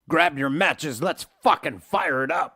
Grab your matches, let's fucking fire it up.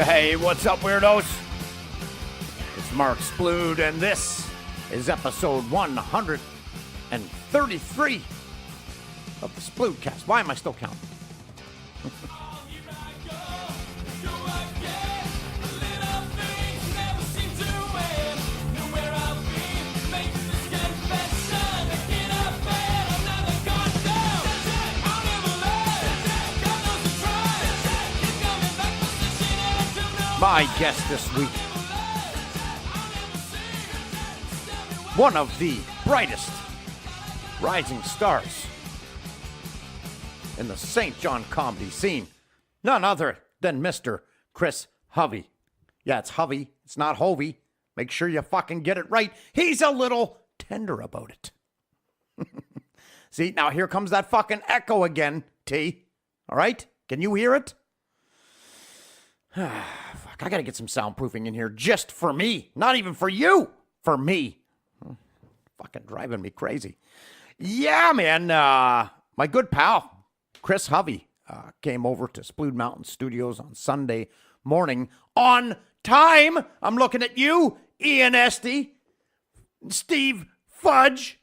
Hey, what's up, weirdos? It's Mark Splude, and this is episode 133 of the Spludecast. Why am I still counting? My guest this week, one of the brightest rising stars in the St. John comedy scene, none other than Mr. Chris Hovey. Yeah, it's Hovey, it's not Hovey. Make sure you fucking get it right. He's a little tender about it. See, now here comes that fucking echo again, T. All right? Can you hear it? Fuck, I gotta get some soundproofing in here just for me. Not even for you. For me. Fucking driving me crazy. Yeah, man. My good pal, Chris Hovey, came over to Splude Mountain Studios on Sunday morning on time. I'm looking at you, Ian Esty, Steve Fudge.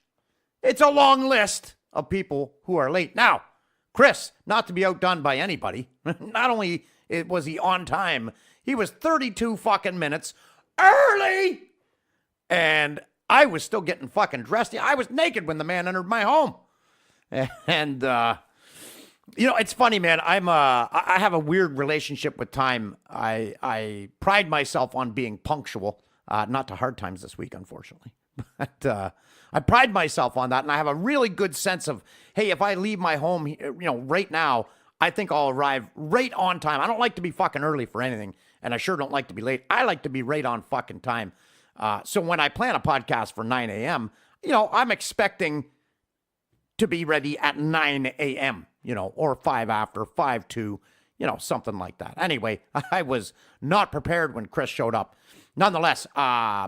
It's a long list of people who are late. Now, Chris, not to be outdone by anybody, not only was he on time, he was 32 fucking minutes early. And I was still getting fucking dressed. I was naked when the man entered my home. And, you know, it's funny, man. I have a weird relationship with time. I pride myself on being punctual, not to hard times this week, unfortunately. But I pride myself on that. And I have a really good sense of, hey, if I leave my home, you know, right now, I think I'll arrive right on time. I don't like to be fucking early for anything, and I sure don't like to be late. I like to be right on fucking time. So when I plan a podcast for 9 a.m., you know, I'm expecting to be ready at 9 a.m., you know, or 5 after, 5 to, you know, something like that. Anyway, I was not prepared when Chris showed up. Nonetheless,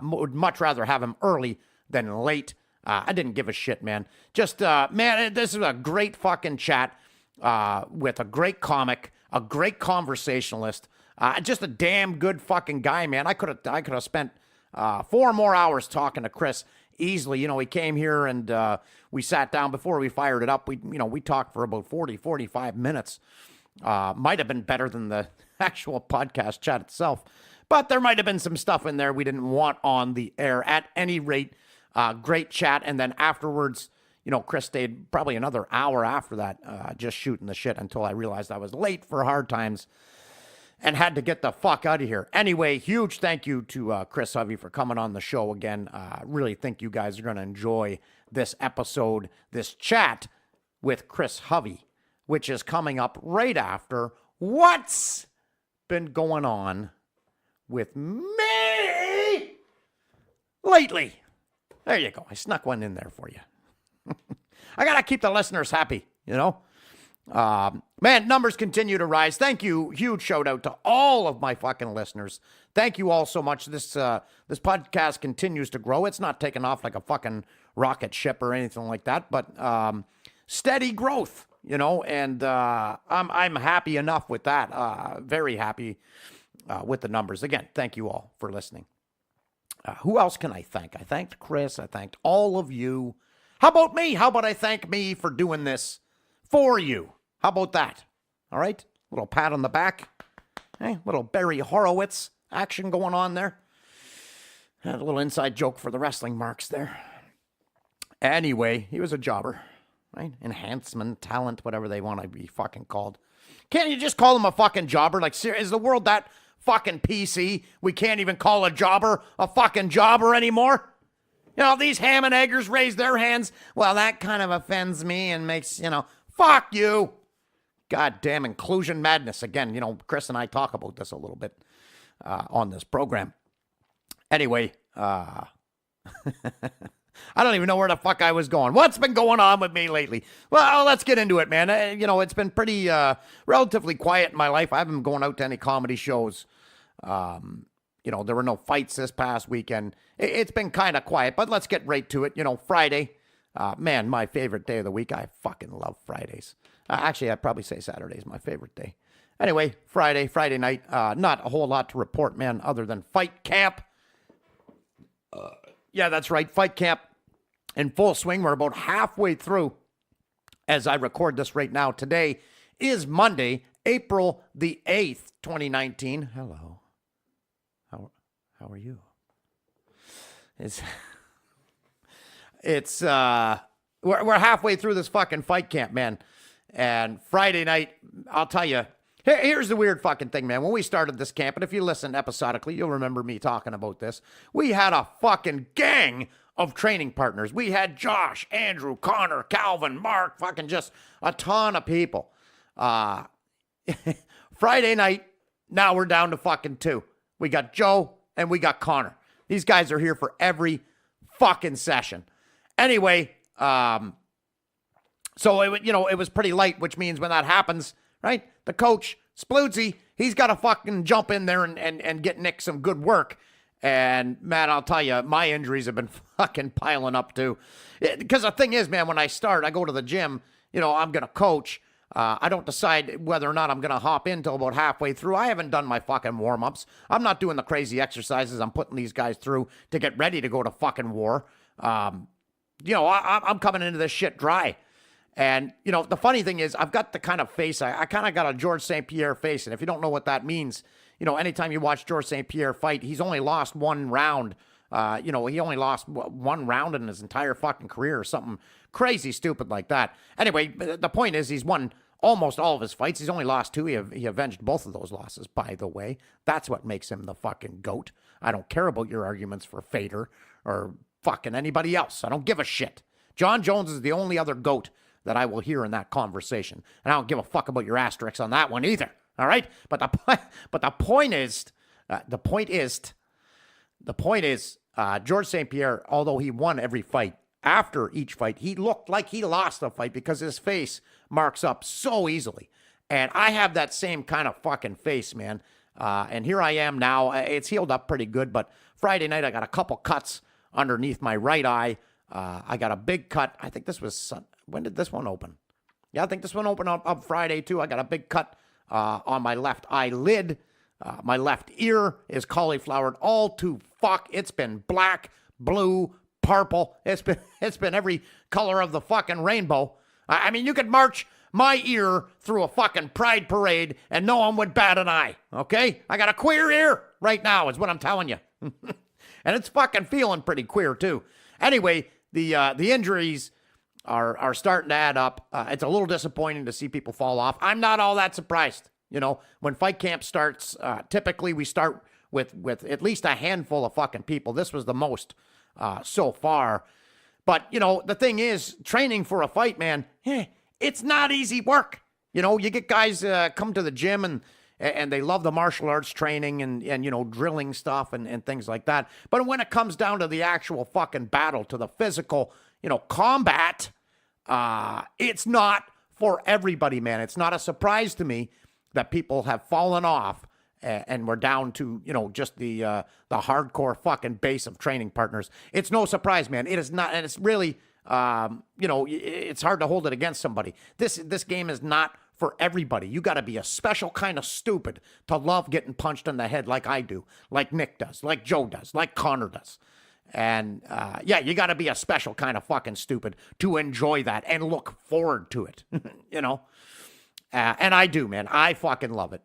would much rather have him early than late. I didn't give a shit, man. Just, man, this is a great fucking chat. With a great comic, a great conversationalist, just a damn good fucking guy, man. I could have spent 4 more hours talking to Chris easily. You know, he came here and we sat down before we fired it up. We talked for about 45 minutes. Might have been better than the actual podcast chat itself, but there might have been some stuff in there we didn't want on the air. At any rate, great chat, and then afterwards, you know, Chris stayed probably another hour after that, just shooting the shit until I realized I was late for hard times and had to get the fuck out of here. Anyway, huge thank you to Chris Hovey for coming on the show again. Really think you guys are going to enjoy this episode, this chat with Chris Hovey, which is coming up right after what's been going on with me lately. There you go. I snuck one in there for you. I got to keep the listeners happy, you know. Man, numbers continue to rise. Thank you. Huge shout out to all of my fucking listeners. Thank you all so much. This podcast continues to grow. It's not taking off like a fucking rocket ship or anything like that, but steady growth, you know, and I'm happy enough with that. Very happy with the numbers. Again, thank you all for listening. Who else can I thank? I thanked Chris. I thanked all of you. How about me? How about I thank me for doing this for you? How about that? All right? Little pat on the back. Hey, little Barry Horowitz action going on there. Had a little inside joke for the wrestling marks there. Anyway, he was a jobber, right? Enhancement, talent, whatever they want to be fucking called. Can't you just call him a fucking jobber? Like, is the world that fucking PC? We can't even call a jobber a fucking jobber anymore? You know, these ham and eggers raise their hands. Well, that kind of offends me and makes, you know, fuck you. Goddamn inclusion madness. Again, you know, Chris and I talk about this a little bit on this program. Anyway, I don't even know where the fuck I was going. What's been going on with me lately? Well, let's get into it, man. You know, it's been pretty relatively quiet in my life. I haven't been going out to any comedy shows. You know, there were no fights this past weekend. It's been kind of quiet, but let's get right to it. You know, Friday, man, my favorite day of the week. I fucking love Fridays. Actually, I'd probably say Saturday is my favorite day. Anyway, Friday night, not a whole lot to report, man, other than fight camp. Yeah, that's right, fight camp in full swing. We're about halfway through as I record this right now. Today is Monday, April the 8th, 2019. Hello. How are you? We're halfway through this fucking fight camp, man. And Friday night, I'll tell you, here's the weird fucking thing, man. When we started this camp, and if you listen episodically, you'll remember me talking about this. We had a fucking gang of training partners. We had Josh, Andrew, Connor, Calvin, Mark, fucking just a ton of people. Friday night, now we're down to fucking 2. We got Joe and we got Connor. These guys are here for every fucking session. Anyway, so it was pretty light, which means when that happens, right? The coach, Spludesy, he's got to fucking jump in there and get Nick some good work. And man, I'll tell you, my injuries have been fucking piling up too. Because the thing is, man, when I start, I go to the gym, you know, I'm going to coach. I don't decide whether or not I'm going to hop in until about halfway through. I haven't done my fucking warm-ups. I'm not doing the crazy exercises I'm putting these guys through to get ready to go to fucking war. You know, I'm coming into this shit dry. And, you know, the funny thing is, I've got the kind of face, I kind of got a Georges St. Pierre face. And if you don't know what that means, you know, anytime you watch Georges St. Pierre fight, he's only lost one round. You know, he only lost one round in his entire fucking career or something crazy stupid like that. Anyway, the point is he's won almost all of his fights. He's only lost 2. He avenged both of those losses, by the way. That's what makes him the fucking GOAT. I don't care about your arguments for Fader or fucking anybody else. I don't give a shit. John Jones is the only other GOAT that I will hear in that conversation. And I don't give a fuck about your asterisks on that one either. All right? But the point is, Georges St. Pierre, although he won every fight, after each fight, he looked like he lost the fight because his face marks up so easily. And I have that same kind of fucking face, man. And here I am now. It's healed up pretty good, but Friday night I got a couple cuts underneath my right eye. I got a big cut. I think this was, when did this one open? Yeah, I think this one opened up Friday too. I got a big cut on my left eyelid. My left ear is cauliflowered all to fuck. It's been black, blue, purple. It's been every color of the fucking rainbow. I mean, you could march my ear through a fucking pride parade and no one would bat an eye, okay? I got a queer ear right now is what I'm telling you. And it's fucking feeling pretty queer too. Anyway, the injuries are starting to add up. It's a little disappointing to see people fall off. I'm not all that surprised. You know, when fight camp starts, typically we start with at least a handful of fucking people. This was the most so far. But, you know, the thing is, training for a fight, man, It's not easy work. You know, you get guys come to the gym and they love the martial arts training and you know, drilling stuff and things like that. But when it comes down to the actual fucking battle, to the physical, you know, combat, it's not for everybody, man. It's not a surprise to me that people have fallen off and we're down to, you know, just the hardcore fucking base of training partners. It's no surprise, man. It is not, and it's really, you know, it's hard to hold it against somebody. This game is not for everybody. You got to be a special kind of stupid to love getting punched in the head like I do, like Nick does, like Joe does, like Connor does. And, yeah, you got to be a special kind of fucking stupid to enjoy that and look forward to it, you know? And I do, man. I fucking love it.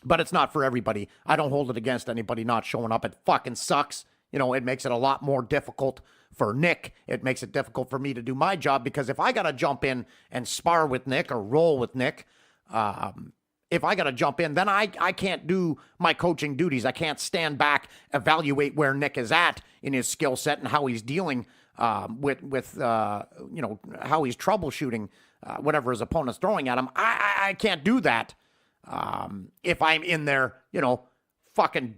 But it's not for everybody. I don't hold it against anybody not showing up. It fucking sucks. You know, it makes it a lot more difficult for Nick. It makes it difficult for me to do my job because if I got to jump in and spar with Nick or roll with Nick, if I got to jump in, then I can't do my coaching duties. I can't stand back, evaluate where Nick is at in his skill set and how he's dealing with you know, how he's troubleshooting whatever his opponent's throwing at him. I can't do that if I'm in there, you know, fucking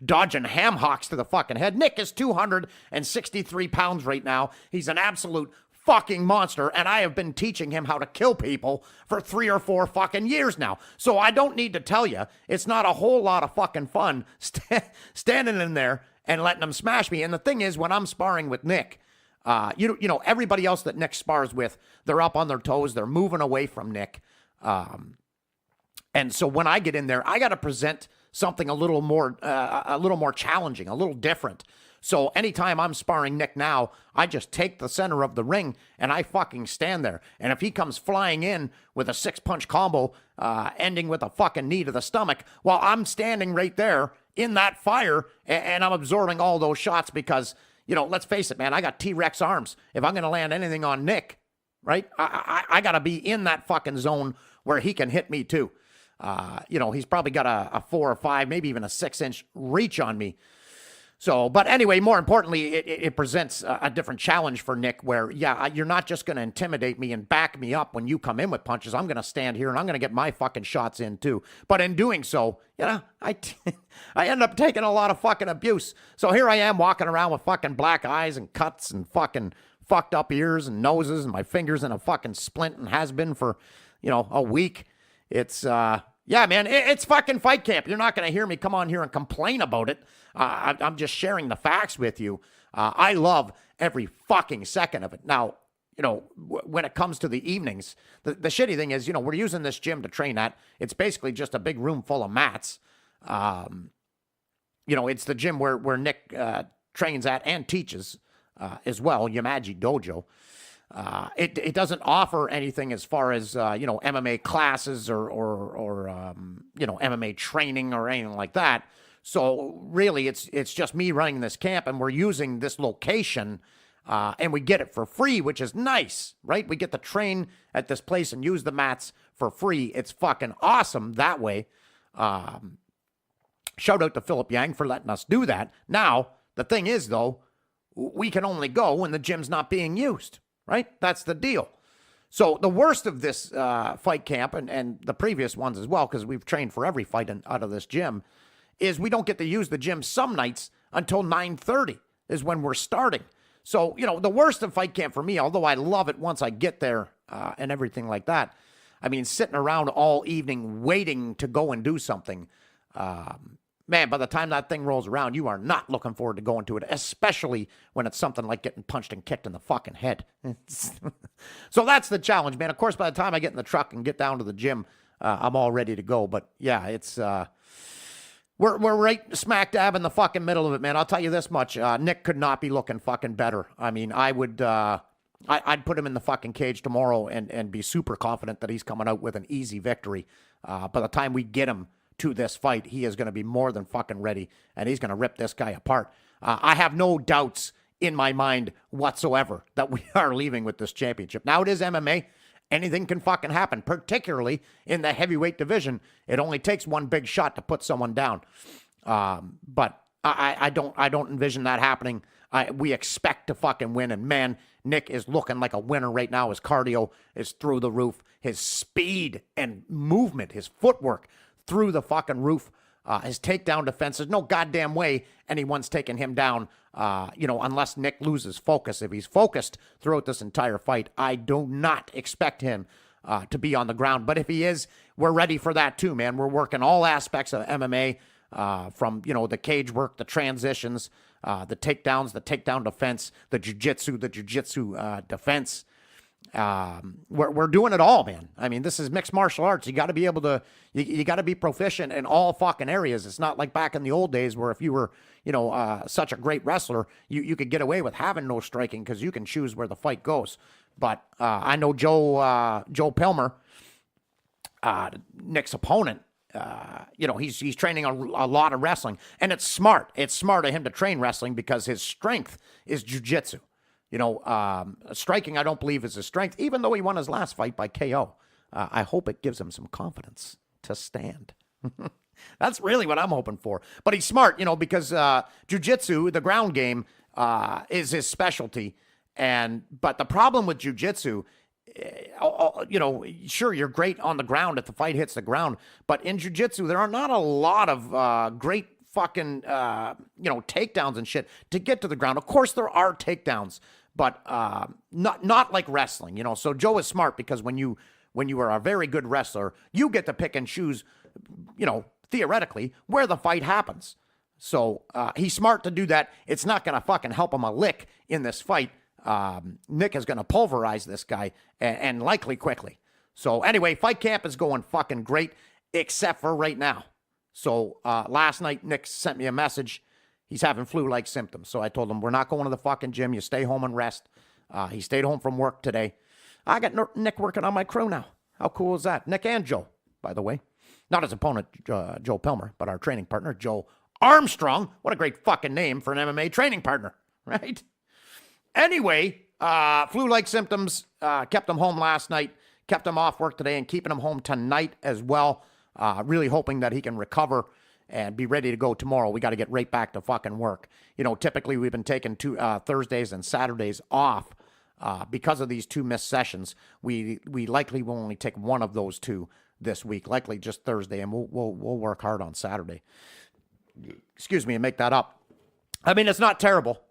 dodging ham hocks to the fucking head. Nick is 263 pounds right now. He's an absolute fucking monster, and I have been teaching him how to kill people for 3 or 4 fucking years now. So I don't need to tell you, it's not a whole lot of fucking fun standing in there and letting him smash me. And the thing is, when I'm sparring with Nick, you know, everybody else that Nick spars with, they're up on their toes, they're moving away from Nick. And so when I get in there, I got to present something a little more challenging, a little different. So anytime I'm sparring Nick now, I just take the center of the ring and I fucking stand there. And if he comes flying in with a 6-punch combo, ending with a fucking knee to the stomach, well, I'm standing right there in that fire and I'm absorbing all those shots because, you know, let's face it, man, I got T-Rex arms. If I'm going to land anything on Nick, right, I got to be in that fucking zone where he can hit me too. You know, he's probably got a 4 or 5, maybe even a 6-inch reach on me. So, but anyway, more importantly, it presents a different challenge for Nick where, yeah, you're not just going to intimidate me and back me up when you come in with punches. I'm going to stand here and I'm going to get my fucking shots in too. But in doing so, you know, I end up taking a lot of fucking abuse. So here I am walking around with fucking black eyes and cuts and fucking fucked up ears and noses and my fingers in a fucking splint and has been for, you know, a week. It's, yeah, man, it's fucking fight camp. You're not going to hear me come on here and complain about it. I'm just sharing the facts with you. I love every fucking second of it. Now, you know, when it comes to the evenings, the shitty thing is, you know, we're using this gym to train at. It's basically just a big room full of mats. You know, it's the gym where Nick trains at and teaches as well, Yamaji Dojo. It doesn't offer anything as far as, you know, MMA classes or you know, MMA training or anything like that. So really it's just me running this camp and we're using this location, and we get it for free, which is nice, right? We get to train at this place and use the mats for free. It's fucking awesome that way. Shout out to Philip Yang for letting us do that. Now, the thing is though, we can only go when the gym's not being used. Right? That's the deal. So the worst of this fight camp and the previous ones as well, because we've trained for every fight out of this gym, is we don't get to use the gym some nights until 9:30 is when we're starting. So, you know, the worst of fight camp for me, although I love it once I get there and everything like that, I mean, sitting around all evening waiting to go and do something, man, by the time that thing rolls around, you are not looking forward to going to it, especially when it's something like getting punched and kicked in the fucking head. So that's the challenge, man. Of course, by the time I get in the truck and get down to the gym, I'm all ready to go. But yeah, it's we're right smack dab in the fucking middle of it, man. I'll tell you this much: Nick could not be looking fucking better. I mean, I would. I'd put him in the fucking cage tomorrow and be super confident that he's coming out with an easy victory. By the time we get him to this fight, he is going to be more than fucking ready, and he's going to rip this guy apart. I have no doubts in my mind whatsoever that we are leaving with this championship. Now, it is MMA. Anything can fucking happen, particularly in the heavyweight division. It only takes one big shot to put someone down. But I don't envision that happening. We expect to fucking win, and man, Nick is looking like a winner right now. His cardio is through the roof. His speed and movement, his footwork through the fucking roof. His takedown defense, there's no goddamn way anyone's taking him down, unless Nick loses focus. If he's focused throughout this entire fight, I do not expect him to be on the ground. But if he is, we're ready for that too, man. We're working all aspects of MMA, from, the cage work, the transitions, the takedowns, the takedown defense, the jiu-jitsu defense. We're doing it all, man. I mean, this is mixed martial arts. You got to be able to, you got to be proficient in all fucking areas. It's not like back in the old days where if you were, such a great wrestler, you could get away with having no striking because you can choose where the fight goes. But I know Joe Pilmer, Nick's opponent, he's training a lot of wrestling, and it's smart. It's smart of him to train wrestling because his strength is jiu-jitsu. Striking, I don't believe, is his strength, even though he won his last fight by KO. I hope it gives him some confidence to stand. That's really what I'm hoping for. But he's smart, because jiu-jitsu, the ground game, is his specialty. But the problem with jiu-jitsu, sure, you're great on the ground if the fight hits the ground. But in jiu-jitsu, there are not a lot of great fucking, takedowns and shit to get to the ground. Of course, there are takedowns, but not like wrestling, So Joe is smart because when you are a very good wrestler, you get to pick and choose, theoretically, where the fight happens. So he's smart to do that. It's not going to fucking help him a lick in this fight. Nick is going to pulverize this guy and likely quickly. So anyway, fight camp is going fucking great, except for right now. So last night, Nick sent me a message. He's having flu-like symptoms. So I told him, we're not going to the fucking gym. You stay home and rest. He stayed home from work today. I got Nick working on my crew now. How cool is that? Nick and Joe, by the way. Not his opponent, Joe Pilmer, but our training partner, Joe Armstrong. What a great fucking name for an MMA training partner, right? Anyway, flu-like symptoms kept him home last night, kept him off work today, and keeping him home tonight as well. Really hoping that he can recover and be ready to go tomorrow. We got to get right back to fucking work. Typically we've been taking Thursdays and Saturdays off because of these 2 missed sessions. We likely will only take one of those 2 this week, likely just Thursday, and we'll work hard on Saturday. Excuse me, and make that up. I mean, it's not terrible,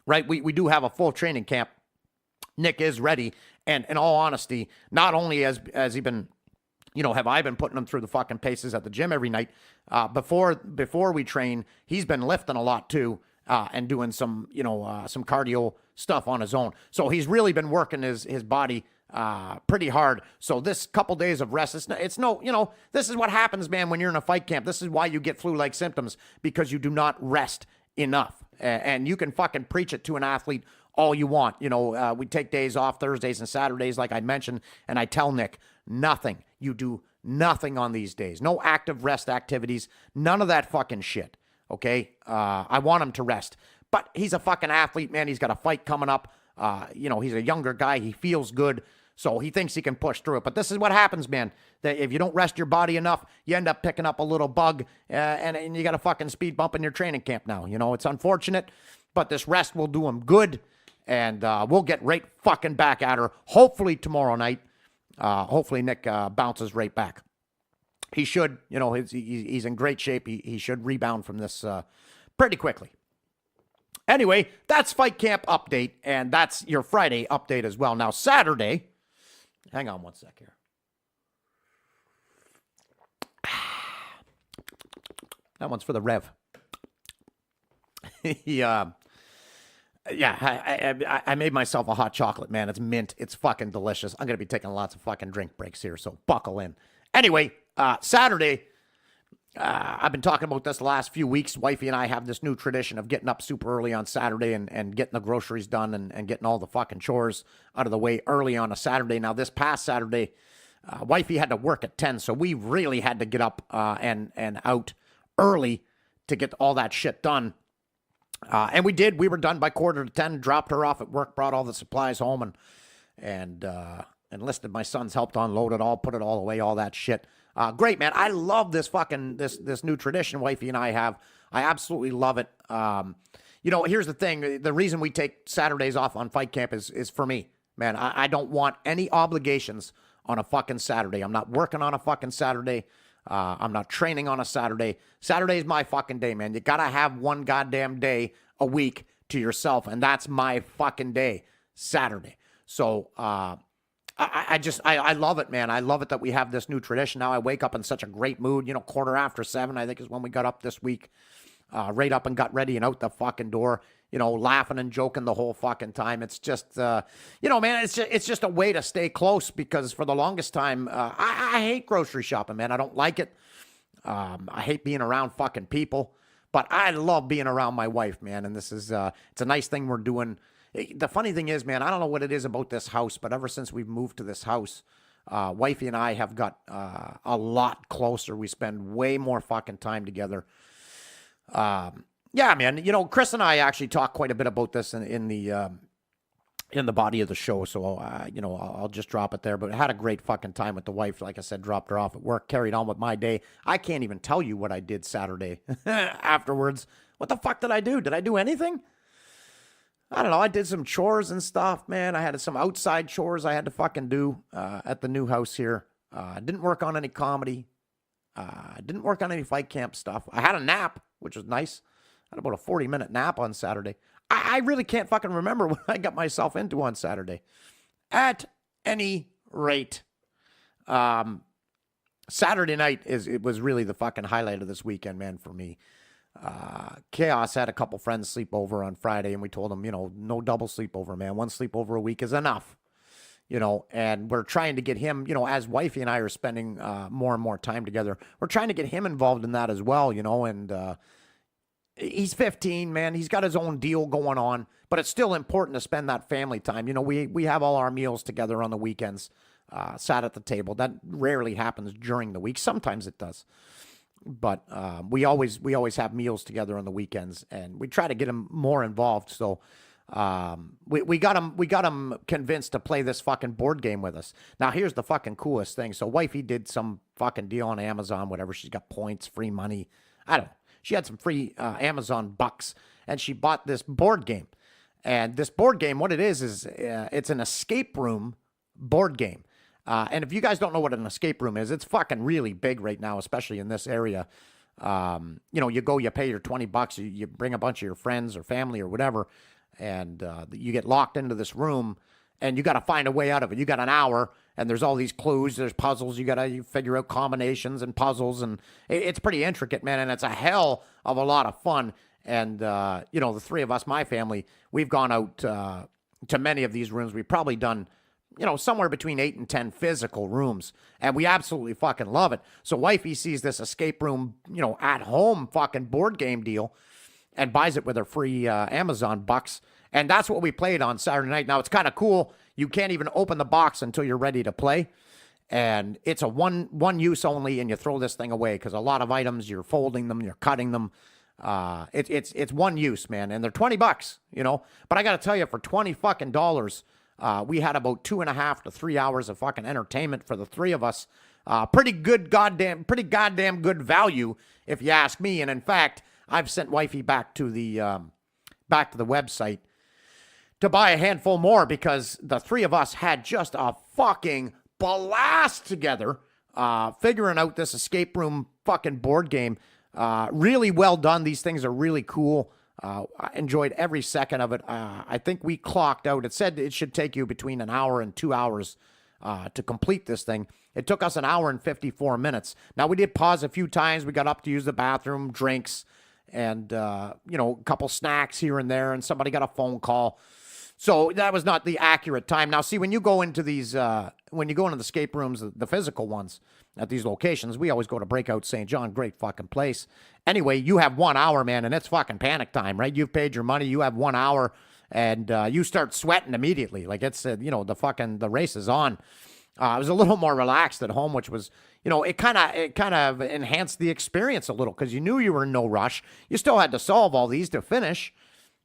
right? We do have a full training camp. Nick is ready, and in all honesty, not only has he been, have I been putting him through the fucking paces at the gym every night, before we train, he's been lifting a lot too, and doing some cardio stuff on his own. So he's really been working his body pretty hard. So this couple days of rest, this is what happens, man, when you're in a fight camp. This is why you get flu-like symptoms, because you do not rest enough. And you can fucking preach it to an athlete all you want. We take days off, Thursdays and Saturdays, like I mentioned, and I tell Nick, nothing. You do nothing on these days. No active rest activities. None of that fucking shit. Okay? I want him to rest. But he's a fucking athlete, man. He's got a fight coming up. He's a younger guy. He feels good. So he thinks he can push through it. But this is what happens, man. That if you don't rest your body enough, you end up picking up a little bug, and you got a fucking speed bump in your training camp now. It's unfortunate, but this rest will do him good, and we'll get right fucking back at her, hopefully tomorrow night. Hopefully Nick bounces right back. He should, he's in great shape. He should rebound from this pretty quickly. Anyway, that's Fight Camp update, and that's your Friday update as well. Now, Saturday, hang on one sec here. That one's for the Rev. I made myself a hot chocolate, man. It's mint. It's fucking delicious. I'm going to be taking lots of fucking drink breaks here, so buckle in. Anyway, Saturday, I've been talking about this the last few weeks. Wifey and I have this new tradition of getting up super early on Saturday and getting the groceries done and getting all the fucking chores out of the way early on a Saturday. Now, this past Saturday, Wifey had to work at 10, so we really had to get up and out early to get all that shit done. And we did. We were done by 9:45, dropped her off at work, brought all the supplies home, and enlisted my sons, helped unload it all, put it all away, all that shit. Great, man. I love this fucking, this new tradition Wifey and I have. I absolutely love it. here's the thing. The reason we take Saturdays off on Fight Camp is for me, man. I don't want any obligations on a fucking Saturday. I'm not working on a fucking Saturday. I'm not training on a Saturday. Saturday is my fucking day, man. You got to have one goddamn day a week to yourself, and that's my fucking day, Saturday. So I love it, man. I love it that we have this new tradition now. I wake up in such a great mood. 7:15, I think, is when we got up this week. Right up and got ready and out the fucking door, laughing and joking the whole fucking time. It's just, man, it's just a way to stay close, because for the longest time, I hate grocery shopping, man. I don't like it. I hate being around fucking people, but I love being around my wife, man. And this is, it's a nice thing we're doing. The funny thing is, man, I don't know what it is about this house, but ever since we've moved to this house, wifey and I have got a lot closer. We spend way more fucking time together. Yeah, man, Chris and I actually talked quite a bit about this in the body of the show. So, I'll just drop it there, but I had a great fucking time with the wife. Like I said, dropped her off at work, carried on with my day. I can't even tell you what I did Saturday afterwards. What the fuck did I do? Did I do anything? I don't know. I did some chores and stuff, man. I had some outside chores I had to fucking do, at the new house here. I didn't work on any comedy. I didn't work on any Fight Camp stuff. I had a nap, which was nice. I had about a 40-minute nap on Saturday. I really can't fucking remember what I got myself into on Saturday. At any rate, Saturday night it was really the fucking highlight of this weekend, man, for me. Chaos had a couple friends sleep over on Friday, and we told them, no double sleepover, man. One sleepover a week is enough. And we're trying to get him, as wifey and I are spending more and more time together, we're trying to get him involved in that as well, and he's 15, man. He's got his own deal going on, but it's still important to spend that family time. We have all our meals together on the weekends, sat at the table. That rarely happens during the week. Sometimes it does. But we always have meals together on the weekends, and we try to get him more involved. So we got him convinced to play this fucking board game with us. Now, here's the fucking coolest thing. So wifey did some fucking deal on Amazon, whatever. She's got points, free money. I don't know. She had some free Amazon bucks, and she bought this board game. And this board game, what it is it's an escape room board game. And if you guys don't know what an escape room is, it's fucking really big right now, especially in this area. You pay your $20, you bring a bunch of your friends or family or whatever, and you get locked into this room, and you got to find a way out of it. You got an hour, and there's all these clues, there's puzzles, you figure out combinations and puzzles, and it's pretty intricate, man, and it's a hell of a lot of fun. And, the three of us, my family, we've gone out to many of these rooms. We've probably done, somewhere between 8 and 10 physical rooms, and we absolutely fucking love it. So wifey sees this escape room, at home fucking board game deal, and buys it with her free Amazon bucks. And that's what we played on Saturday night. Now, it's kind of cool. You can't even open the box until you're ready to play. And it's a one use only, and you throw this thing away, because a lot of items, you're folding them, you're cutting them. It's one use, man. And they're $20, But I got to tell you, for $20 fucking dollars, we had about 2.5 to 3 hours of fucking entertainment for the three of us. Pretty goddamn good value, if you ask me. And in fact, I've sent wifey back to the website to buy a handful more, because the three of us had just a fucking blast together, figuring out this escape room fucking board game. Really well done. These things are really cool. I enjoyed every second of it. I think we clocked out. It said it should take you between an hour and 2 hours to complete this thing. It took us an hour and 54 minutes. Now, we did pause a few times. We got up to use the bathroom, drinks, and, a couple snacks here and there, and somebody got a phone call. So that was not the accurate time. Now, see, when you go into these, when you go into the escape rooms, the physical ones at these locations, we always go to Breakout St. John, great fucking place. Anyway, you have 1 hour, man, and it's fucking panic time, right? You've paid your money, you have 1 hour, and you start sweating immediately. Like it's, the race is on. I was a little more relaxed at home, which was, it kind of enhanced the experience a little, because you knew you were in no rush. You still had to solve all these to finish.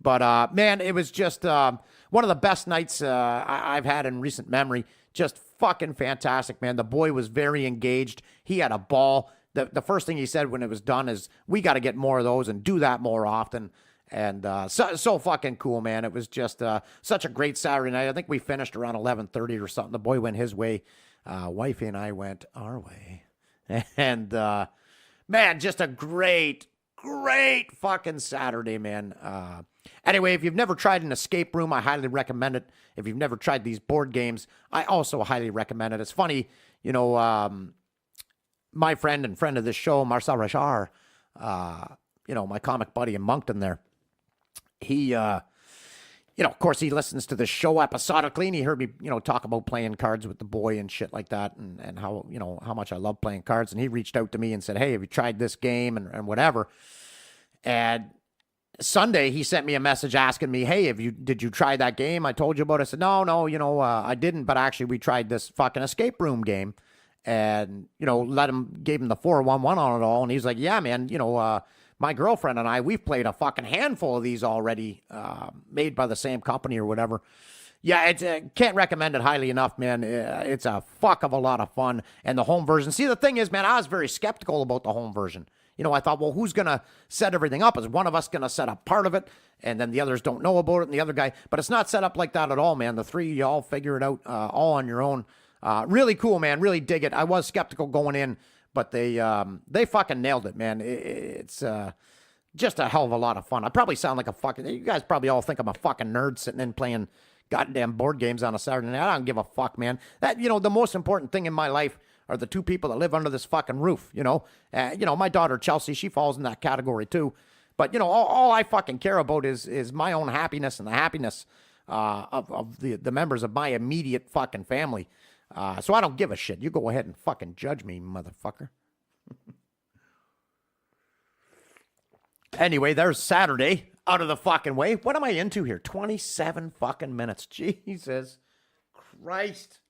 But, man, it was just one of the best nights I've had in recent memory. Just fucking fantastic, man. The boy was very engaged. He had a ball. The first thing he said when it was done is, we got to get more of those and do that more often. And so fucking cool, man. It was just such a great Saturday night. I think we finished around 11:30 or something. The boy went his way. Wifey and I went our way. And, man, just a great fucking Saturday, man. Anyway, if you've never tried an escape room, I highly recommend it. If you've never tried these board games, I also highly recommend it. It's funny, you know, my friend and friend of this show, Marcel Richard, you know, my comic buddy in Moncton there, he, you know, of course, he listens to the show episodically, and he heard me, you know, talk about playing cards with the boy and shit like that, and how, you know, how much I love playing cards. And he reached out to me and said, hey, have you tried this game and whatever? And Sunday, he sent me a message asking me, hey, did you try that game I told you about? I said, no, you know, I didn't, but actually we tried this fucking escape room game, and, you know, gave him the 411 on it all. And he's like, yeah, man, you know, my girlfriend and I, we've played a fucking handful of these already, made by the same company or whatever. Yeah, it's can't recommend it highly enough, man. It's a fuck of a lot of fun. And the home version. See, the thing is, man, I was very skeptical about the home version. You know, I thought, well, who's going to set everything up? Is one of us going to set up part of it, and then the others don't know about it, and the other guy? But it's not set up like that at all, man. The three of you all figure it out all on your own. Really cool, man. Really dig it. I was skeptical going in, but they fucking nailed it, man. It's just a hell of a lot of fun. I probably sound like a fucking... You guys probably all think I'm a fucking nerd sitting in playing goddamn board games on a Saturday night. I don't give a fuck, man. That, you know, the most important thing in my life are the two people that live under this fucking roof, you know? You know, my daughter, Chelsea, she falls in that category too. But, you know, all I fucking care about is my own happiness and the happiness of the members of my immediate fucking family. So I don't give a shit. You go ahead and fucking judge me, motherfucker. Anyway, there's Saturday out of the fucking way. What am I into here? 27 fucking minutes. Jesus Christ.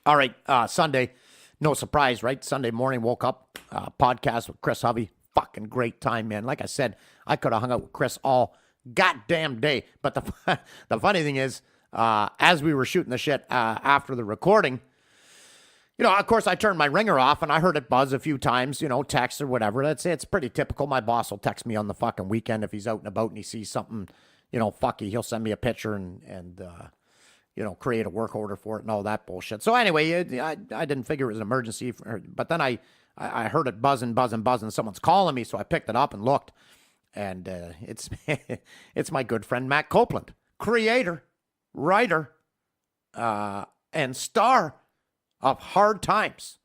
All right, Sunday, no surprise, right? Sunday morning, woke up, podcast with Chris Hovey. Fucking great time, man. Like I said, I could have hung out with Chris all goddamn day. But the funny thing is, as we were shooting the shit after the recording, you know, of course, I turned my ringer off, and I heard it buzz a few times, you know, text or whatever. It's pretty typical. My boss will text me on the fucking weekend if he's out and about and he sees something, you know, fucky. He'll send me a picture and you know, create a work order for it and all that bullshit. So anyway, I didn't figure it was an emergency, but then I heard it buzzing. Someone's calling me, so I picked it up and looked, and it's it's my good friend Matt Copeland, creator, writer, and star of Hard Times.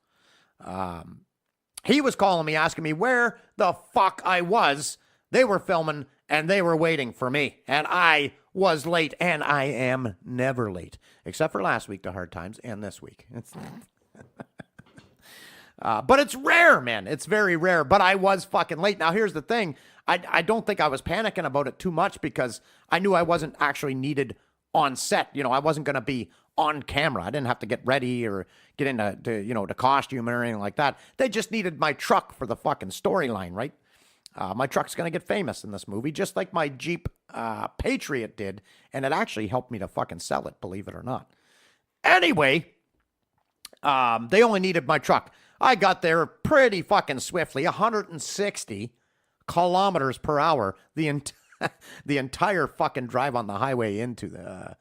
He was calling me, asking me where the fuck I was. They were filming, and they were waiting for me, and I was late, and I am never late, except for last week to Hard Times and this week. But it's rare, man. It's very rare, but I was fucking late. Now, here's the thing. I don't think I was panicking about it too much because I knew I wasn't actually needed on set. You know, I wasn't going to be on camera. I didn't have to get ready or get into, you know, the costume or anything like that. They just needed my truck for the fucking storyline, right? My truck's going to get famous in this movie, just like my Jeep Patriot did, and it actually helped me to fucking sell it, believe it or not. Anyway, they only needed my truck. I got there pretty fucking swiftly, 160 kilometers per hour, the entire fucking drive on the highway into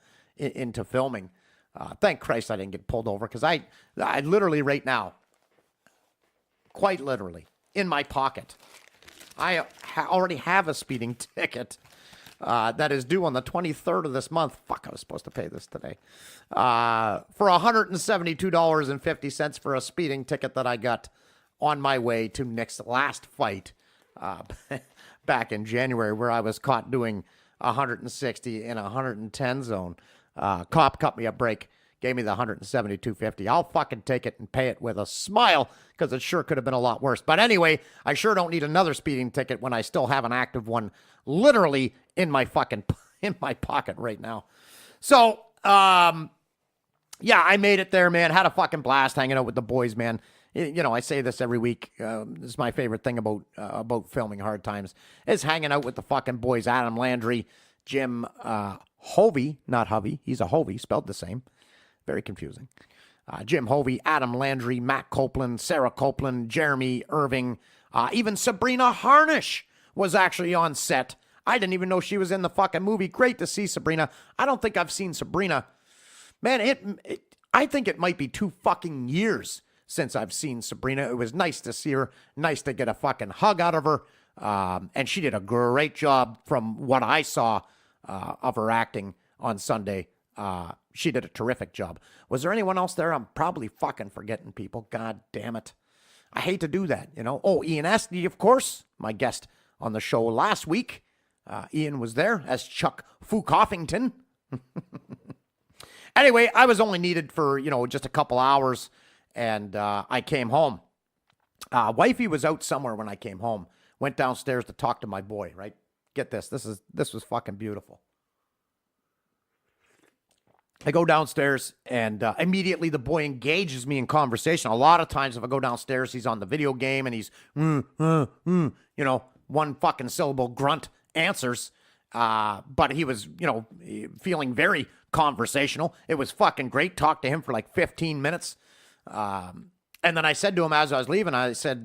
filming. Thank Christ I didn't get pulled over, because I literally right now, quite literally, in my pocket, I already have a speeding ticket that is due on the 23rd of this month. Fuck, I was supposed to pay this today. For $172.50 for a speeding ticket that I got on my way to Nick's last fight back in January, where I was caught doing 160 in a 110 zone. Cop cut me a break, gave me the $172.50. I'll fucking take it and pay it with a smile, because it sure could have been a lot worse. But anyway, I sure don't need another speeding ticket when I still have an active one literally in my pocket right now. So, yeah, I made it there, man. Had a fucking blast hanging out with the boys, man. You know, I say this every week. This is my favorite thing about filming Hard Times, is hanging out with the fucking boys. Adam Landry, Jim Hovey, not Hovey. He's a Hovey, spelled the same. Very confusing. Jim Hovey, Adam Landry, Matt Copeland, Sarah Copeland, Jeremy Irving, even Sabrina Harnish was actually on set. I didn't even know she was in the fucking movie. Great to see Sabrina. I don't think I've seen Sabrina. Man, I think it might be 2 fucking years since I've seen Sabrina. It was nice to see her. Nice to get a fucking hug out of her. And she did a great job from what I saw of her acting on Sunday. She did a terrific job. Was there anyone else there? I'm probably fucking forgetting people. God damn it. I hate to do that, you know. Oh, Ian Estey, of course, my guest on the show last week. Ian was there as Chuck Fucoffington. Anyway, I was only needed for, you know, just a couple hours, and I came home. Wifey was out somewhere when I came home. Went downstairs to talk to my boy, right? Get this. This was fucking beautiful. I go downstairs, and immediately the boy engages me in conversation. A lot of times if I go downstairs, he's on the video game, and he's, you know, one fucking syllable grunt answers. But he was, you know, feeling very conversational. It was fucking great. Talked to him for like 15 minutes. And then I said to him as I was leaving, I said,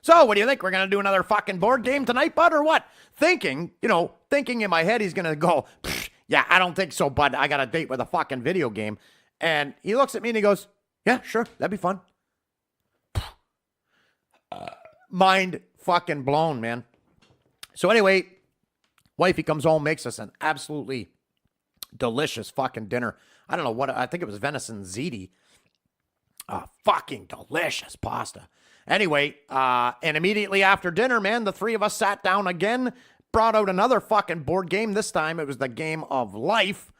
so what do you think? We're going to do another fucking board game tonight, bud, or what? Thinking in my head, he's going to go, yeah, I don't think so, bud. I got a date with a fucking video game. And he looks at me and he goes, yeah, sure. That'd be fun. Mind fucking blown, man. So anyway, wifey comes home, makes us an absolutely delicious fucking dinner. I don't know what, I think it was venison ziti. Fucking delicious pasta. Anyway, and immediately after dinner, man, the three of us sat down again, brought out another fucking board game. This time it was the game of life.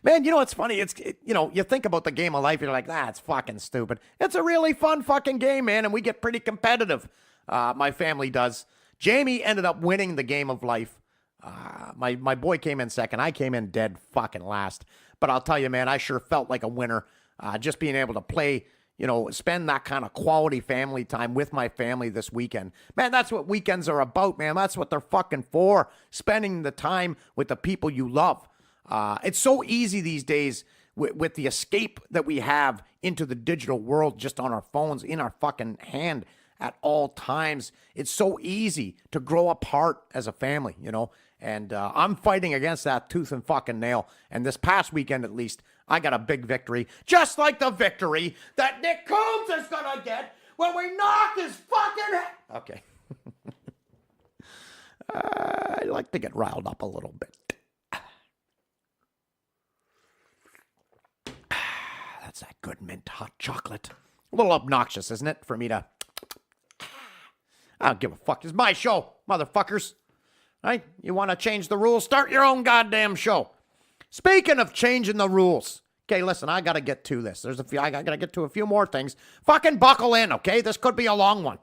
Man, you know what's funny? You know, you think about the game of life, you're like, it's fucking stupid. It's a really fun fucking game, man, and we get pretty competitive. My family does. Jamie ended up winning the game of life. My boy came in second. I came in dead fucking last. But I'll tell you, man, I sure felt like a winner. Just being able to play, you know, spend that kind of quality family time with my family this weekend. Man, that's what weekends are about, man. That's what they're fucking for. Spending the time with the people you love. It's so easy these days with the escape that we have into the digital world just on our phones, in our fucking hand at all times. It's so easy to grow apart as a family, you know. And I'm fighting against that tooth and fucking nail. And this past weekend, at least, I got a big victory. Just like the victory that Nick Combs is going to get when we knock his fucking head. Okay. I like to get riled up a little bit. That's that good mint hot chocolate. A little obnoxious, isn't it, for me to... I don't give a fuck. It's my show, motherfuckers. Right? You want to change the rules? Start your own goddamn show. Speaking of changing the rules. Okay, listen, I got to get to this. I got to get to a few more things. Fucking buckle in, okay? This could be a long one.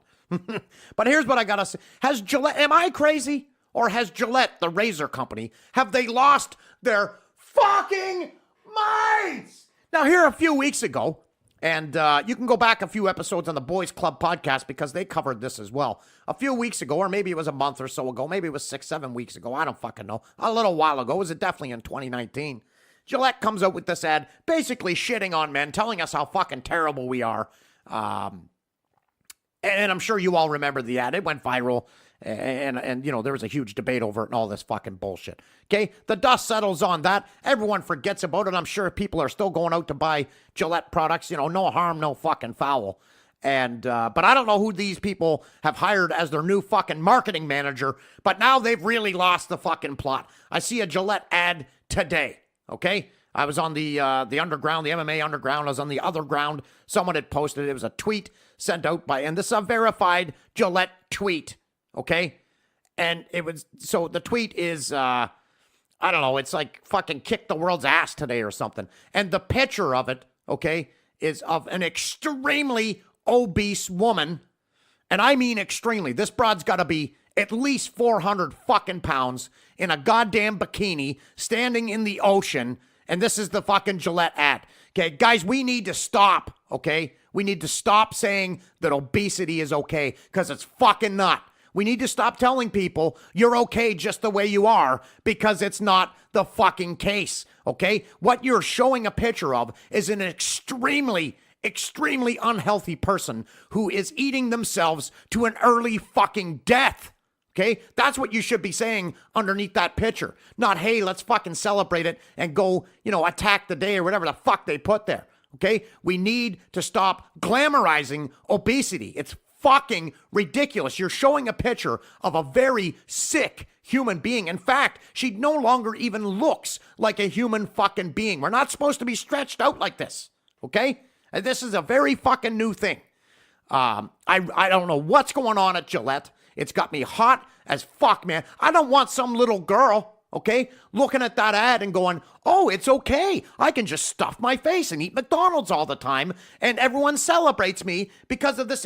But here's what I got to say. Has Gillette, am I crazy? Or has Gillette, the razor company, have they lost their fucking minds? Now, here a few weeks ago, and you can go back a few episodes on the Boys Club podcast because they covered this as well. A few weeks ago, or maybe it was a month or so ago, maybe it was 6-7 weeks ago, I don't fucking know. A little while ago, was it definitely in 2019? Gillette comes out with this ad, basically shitting on men, telling us how fucking terrible we are. And I'm sure you all remember the ad. It went viral. And you know, there was a huge debate over it and all this fucking bullshit. Okay? The dust settles on that. Everyone forgets about it. I'm sure people are still going out to buy Gillette products. You know, no harm, no fucking foul. And, but I don't know who these people have hired as their new fucking marketing manager, but now they've really lost the fucking plot. I see a Gillette ad today. Okay? I was on the underground, the MMA underground. I was on the other ground. Someone had posted it. It was a tweet sent out by, and this is a verified Gillette tweet. Okay? And it was, so the tweet is, I don't know, it's like fucking kick the world's ass today or something. And the picture of it, okay, is of an extremely obese woman. And I mean extremely. This broad's got to be at least 400 fucking pounds in a goddamn bikini standing in the ocean. And this is the fucking Gillette ad. Okay, guys, we need to stop, okay? We need to stop saying that obesity is okay, because it's fucking not. We need to stop telling people you're okay just the way you are, because it's not the fucking case, okay? What you're showing a picture of is an extremely unhealthy person who is eating themselves to an early fucking death, Okay? That's what you should be saying underneath that picture. Not, hey, let's fucking celebrate it and go, attack the day or whatever the fuck they put there. Okay? We need to stop glamorizing obesity. It's fucking ridiculous. You're showing a picture of a very sick human being. In fact, she no longer even looks like a human fucking being. We're not supposed to be stretched out like this. Okay? And this is a very fucking new thing. I don't know what's going on at Gillette. It's got me hot as fuck, man. I don't want some little girl, okay, looking at that ad and going, oh, it's okay. I can just stuff my face and eat McDonald's all the time, and everyone celebrates me because of this.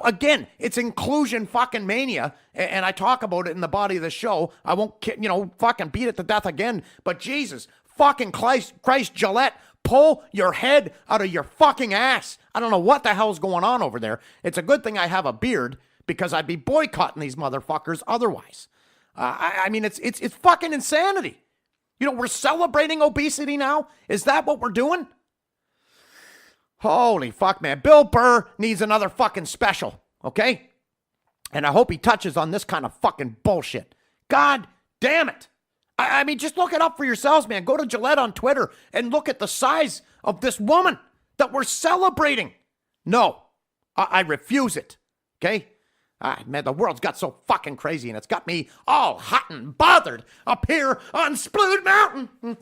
Again, it's inclusion fucking mania, and I talk about it in the body of the show. I won't, fucking beat it to death again, but Jesus fucking Christ, Gillette, pull your head out of your fucking ass. I don't know what the hell's going on over there. It's a good thing I have a beard, because I'd be boycotting these motherfuckers otherwise. I mean, it's fucking insanity. We're celebrating obesity now? Is that what we're doing? Holy fuck, man. Bill Burr needs another fucking special, okay? And I hope he touches on this kind of fucking bullshit. God damn it. I mean, just look it up for yourselves, man. Go to Gillette on Twitter and look at the size of this woman that we're celebrating. No, I refuse it, okay? Man, the world's got so fucking crazy, and it's got me all hot and bothered up here on Splude Mountain.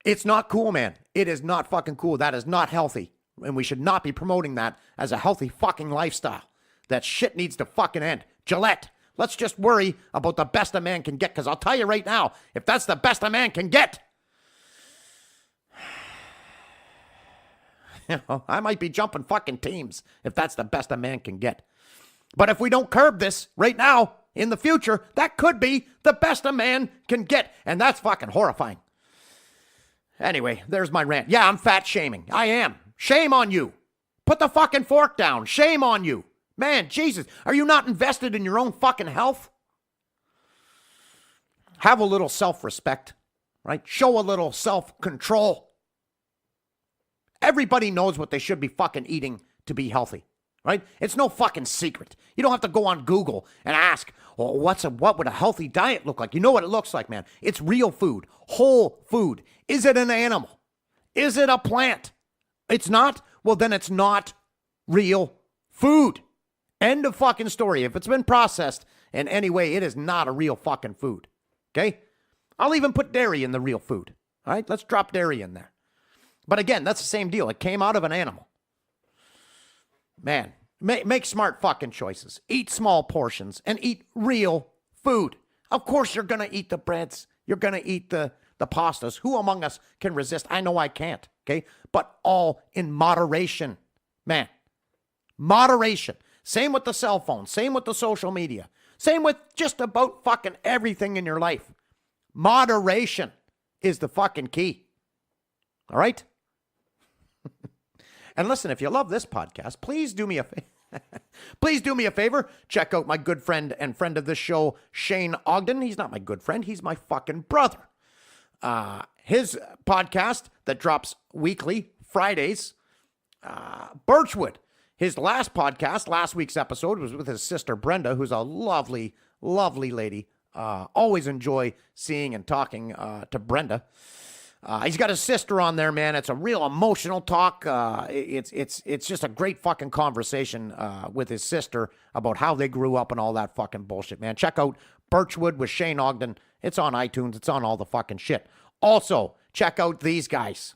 It's not cool, man. It is not fucking cool. That is not healthy, and we should not be promoting that as a healthy fucking lifestyle. That shit needs to fucking end. Gillette, let's just worry about the best a man can get, because I'll tell you right now, if that's the best a man can get, I might be jumping fucking teams if that's the best a man can get. But if we don't curb this right now, in the future, that could be the best a man can get. And that's fucking horrifying. Anyway, there's my rant. Yeah, I'm fat shaming. I am. Shame on you. Put the fucking fork down. Shame on you. Man, Jesus, are you not invested in your own fucking health? Have a little self-respect, right? Show a little self-control. Everybody knows what they should be fucking eating to be healthy, right? It's no fucking secret. You don't have to go on Google and ask, well, what would a healthy diet look like? You know what it looks like, man. It's real food, whole food. Is it an animal? Is it a plant? It's not? Well, then it's not real food. End of fucking story. If it's been processed in any way, it is not a real fucking food, okay? I'll even put dairy in the real food, all right? Let's drop dairy in there. But again, that's the same deal. It came out of an animal. Man, make smart fucking choices. Eat small portions and eat real food. Of course, you're going to eat the breads. You're going to eat the pastas. Who among us can resist? I know I can't, okay? But all in moderation, man. Moderation. Same with the cell phone. Same with the social media. Same with just about fucking everything in your life. Moderation is the fucking key. All right? And listen, if you love this podcast, please do me a favor. Please do me a favor. Check out my good friend and friend of this show, Shane Ogden. He's not my good friend. He's my fucking brother. His podcast that drops weekly, Fridays, Birchwood. His last podcast, last week's episode, was with his sister, Brenda, who's a lovely, lovely lady. Always enjoy seeing and talking to Brenda. He's got his sister on there, man. It's a real emotional talk. It's just a great fucking conversation with his sister about how they grew up and all that fucking bullshit, man. Check out Birchwood with Shane Ogden. It's on iTunes. It's on all the fucking shit. Also, check out these guys.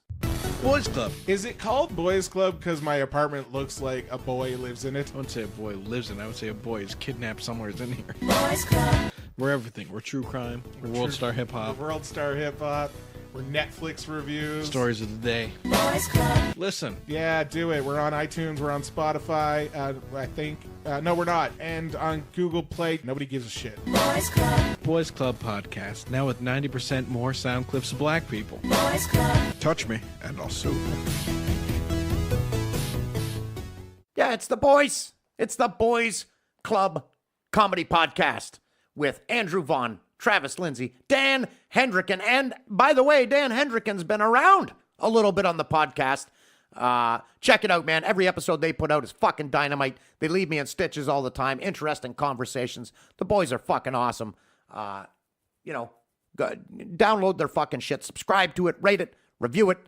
Boys Club. Is it called Boys Club because my apartment looks like a boy lives in it? I wouldn't say a boy lives in it. I would say a boy is kidnapped somewhere in here. Boys Club. We're everything. We're true crime. We're World Star Hip Hop. We're World Star Hip Hop. We're Netflix reviews. Stories of the day. Boys Club. Listen. Yeah, do it. We're on iTunes. We're on Spotify. I think. No, we're not. And on Google Play. Nobody gives a shit. Boys Club. Boys Club podcast. Now with 90% more sound clips of black people. Boys Club. Touch me, and I'll sue. Yeah, it's the boys. It's the Boys Club comedy podcast with Andrew Vaughn, Travis Lindsay, Dan Hendricken. And by the way, Dan Hendricken's been around a little bit on the podcast. Check it out, man. Every episode they put out is fucking dynamite. They leave me in stitches all the time. Interesting conversations. The boys are fucking awesome. Download their fucking shit. Subscribe to it. Rate it. Review it.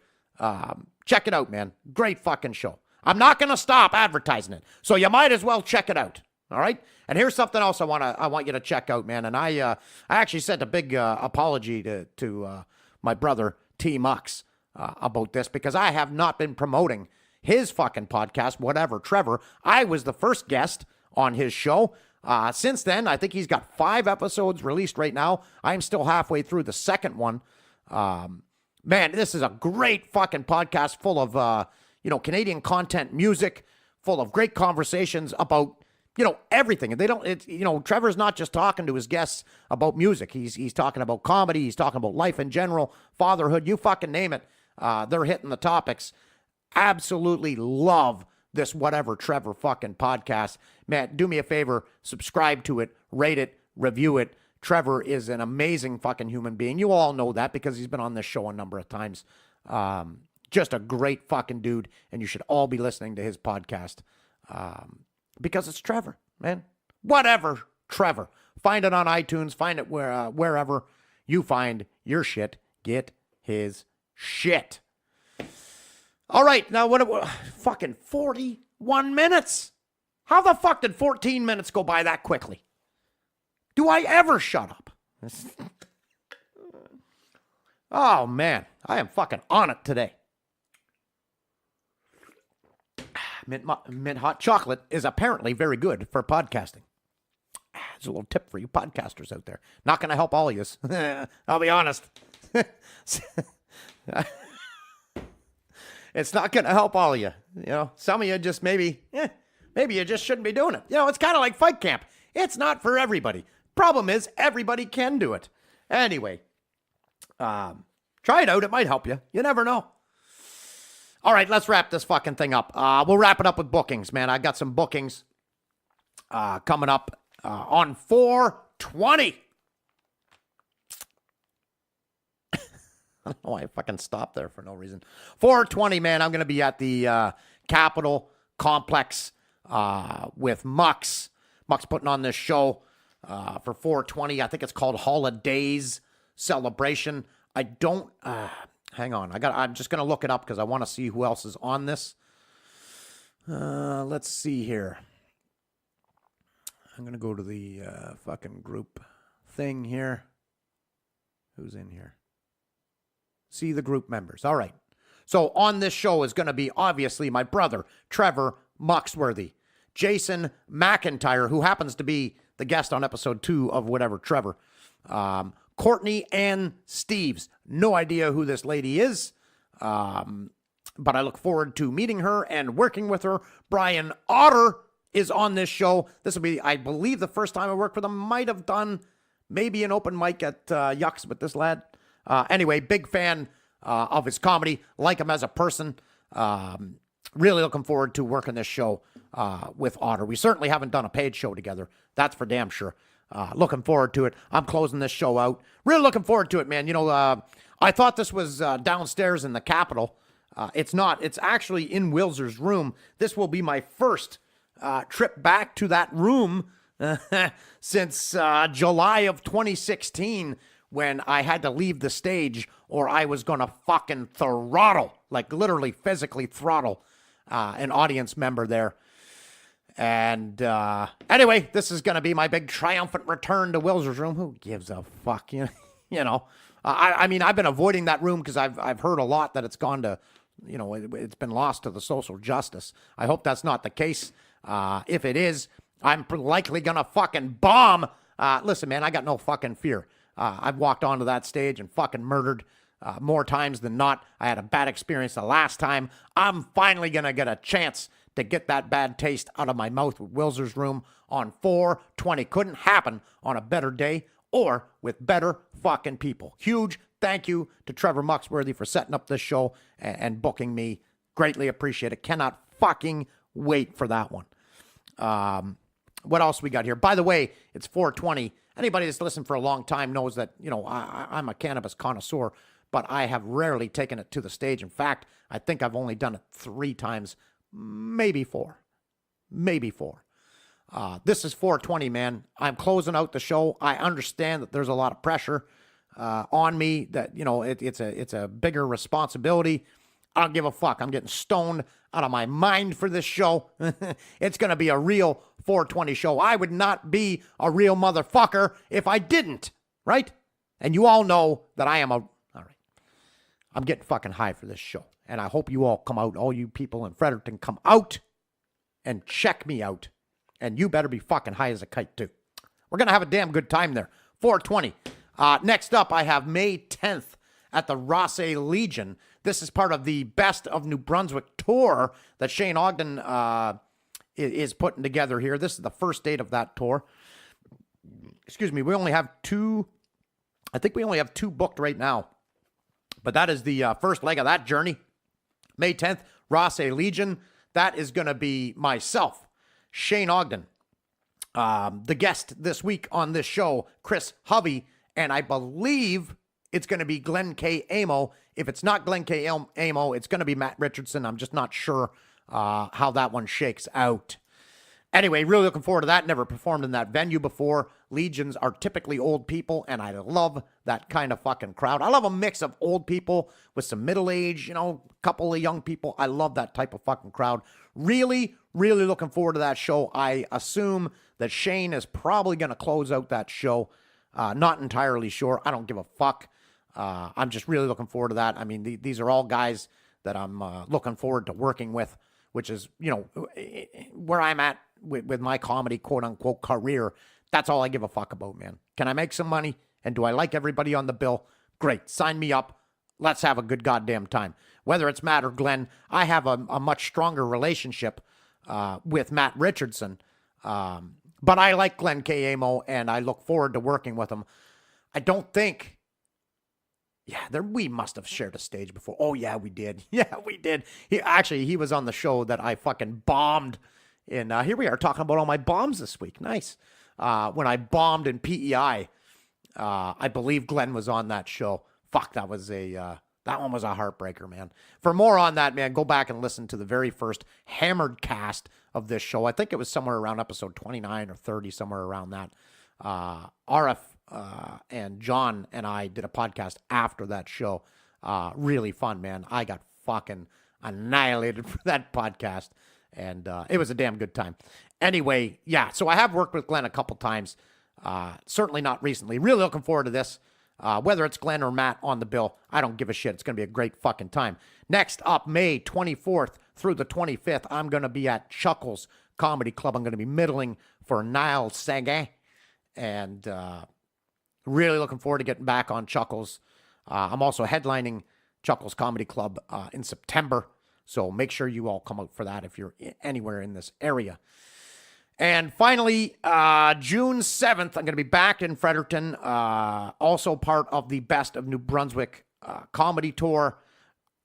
Check it out, man. Great fucking show. I'm not going to stop advertising it, so you might as well check it out. All right? And here's something else I want you to check out, man. And I actually sent a big apology to my brother T Mux about this, because I have not been promoting his fucking podcast, whatever, Trevor. I was the first guest on his show. Since then, I think he's got 5 episodes released right now. I'm still halfway through the second one. Man, this is a great fucking podcast full of, Canadian content, music, full of great conversations about, everything. And Trevor's not just talking to his guests about music. He's talking about comedy. He's talking about life in general, fatherhood, you fucking name it. They're hitting the topics. Absolutely love this whatever Trevor fucking podcast. Man, do me a favor, subscribe to it, rate it, review it. Trevor is an amazing fucking human being. You all know that because he's been on this show a number of times. Just a great fucking dude, and you should all be listening to his podcast because it's Trevor, man. Whatever, Trevor. Find it on iTunes. Find it wherever you find your shit. Get his shit. All right, now fucking 41 minutes. How the fuck did 14 minutes go by that quickly? Do I ever shut up? Oh, man. I am fucking on it today. Mint hot chocolate is apparently very good for podcasting. There's a little tip for you podcasters out there. Not going to help all of you. I'll be honest. It's not going to help all of you. Some of you just maybe you just shouldn't be doing it. It's kind of like fight camp. It's not for everybody. Problem is, everybody can do it. Anyway, try it out. It might help you. You never know. All right, let's wrap this fucking thing up. We'll wrap it up with bookings, man. I got some bookings coming up on 4/20. I don't know why I fucking stopped there for no reason. 4/20, man. I'm going to be at the Capitol Complex with Mux. Mux putting on this show for 4/20. I think it's called Holidays Celebration. I don't... hang on. I'm just going to look it up because I want to see who else is on this. Let's see here. I'm going to go to the fucking group thing here. Who's in here? See the group members. All right. So on this show is going to be obviously my brother, Trevor Muxworthy, Jason McIntyre, who happens to be the guest on episode 2 of whatever Trevor, Courtney Ann Steves. No idea who this lady is, but I look forward to meeting her and working with her. Brian Otter is on this show. This will be, I believe, the first time I work with him. Might have done maybe an open mic at Yucks with this lad. Anyway, big fan of his comedy. Like him as a person. Really looking forward to working this show with Otter. We certainly haven't done a paid show together. That's for damn sure. Looking forward to it. I'm closing this show out. Really looking forward to it, man. I thought this was downstairs in the Capitol. It's not. It's actually in Wilzer's room. This will be my first trip back to that room since July of 2016, when I had to leave the stage or I was going to fucking throttle, like literally physically throttle an audience member there. And anyway, this is going to be my big triumphant return to Wilzer's room. Who gives a fuck? I mean, I've been avoiding that room because I've heard a lot that it's gone to, it's been lost to the social justice. I hope that's not the case. If it is, I'm likely going to fucking bomb. Listen, man, I got no fucking fear. I've walked onto that stage and fucking murdered more times than not. I had a bad experience the last time. I'm finally going to get a chance to get that bad taste out of my mouth with Wilzer's room on 4/20. Couldn't happen on a better day or with better fucking people. Huge thank you to Trevor Muxworthy for setting up this show and booking me. Greatly appreciate it. Cannot fucking wait for that one. What else we got here? By the way, it's 4/20. Anybody that's listened for a long time knows that, I'm a cannabis connoisseur. but I have rarely taken it to the stage. In fact, I think I've only done it 3 times, maybe 4. Maybe 4. This is 420, man. I'm closing out the show. I understand that there's a lot of pressure on me, that, you know, it's a bigger responsibility. I don't give a fuck. I'm getting stoned out of my mind for this show. It's going to be a real 420 show. I would not be a real motherfucker if I didn't, right? And you all know that I am all right. I'm getting fucking high for this show. And I hope you all come out, all you people in Fredericton, come out and check me out. And you better be fucking high as a kite, too. We're going to have a damn good time there. 420. Next up, I have May 10th at the Rosse Legion. This is part of the Best of New Brunswick tour that Shane Ogden is putting together here. This is the first date of that tour. Excuse me, we only have 2. I think we only have 2 booked right now. But that is the first leg of that journey. May 10th, Rosse Legion. That is going to be myself, Shane Ogden. The guest this week on this show, Chris Hovey, and I believe it's going to be Glenn K. Amo. If it's not Glenn K. Amo, it's going to be Matt Richardson. I'm just not sure how that one shakes out. Anyway, really looking forward to that. Never performed in that venue before. Legions are typically old people, and I love that kind of fucking crowd. I love a mix of old people with some middle age, you know, a couple of young people. I love that type of fucking crowd. Really, really looking forward to that show. I assume that Shane is probably going to close out that show. Not entirely sure. I don't give a fuck. I'm just really looking forward to that. I mean, these are all guys that I'm looking forward to working with, which is, you know, where I'm at with my comedy, quote unquote, career. That's all I give a fuck about, man. Can I make some money? And do I like everybody on the bill? Great. Sign me up. Let's have a good goddamn time. Whether it's Matt or Glenn, I have a much stronger relationship with Matt Richardson. But I like Glenn K. Amo, and I look forward to working with him. I don't think... Yeah, we must have shared a stage before. Oh, yeah, we did. Yeah, we did. He was on the show that I fucking bombed in. Here we are talking about all my bombs this week. Nice. When I bombed in PEI, I believe Glenn was on that show. Fuck, that one was a heartbreaker, man. For more on that, man, go back and listen to the very first Hammered cast of this show. I think it was somewhere around episode 29 or 30, somewhere around that. RF and John and I did a podcast after that show. Really fun, man. I got fucking annihilated for that podcast, and it was a damn good time. Anyway, yeah, so I have worked with Glenn a couple times. Certainly not recently. Really looking forward to this. Whether it's Glenn or Matt on the bill, I don't give a shit. It's going to be a great fucking time. Next up, May 24th through the 25th, I'm going to be at Chuckles Comedy Club. I'm going to be middling for Niall Seguin. And really looking forward to getting back on Chuckles. I'm also headlining Chuckles Comedy Club in September. So make sure you all come out for that if you're anywhere in this area. And finally, June 7th, I'm going to be back in Fredericton, also part of the Best of New Brunswick comedy tour.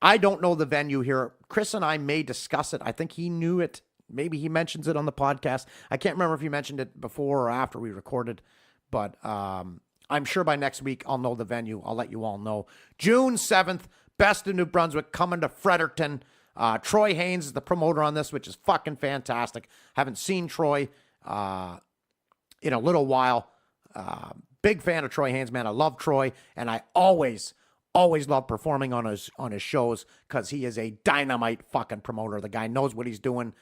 I don't know the venue here. Chris and I may discuss it. I think he knew it. Maybe he mentions it on the podcast. I can't remember if he mentioned it before or after we recorded, but I'm sure by next week I'll know the venue. I'll let you all know. June 7th, Best of New Brunswick coming to Fredericton. Troy Haynes is the promoter on this, which is fucking fantastic. Haven't seen Troy in a little while. Big fan of Troy Haynes, man. I love Troy, and I always love performing on his shows because he is a dynamite fucking promoter. The guy knows what he's doing.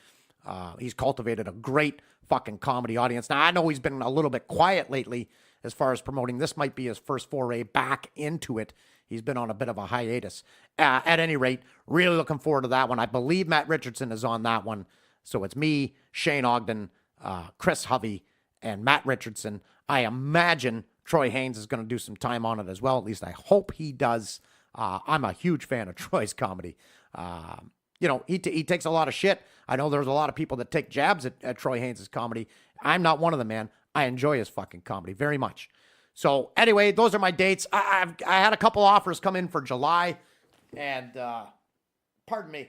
He's cultivated a great fucking comedy audience. Now, I know he's been a little bit quiet lately as far as promoting. This might be his first foray back into it. He's been on a bit of a hiatus. At any rate, really looking forward to that one. I believe Matt Richardson is on that one. So it's me, Shane Ogden, Chris Hovey, and Matt Richardson. I imagine Troy Haynes is going to do some time on it as well. At least I hope he does. I'm a huge fan of Troy's comedy. You know, he takes a lot of shit. I know there's a lot of people that take jabs at Troy Haynes' comedy. I'm not one of them, man. I enjoy his fucking comedy very much. So anyway, those are my dates. I had a couple offers come in for July, and pardon me.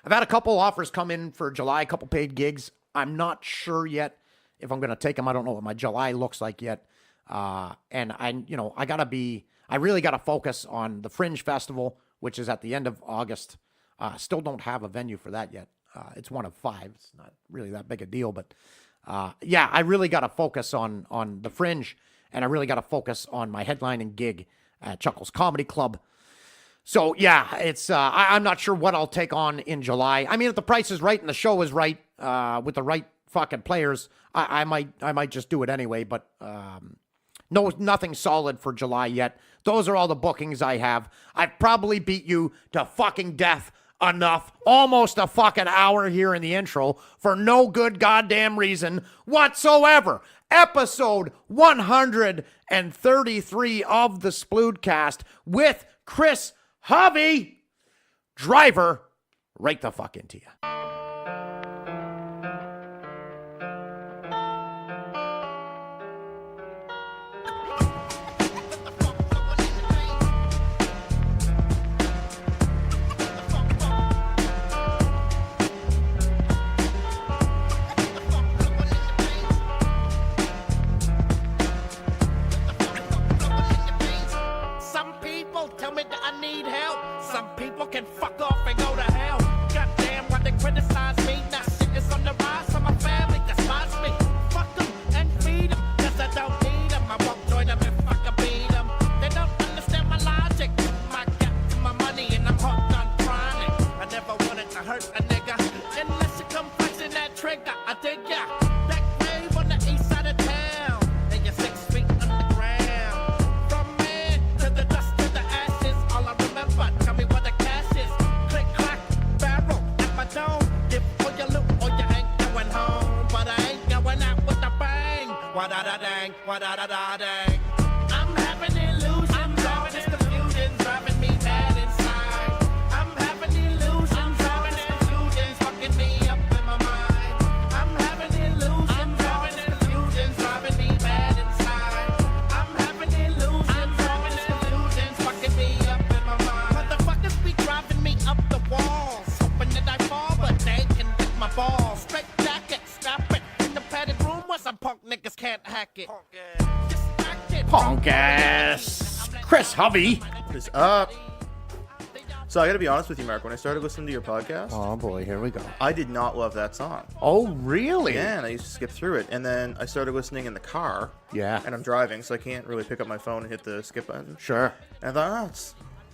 I've had a couple offers come in for July, a couple paid gigs. I'm not sure yet if I'm going to take them. I don't know what my July looks like yet. And I gotta be, I really got to focus on the Fringe Festival, which is at the end of August. Still don't have a venue for that yet. It's one of 5. It's not really that big a deal, but yeah, I really got to focus on the Fringe, and I really got to focus on my headlining gig at Chuckles Comedy Club. So yeah, it's I'm not sure what I'll take on in July. I mean, if the price is right and the show is right with the right fucking players, I might just do it anyway. But nothing solid for July yet. Those are all the bookings I have. I've probably beat you to fucking death enough. Almost a fucking hour here in the intro for no good goddamn reason whatsoever. Episode 133 of the Spludecast with Chris Hovey. Driver, right the fuck into you. I'm having illusions, all this confusion driving me mad inside. I'm having illusions, all this confusion fucking me up in my mind. I'm having illusions, all this confusion driving me mad inside. I'm having illusions, all this confusion fucking me up in my mind. Motherfuckers be driving me up the walls, hoping that I fall, but they can hit my balls. Straight jacket, snap it in the padded room where some punk niggas can't hack it. Punk ass. Chris Hovey. What is up? So I gotta be honest with you, Mark. When I started listening to your podcast, Oh boy, here we go. I did not love that song. Oh really? Yeah, and I used to skip through it. And then I started listening in the car. Yeah. And I'm driving, so I can't really pick up my phone and hit the skip button. Sure. And I thought, oh,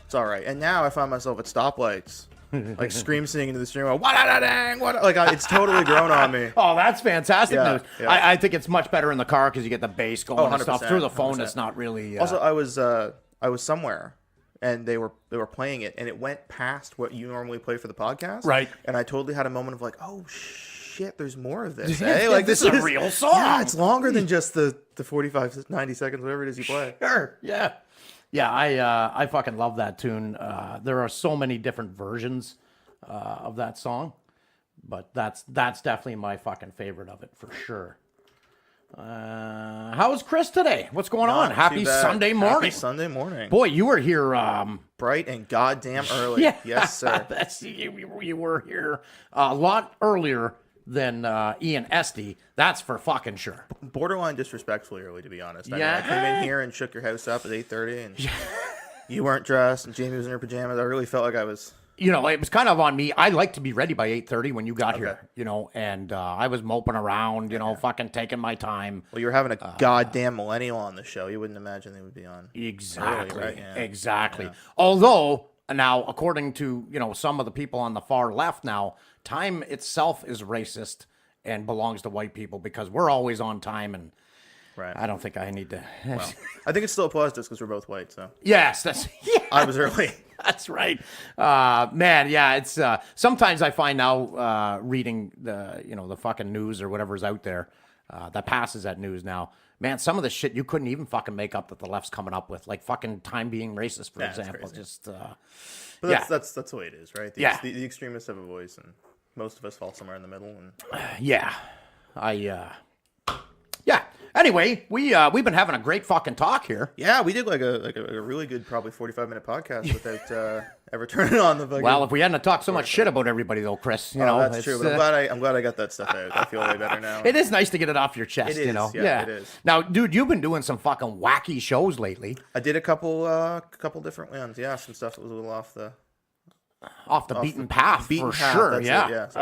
it's all right. And now I find myself at stoplights, like scream singing into the stream, what-a-da-dang, what? Like it's totally grown on me. Oh, that's fantastic Yeah, news. yeah. I think it's much better in the car because you get the bass going and stuff. 100%, Through the phone, 100%. it's not really. Also, I was somewhere, and they were playing it, and it went past what you normally play for the podcast. Right. And I totally had a moment of like, oh shit, there's more of this. Eh? Like This is a real song. Yeah, it's longer than just the 45, 90 seconds, whatever it is you play. Sure. Yeah. Yeah, I fucking love that tune. There are so many different versions of that song, but that's definitely my fucking favorite of it for sure. How's Chris today? What's going on? Not Happy too bad. Sunday morning. Happy Sunday morning. Boy, you were here. Bright and goddamn early. Yeah. Yes, sir. you were here a lot earlier than Ian Esty. That's for fucking sure. Borderline disrespectfully early, to be honest. I Yeah. mean, I came in here and shook your house up at 8:30, and you weren't dressed, and Jamie was in her pajamas. I really felt like I was... You know, it was kind of on me. I like to be ready by 8:30 when you got Okay. here, you know, and I was moping around, you know, fucking taking my time. Well, you were having a goddamn millennial on the show. You wouldn't imagine they would be on. Exactly. Early, right? Yeah. Exactly. Yeah. Although, now, according to, you know, some of the people on the far left now, time itself is racist and belongs to white people because we're always on time, and Right. I don't think I need to. Well, I think it still applies to us because we're both white, so. Yes, that's yeah, I was early. that's right. Man, yeah, it's sometimes I find now reading the fucking news or whatever's out there that passes that news now. Man, some of the shit you couldn't even fucking make up that the left's coming up with, like fucking time being racist, for Yeah, it's example. crazy. Just But yeah. that's the way it is, right? Yeah. The extremists have a voice, and most of us fall somewhere in the middle. And Yeah, yeah. Anyway, we've been having a great fucking talk here. Yeah, we did like a really good, probably 45-minute podcast without ever turning on the fucking... Well, if we hadn't talked so much shit about everybody, though, Chris, you know, that's it's, true. But I'm glad I got that stuff out. I feel way better now. It is nice to get it off your chest, It is, you know. yeah, it is. Now, dude, you've been doing some fucking wacky shows lately. I did a couple different ones. Yeah, some stuff that was a little off the Beaten path, beaten for path, sure. that's it, Yeah. yeah, so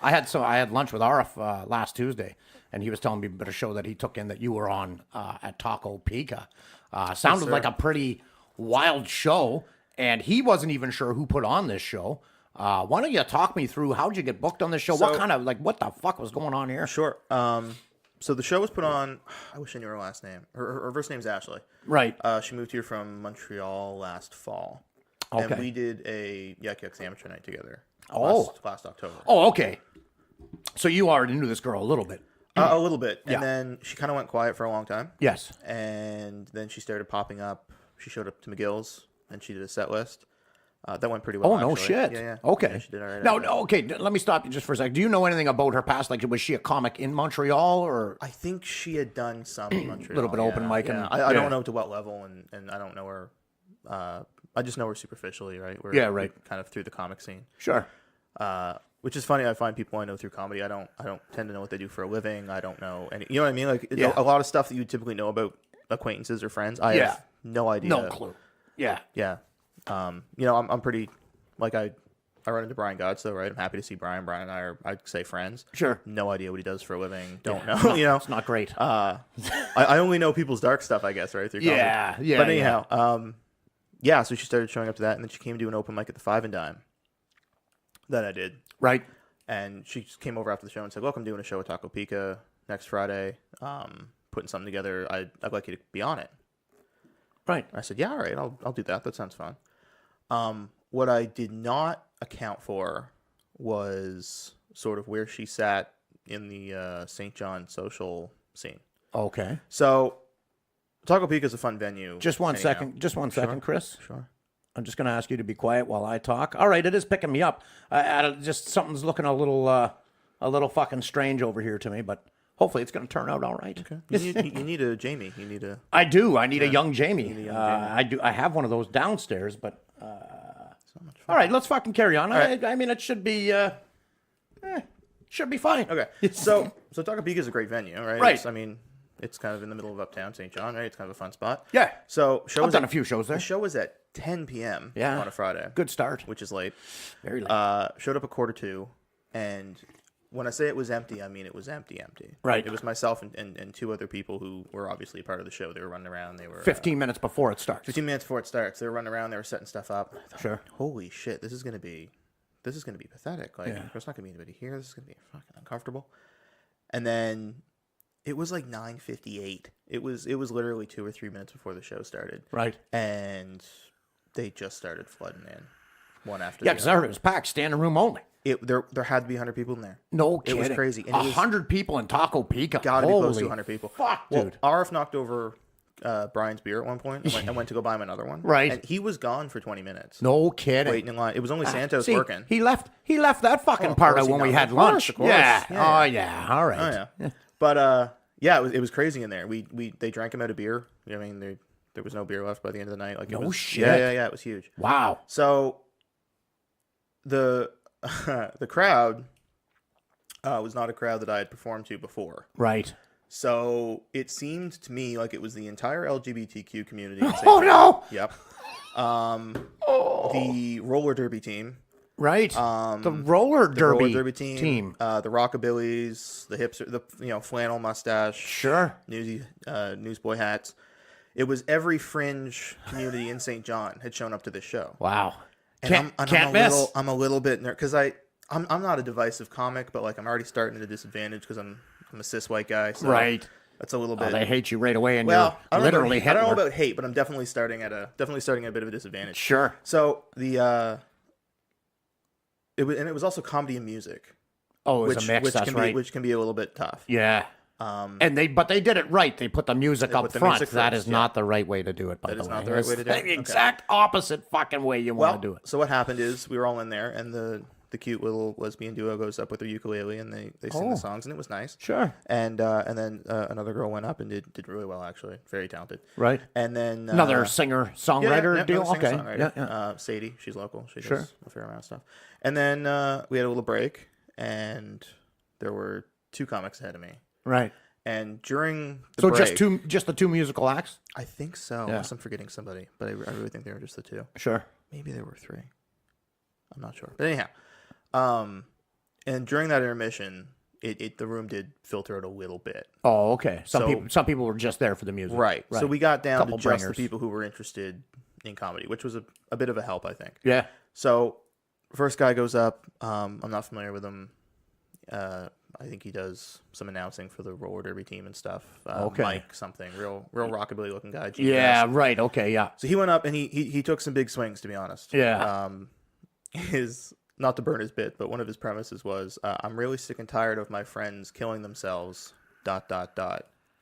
that's, I had lunch with Arif last Tuesday, and he was telling me about a show that he took in that you were on at Taco Pica. Sounded sir. like a pretty wild show, and he wasn't even sure who put on this show. Why don't you talk me through how'd you get booked on this show? So- What kind of what the fuck was going on here? Sure. So the show was put on. I wish I knew her last name. Her first name's Ashley. Right. She moved here from Montreal last fall. Okay. And we did a Yuck Yucks amateur night together. Oh. Last October. Oh, okay. So you already knew this girl a little bit. A little bit. Yeah. And then she kind of went quiet for a long time. Yes. And then she started popping up. She showed up to McGill's and she did a set list. That went pretty well. Oh, no actually. shit. Yeah. Okay. Yeah, she did all right. Now, at it. okay, let me stop you just for a second. Do you know anything about her past? Like, was she a comic in Montreal or? I think she had done some in Montreal. Little bit open mic Yeah. and- I yeah. don't know to what level, and I don't know her. I just know her superficially, right? Yeah, right. Kind of through the comic scene. Sure. Which is funny. I find people I know through comedy. I don't tend to know what they do for a living. I don't know any. You know what I mean? Like Yeah. a lot of stuff that you typically know about acquaintances or friends. I Yeah. have no idea. No clue. Yeah. Yeah. I'm pretty. Like I run into Brian Godstow, right? I'm happy to see Brian. Brian and I are, I'd say, friends. Sure. No idea what he does for a living. Don't know. You know. It's not great. I only know people's dark stuff, I guess, right? Through comedy. Yeah. But anyhow, yeah. So she started showing up to that, and then she came to do an open mic at the Five and Dime. That I did, Right. and she just came over after the show and said, "Look, I'm doing a show at Taco Pica next Friday. Putting something together. I'd like you to be on it." Right. I said, "Yeah, all right, I'll do that. That sounds fun." What I did not account for was sort of where she sat in the St. John social scene. Okay. So, Taco Pica is a fun venue. Just one anyhow. second. Just one second, Chris. Sure. I'm just going to ask you to be quiet while I talk. All right, it is picking me up. Just something's looking a little fucking strange over here to me, but hopefully it's going to turn out all right. Okay. You need a Jamie. You need a. I do. I need a young Jamie. a young Jamie. I do. I have one of those downstairs, but So much fun. all right, let's fucking carry on. right. I mean, it should be fine. Okay. So Taco Pica is a great venue, right? Right. It's kind of in the middle of Uptown, St. John, right? It's kind of a fun spot. Yeah. So show I've was done at- a few shows there. The show was at 10 p.m. Yeah. on a Friday. Good start. Which is late. Very late. Showed up at 1:45, and when I say it was empty, I mean it was empty. Right. It was myself and two other people who were obviously part of the show. They were running around. They were 15 minutes before it starts. 15 minutes before it starts. They were running around. They were setting stuff up. I thought, Sure. Holy shit! This is gonna be pathetic. Like, Yeah. there's not gonna be anybody here. This is gonna be fucking uncomfortable. And then it was like 9:58. It was literally 2 or 3 minutes before the show started. Right. And they just started flooding in, one after Yeah, the because other. I heard it was packed, standing room only. There had to be 100 people in there. No It kidding. was crazy. And it was 100 people in Taco Pica. gotta be close to Holy 100 people. Fuck, Well, dude. RF knocked over Brian's beer at one point and went to go buy him another one. Right. And he was gone for 20 minutes. No kidding. Waiting in line. It was only Santos See, working. He left that fucking of part course out he when we knows. had Of course, lunch. of course. Yeah. Yeah. Oh yeah. All right. Oh yeah. But yeah, it was crazy in there. They drank him out of beer. I mean, there was no beer left by the end of the night. Like, it No was, shit. Yeah. It was huge. Wow. So the the crowd was not a crowd that I had performed to before. Right. So it seemed to me like it was the entire LGBTQ community. in St. Oh John. no. Yep. The roller derby team. Right. The roller The roller derby, derby team. The Rockabillys, the hipster, the flannel mustache. Sure. Newsboy hats. It was every fringe community in St. John had shown up to this show. Wow. And Can't miss. I'm a little bit because I'm not a divisive comic, but like I'm already starting at a disadvantage because I'm a cis white guy. So Right. That's a little Oh, bit. they hate you right away, and well, you're literally I don't know Hitler. about hate, but I'm definitely starting at a bit of a disadvantage. Sure. So it was also comedy and music, Oh, it was a mix. That's right. which can be a little bit tough. Yeah. But they did it right. They put the music up put the front. music That first, is not the right way to do it. By That the is way, not the right way to do it? The exact opposite fucking way you want to do it. So what happened is we were all in there, and the the cute little lesbian duo goes up with their ukulele and they sing the songs, and it was nice. Sure. And then another girl went up and did really well, actually. Very talented. Right. And then Another singer-songwriter deal? another Okay. singer-songwriter. Yeah. Sadie, she's local. She Sure. does a fair amount of stuff. And then we had a little break, and there were 2 comics ahead of me. Right. And during the So break, just the 2 musical acts? I think so. Yeah. Unless I'm forgetting somebody, but I really think they were just the 2. Sure. Maybe there were 3. I'm not sure. But anyhow, and during that intermission, the room did filter out a little bit. Oh, okay. So- Some people were just there for the music. Right. So we got down Couple to just bringers. the people who were interested in comedy, which was a bit of a help, I think. Yeah. So first guy goes up. I'm not familiar with him. I think he does some announcing for the roller derby team and stuff. Okay. Mike something, real rockabilly looking guy. Yeah, GPS. right. Okay, yeah. So he went up and he took some big swings, to be honest. Yeah. His, not to burn his bit, but one of his premises was, I'm really sick and tired of my friends killing themselves, ...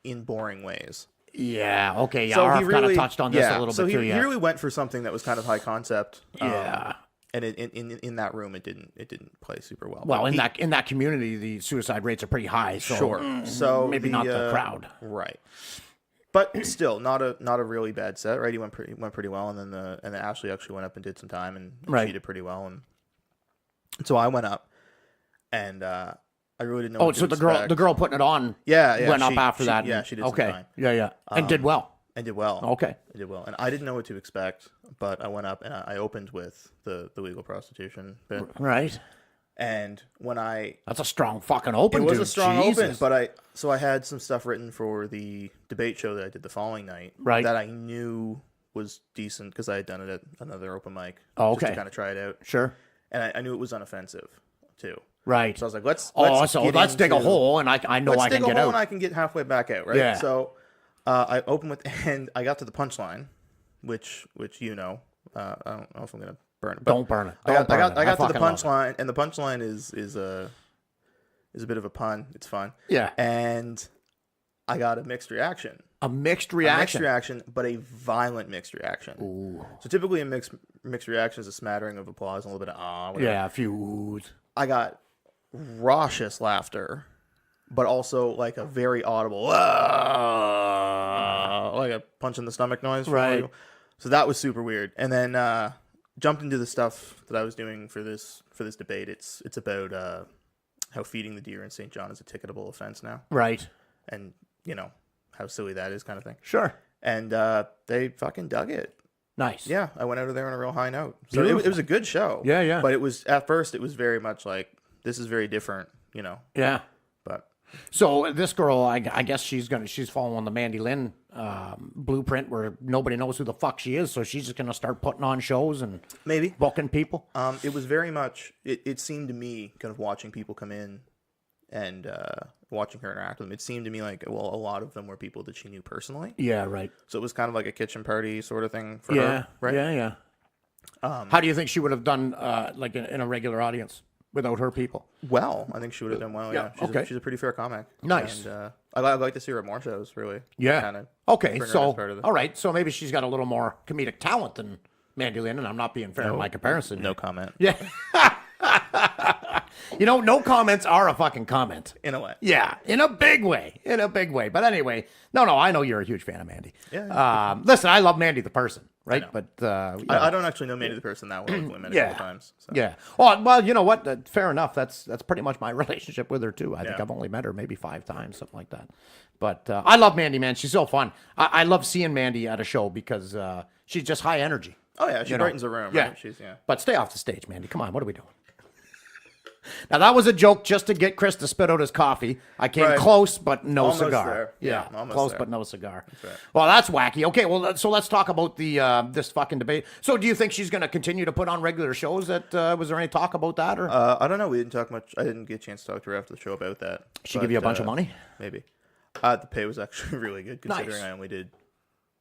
in boring ways. Yeah, okay, yeah. So I've he kind of really touched on this a little bit too, he yeah. really went for something that was kind of high concept. Yeah. And in that room, it didn't play super well. Well, But in that community, the suicide rates are pretty high. So sure. So maybe not the crowd. right? But still, not a really bad set, right? He went pretty well, and then Ashley actually went up and did some time, and Right. she did pretty well, and so I went up, and I really didn't know. Oh, what so to the expect. girl putting it on yeah, went up she- after she- that. Yeah, and- she did. Okay. Some time. Yeah. And did well. And did well. Okay. I did well, and I didn't know what to expect, but I went up and I opened with the legal prostitution bit, Right. and when That's a strong fucking open. it was dude. a strong Jesus. open, but I had some stuff written for the debate show that I did the following night, Right. that I knew was decent because I had done it at another open mic, Oh, just okay. to kind of try it out, Sure. and I knew it was unoffensive too. Right. So I was like, let's let's dig a hole, and I know let's I dig can a get hole out. and I can get halfway back out, right? Yeah. So I opened with, and I got to the punchline, which I don't know if I'm gonna burn it. But Don't burn it. I Don't got burn it. to the fucking love it. punchline, and the punchline is a bit of a pun. It's fun. Yeah. And I got a mixed reaction. A mixed A reaction. mixed reaction, but a violent mixed reaction. Ooh. So typically a mixed reaction is a smattering of applause and a little bit of whatever. Yeah, a few oohs. I got raucous laughter, but also like a very audible, like a punch in the stomach noise. Right. So that was super weird. And then jumped into the stuff that I was doing for this debate. It's about how feeding the deer in St. John is a ticketable offense now, Right. and how silly that is, kind of thing. Sure. And they fucking dug it. Nice. Yeah, I went out of there on a real high note. So it Beautiful. was a good show. Yeah, yeah. But it was, at first, it was very much like, this is very different, Yeah. But So this girl, I guess she's following the Mandy Lynn blueprint where nobody knows who the fuck she is. So she's just gonna start putting on shows and maybe. booking people. It was very much, it seemed to me, kind of watching people come in and watching her interact with them, it seemed to me like, well, a lot of them were people that she knew personally. Yeah. Right. So it was kind of like a kitchen party sort of thing for Yeah. her, right? Yeah. How do you think she would have done like in a regular audience without her people? Well, I think she would have done well, yeah. She's a pretty fair comic. Nice. And I'd like to see her at more shows, really. Yeah. Kinda Okay. bring her So as part of the- all right. So maybe she's got a little more comedic talent than Mandy Lynn, and I'm not being fair in my comparison. No comment. Yeah. No comments are a fucking comment. In a way. Yeah, in a big way. But anyway, no, I know you're a huge fan of Mandy. Yeah. Listen, I love Mandy the person, right? know. But I don't actually know Mandy the person that well. I've met a couple times. So. yeah. Oh, well, you know what? Fair enough. That's pretty much my relationship with her too. I think Yeah. I've only met her maybe 5 times, something like that. But I love Mandy, man. She's so fun. I love seeing Mandy at a show because she's just high energy. Oh, yeah. She You know. brightens the room, Yeah. right? She's, yeah. But stay off the stage, Mandy. Come on, what are we doing? Now, that was a joke just to get Chris to spit out his coffee. I came Right. close, but no Almost cigar. there. Yeah, Almost close, there. but no cigar. right. Well, that's wacky. Okay, well, so let's talk about the this fucking debate. So do you think she's going to continue to put on regular shows? Was there any talk about that? Or I don't know. We didn't talk much. I didn't get a chance to talk to her after the show about that. she give you a bunch of money? Maybe. The pay was actually really good considering Nice. I only did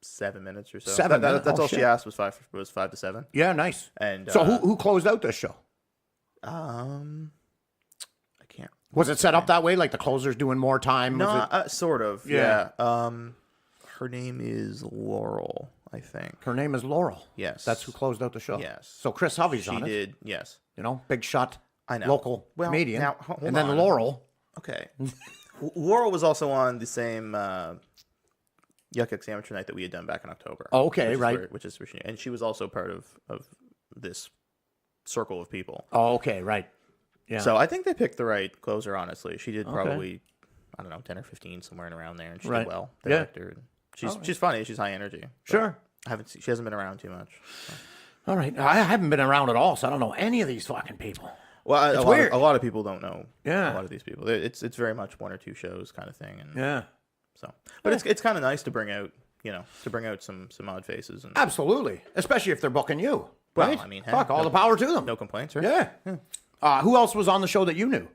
7 minutes or so. 7 minutes? That's Oh, all shit. she asked was 5 to 7. Yeah, nice. And So who closed out this show? I can't. Was it set up that way, like the closer's doing more time? No, Was it- sort of. Yeah. Yeah. Her name is Laurel, I think. her name is Laurel. Yes. That's who closed out the show. Yes. So Chris Hovey's She on it. did. Yes. Big shot. I know. local Well, comedian. now, hold And then on. Laurel. Okay. Laurel was also on the same Yuck Yucks Amateur Night that we had done back in October. Oh, okay, right. Which is where she, and she was also part of this circle of people. Oh, okay, right. Yeah. So I think they picked the right closer, honestly. She did probably, I don't know, 10 or 15, somewhere in around there, and she Right. did well. They Yeah. liked her. And she's funny. She's high energy. But Sure. she hasn't been around too much. So. All right. I haven't been around at all, so I don't know any of these fucking people. Well, It's weird. a lot of people don't know. Yeah. A lot of these people. It's very much 1 or 2 shows kind of thing. And Yeah. so, but it's kind of nice to bring out, some odd faces. And Absolutely. Especially if they're booking you. Well, Right? I mean, hey, fuck, all no- the power to them. no complaints, right? Yeah. Who else was on the show that you knew?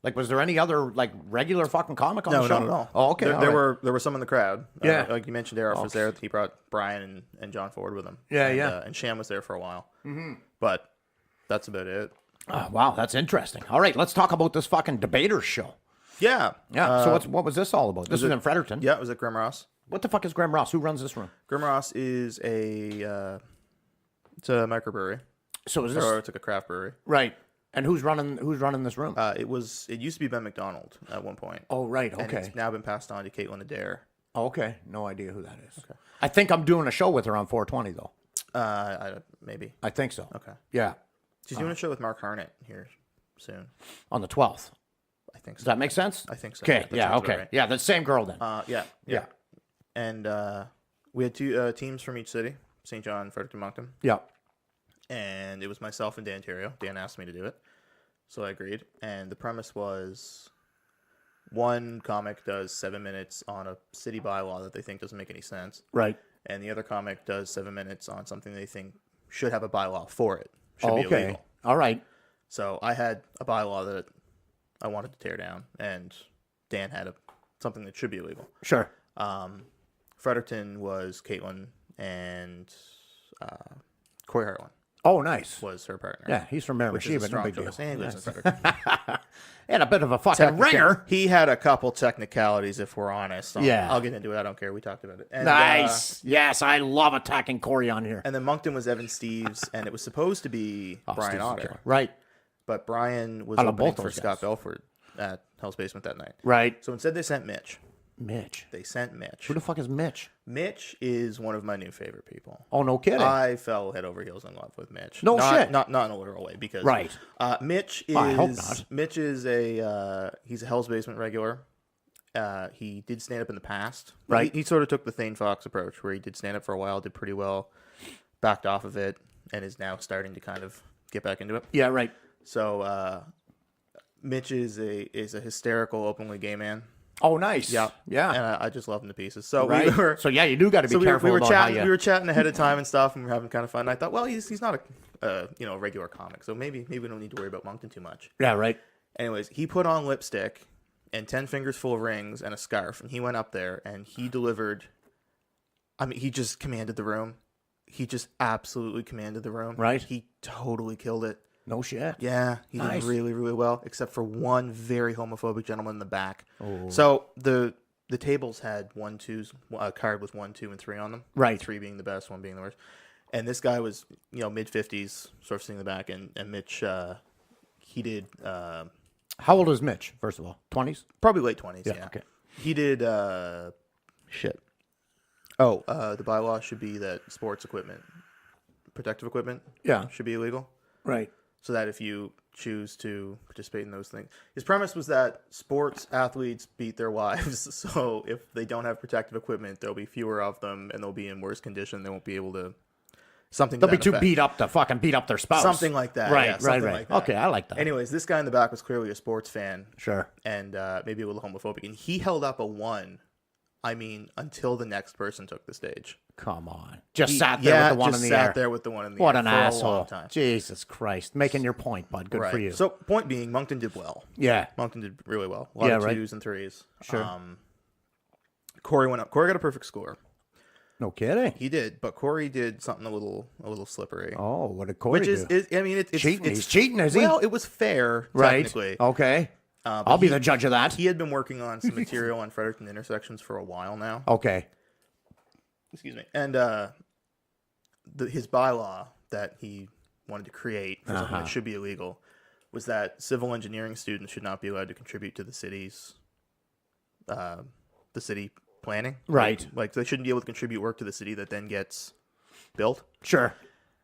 Like, was there any other, like, regular fucking comic on No, the show? not at all. Oh, okay. There, all there right. were some in the crowd. Yeah. Like you mentioned, Arif was there. He brought Brian and John Ford with him. Yeah, and, yeah. And Sham was there for a while. Mm-hmm. But that's about it. Oh, wow, that's interesting. All right, let's talk about this fucking debaters show. Yeah. Yeah. So what was this all about? This was in Fredericton. Yeah, it was at Grim Ross. What the fuck is Graham Ross? Who runs this room? Grim Ross is it's a microbrewery. So is this Or it's like a craft brewery. right? And who's running this room? It used to be Ben McDonald at one point. Oh, right. And Okay. it's now been passed on to Caitlin Adair. Oh, okay. No idea who that is. Okay. I think I'm doing a show with her on 420 though. Maybe. I think so. Okay. Yeah. She's doing a show with Mark Harnett here soon. On the 12th. I think so. Does that make sense? I think so. Okay. That Yeah. sounds Okay. about right. Yeah. The same girl then. Yeah. And we had 2 teams from each city, St. John, Fredericton, Moncton. Yeah. And it was myself and Dan Terrio. Dan asked me to do it, so I agreed. And the premise was one comic does 7 minutes on a city bylaw that they think doesn't make any sense, Right. and the other comic does 7 minutes on something they think should have a bylaw for it. Should Oh, be okay. illegal. All right. So I had a bylaw that I wanted to tear down, and Dan had something that should be illegal. Sure. Fredericton was Caitlin, and Corey Hartland Oh, nice. was her partner. Yeah, he's from Which is Miramichi, a but no strong big deal. choice. And he lives in Yes. Fredericton. And a bit of a fucking ringer. He had a couple technicalities, if we're honest. Yeah. I'll get into it. I don't care. We talked about it. And, Nice. Yes, I love attacking Corey on here. and then Moncton was Evan Steves, and it was supposed to be Brian Steve's a Otter. killer. Right. But Brian was I love opening both for those Scott guys. Belford at Hell's Basement that night. Right. So instead, they sent Mitch. Mitch. They sent Mitch. Who the fuck is Mitch? Mitch is one of my new favorite people. Oh, no kidding. I fell head over heels in love with Mitch. No not, shit. Not in a literal way, because Right. Mitch is. I hope not. Mitch is he's a Hell's Basement regular. He did stand up in the past. Right. He sort of took the Thane Fox approach, where he did stand up for a while, did pretty well, backed off of it, and is now starting to kind of get back into it. Yeah, right. So Mitch is a hysterical, openly gay man. Oh, nice. Yeah. Yeah. And I just love him to pieces. So Right. we were. So yeah, you do got to be So careful we were about chatting. how you... We were chatting ahead of time and stuff, and we were having kind of fun. And I thought, well, he's not a regular comic, so maybe we don't need to worry about Moncton too much. Yeah, right. Anyways, he put on lipstick and 10 fingers full of rings and a scarf, and he went up there and he delivered. I mean, he just commanded the room. He just absolutely commanded the room. Right. He totally killed it. No shit. Yeah, he Nice. did really, really well, except for one very homophobic gentleman in the back. Oh. So the tables had 1-2s. A card with 1, 2, and 3 on them. Right. 3 being the best, 1 being the worst. And this guy was, mid-50s, sort of sitting in the back, and Mitch, he did How old is Mitch, first of all? 20s? probably late 20s. Yeah. Okay. He did shit. Oh, the bylaw should be that sports equipment, protective equipment, Yeah. should be illegal. Right. So that if you choose to participate in those things, his premise was that sports athletes beat their wives. So if they don't have protective equipment, there'll be fewer of them, and they'll be in worse condition. They won't be able to. Something. They'll to be that too effect. beat up to fucking beat up their spouse. Something like that. Right, yeah, right, something right. like that. Okay, I like that. Anyways, this guy in the back was clearly a sports fan, Sure. and maybe a little homophobic, and he held up a 1. I mean, until the next person took the stage. Come on. Just He- sat there with the one just in the sat air. there with the one in the What air an for a long asshole. time. Jesus Christ. Making your point, bud. Good Right. for you. So, point being, Moncton did well. yeah. Moncton did really well. A lot of right. 2s and 3s. Sure. Corey went up. Corey got a perfect score. No kidding. He did, but Corey did something a little slippery. Oh, what did Corey Which do? is I mean, it's Cheating. It's, He's cheating, is he? Well, it was fair, right. technically. Okay. But I'll be the judge of that. He had been working on some material on Fredericton intersections for a while now. Okay. Excuse me. And his bylaw that he wanted to create for something that should be illegal was that civil engineering students should not be allowed to contribute to the city planning. Right. Like they shouldn't be able to contribute work to the city that then gets built. Sure.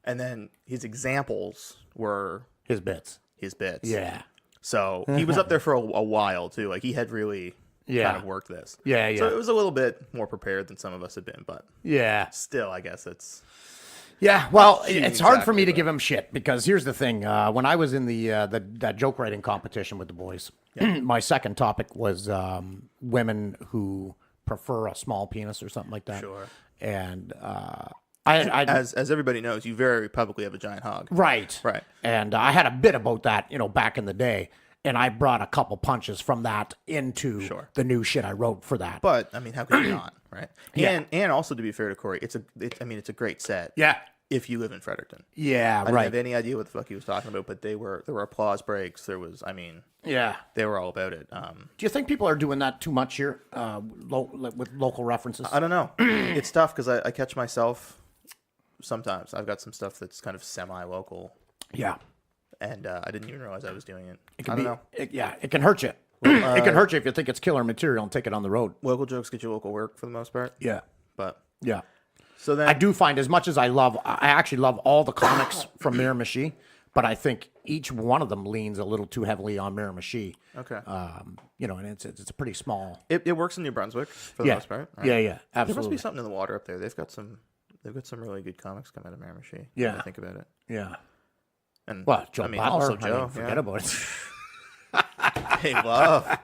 And then his examples were His bits. his bits. Yeah. So he was up there for a while too. Like he had really kind of worked this. Yeah, yeah. So it was a little bit more prepared than some of us had been, but Yeah. still, I guess it's Yeah, well, Shooting it's hard for exactly, me to but- give him shit because here's the thing: when I was in that joke writing competition with the boys, my second topic was women who prefer a small penis or something like that. Sure. And I as everybody knows, you very publicly have a giant hog. right, Right. and I had a bit about that, back in the day, and I brought a couple punches from that into Sure. the new shit I wrote for that. But I mean, how could you not, right? Yeah. And also to be fair to Corey, it's a great set. yeah, If you live in Fredericton. yeah, I didn't right, have any idea what the fuck he was talking about, but there were applause breaks. There was, yeah. they were all about it. Do you think people are doing that too much here with local references? I don't know. It's tough because I catch myself sometimes. I've got some stuff that's kind of semi-local, Yeah. and I didn't even realize I was doing it. It I can don't know. it can hurt you. It can hurt you if you think it's killer material and take it on the road. Local jokes get you local work for the most part. Yeah. But Yeah. so then I do find as much as I actually love all the comics from Miramichi, but I think each one of them leans a little too heavily on Miramichi. Okay. And it's a pretty small. It works in New Brunswick for the Yeah. most part. Right? Yeah, There must absolutely. be something in the water up there. They've got some really good comics come out of Miramichi. Yeah. When I think about it. Yeah. And Well, Joe I mean, Butler, also Joe. forget yeah. about it. Hey, love.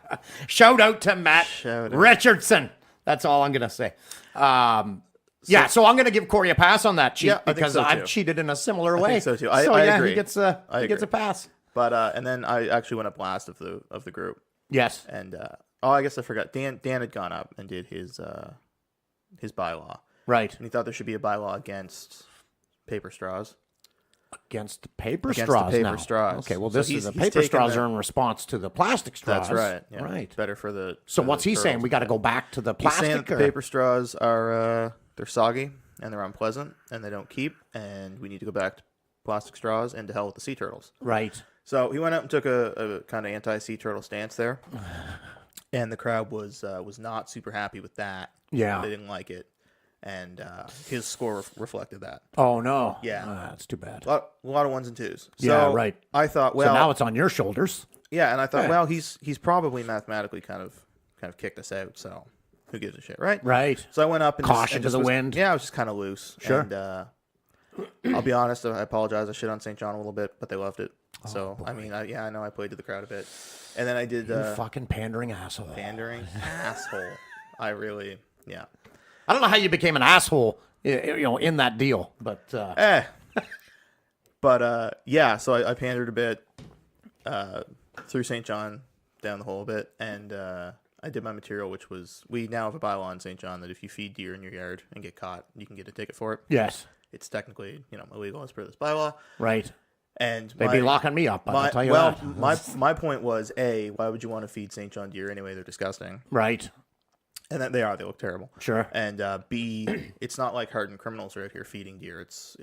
Shout out to Matt Shout out. Richardson. That's all I'm gonna say. Yeah, so I'm gonna give Corey a pass on that cheat Yeah, I think because so, I've too. cheated in a similar way. think so, too. I yeah, agree. he gets I he gets a agree. pass. But and then I actually went up last of the group, Yes. and I guess I forgot. Dan had gone up and did his bylaw, Right. and he thought there should be a bylaw against paper straws. Against the paper Against the straws paper now. straws. Okay, well, So this he's- is the he's paper taken straws the- are in response to the plastic straws. That's right. Yeah. Right. Better for the. So for what's the he saying? turtles. We got to go back to the He's saying plastic? that Or? the paper straws are they're soggy and they're unpleasant and they don't keep, and we need to go back to plastic straws and to hell with the sea turtles. Right. So he went up and took a kind of anti-sea turtle stance there, and the crowd was not super happy with that. Yeah. They didn't like it, and his score reflected that. Oh, no. Yeah. That's too bad. A lot of ones and twos. So Yeah, right. I thought, well, So now it's on your shoulders. yeah, and I thought, Yeah. well, he's probably mathematically kind of kicked us out. So who gives a shit, right? Right. So I went up and Caution to the was, wind. Yeah, I was just kind of loose. Sure. And I'll be honest, I apologize. I shit on St. John a little bit, but they loved it. Oh, So I mean, I know I played to the crowd a bit, and then I did You fucking pandering asshole. pandering asshole. I really, yeah. I don't know how you became an asshole, in that deal, but But yeah, so I pandered a bit, through St. John down the hole a bit, and I did my material, which was we now have a bylaw in St. John that if you feed deer in your yard and get caught, you can get a ticket for it. yes, It's technically illegal as per this bylaw, right. and They'd be locking me up, I'll tell you well, that. my point was why would you want to feed St. John deer anyway? They're disgusting, Right. and they look terrible. Sure. And B, it's not like hardened criminals are out here feeding deer. It's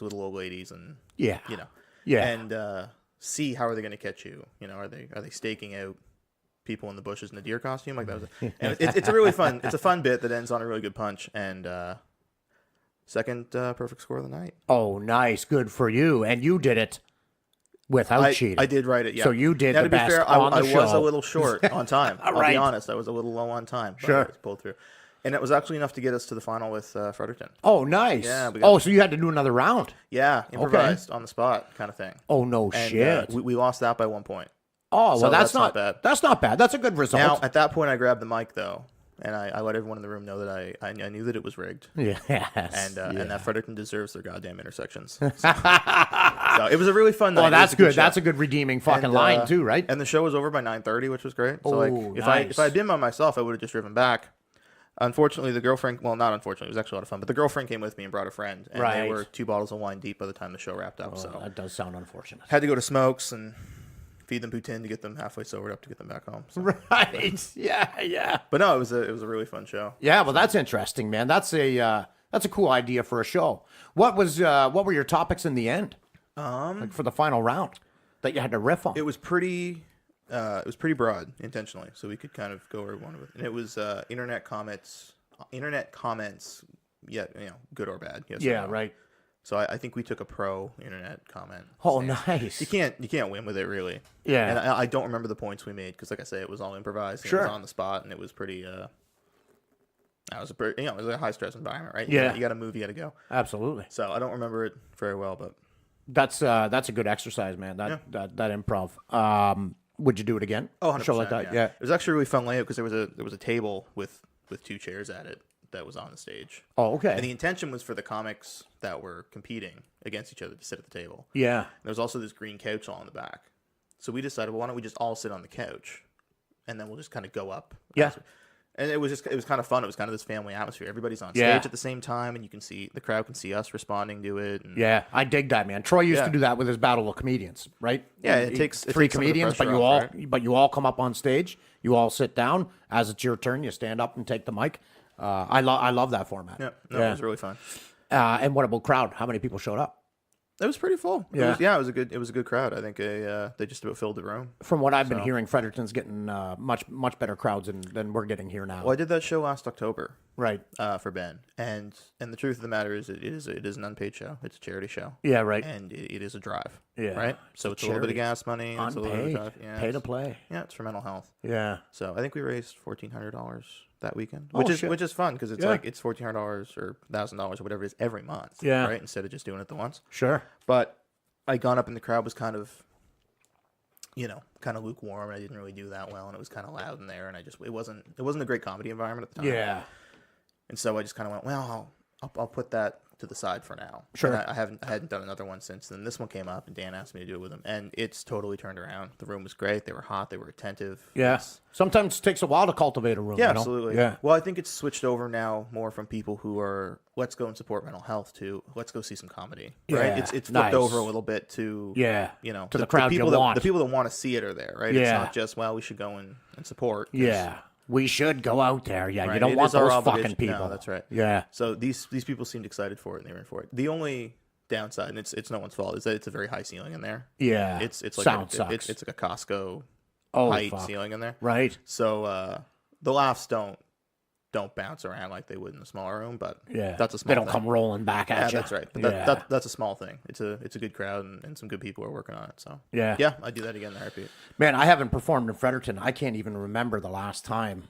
little old ladies and Yeah. Yeah. Yeah. And C, how are they going to catch you? Are they staking out people in the bushes in a deer costume? Like that was. And it's a really fun. It's a fun bit that ends on a really good punch. And second perfect score of the night. Oh, nice. Good for you. And you did it without cheating. I did write it. Yeah. So you did Now, the to be best fair, on I the was a show. little short on time. I'll Right. be honest. I was a little low on time. But Sure. I pulled through. And it was actually enough to get us to the final with Fredericton. Oh, nice. Yeah, we got- Oh, so you had to do another round. Yeah, improvised on the spot kind of thing. Oh, no And shit. we lost that by 1 point. Oh, well, so that's that's not not bad. That's not bad. That's a good result. Now, at that point, I grabbed the mic, though, and I let everyone in the room know that I knew that it was rigged. yes. And that Fredericton deserves their goddamn intersections. So it was a really fun night. Oh, It that's was a good. show. That's a good redeeming fucking And, line too, right? And the show was over by 9:30, which was great. So like, Oh, if nice. I had been by myself, I would have just driven back. Unfortunately, the girlfriend. Well, not unfortunately, it was actually a lot of fun. But the girlfriend came with me and brought a friend, and Right. they were 2 bottles of wine deep by the time the show wrapped up. Oh, So that does sound unfortunate. had to go to Smokes and feed them poutine to get them halfway sobered up to get them back home. So. Right. Yeah. But no, it was a really fun show. Yeah, well, that's interesting, man. That's a cool idea for a show. What were your topics in the end? Like for the final round? that you had to riff on? It was pretty broad intentionally, so we could kind of go where we wanted with it. And it was internet comments, yeah, good or bad. Yes or yeah, no. right. So I think we took a pro internet comment. Oh, stance. nice. You can't win with it really. Yeah. And I don't remember the points we made because, like I say, it was all improvised. And Sure. It was on the spot, and it was pretty. That was it was a high stress environment, right? Yeah. You got to move, you got to go. Absolutely. So I don't remember it very well, but That's a good exercise, man. That improv. Would you do it again? oh, A show like that? Yeah. It was actually a really fun layout because there was a table with 2 chairs at it that was on the stage. Oh, okay. And the intention was for the comics that were competing against each other to sit at the table. Yeah. And there was also this green couch all in the back. So we decided, well, why don't we just all sit on the couch, and then we'll just kind of go up. Yeah. And it was kind of fun. It was kind of this family atmosphere. Everybody's on Yeah. stage at the same time, and the crowd can see us responding to it. And Yeah, I dig that, man. Troy used Yeah. to do that with his Battle of Comedians, right? Yeah, it takes 3 some of the comedians, but pressure you off, all right? but you all come up on stage. You all sit down. As it's your turn, you stand up and take the mic. I love that format. Yeah, no, it was really fun. And what about crowd? How many people showed up? It was pretty full. Yeah. It was a good crowd. I think they just about filled the room. From what I've been hearing, Fredericton's getting much better crowds than we're getting here now. Well, I did that show last October Right. for Ben, and the truth of the matter is, it is an unpaid show. It's a charity show. Yeah, right. And it is a drive. Yeah. Right. So it's a little bit of charity. gas money. It's a little bit of Unpaid. drive. Yeah, Pay to it's- play. Yeah, it's for mental health. Yeah. So I think we raised $1,400 that weekend, Oh, shit. which is fun because it's Yeah. like it's $1,400 or $1,000 or whatever it is every month. Yeah. Right. Instead of just doing it the once. Sure. But I gone up and the crowd was kind of, kind of lukewarm. And I didn't really do that well, and it was kind of loud in there. And it wasn't a great comedy environment at the time. Yeah. And so I just kind of went, well, I'll put that to the side for now. Sure. And I hadn't done another one since then. This one came up, and Dan asked me to do it with him, and it's totally turned around. The room was great. They were hot. They were attentive. Yeah. Sometimes it takes a while to cultivate a room. Yeah, you know? absolutely. Yeah. Well, I think it's switched over now more from people who are let's go and support mental health to let's go see some comedy. Right? Yeah, It's flipped nice. over a little bit to Yeah. To the crowd people you that want. the people that want to see it are there. Right? It's Yeah. not just we should go and support. Yeah. We should go out there. Yeah. Right. You don't It want is our those obligation. fucking people. No, that's right. Yeah. So these people seemed excited for it, and they were in for it. The only downside, and it's no one's fault, is that it's a very high ceiling in there. Yeah. It's like Sound sucks. it's like a Costco Oh, height fuck. ceiling in there. Right. So the laughs don't bounce around like they would in a smaller room, but Yeah. that's a small They don't thing. come rolling back Yeah, at you. that's right. But Yeah. that's a small thing. It's a good crowd, and some good people are working on it. So Yeah. yeah, I do that again in a heartbeat. Man, I haven't performed in Fredericton. I can't even remember the last time.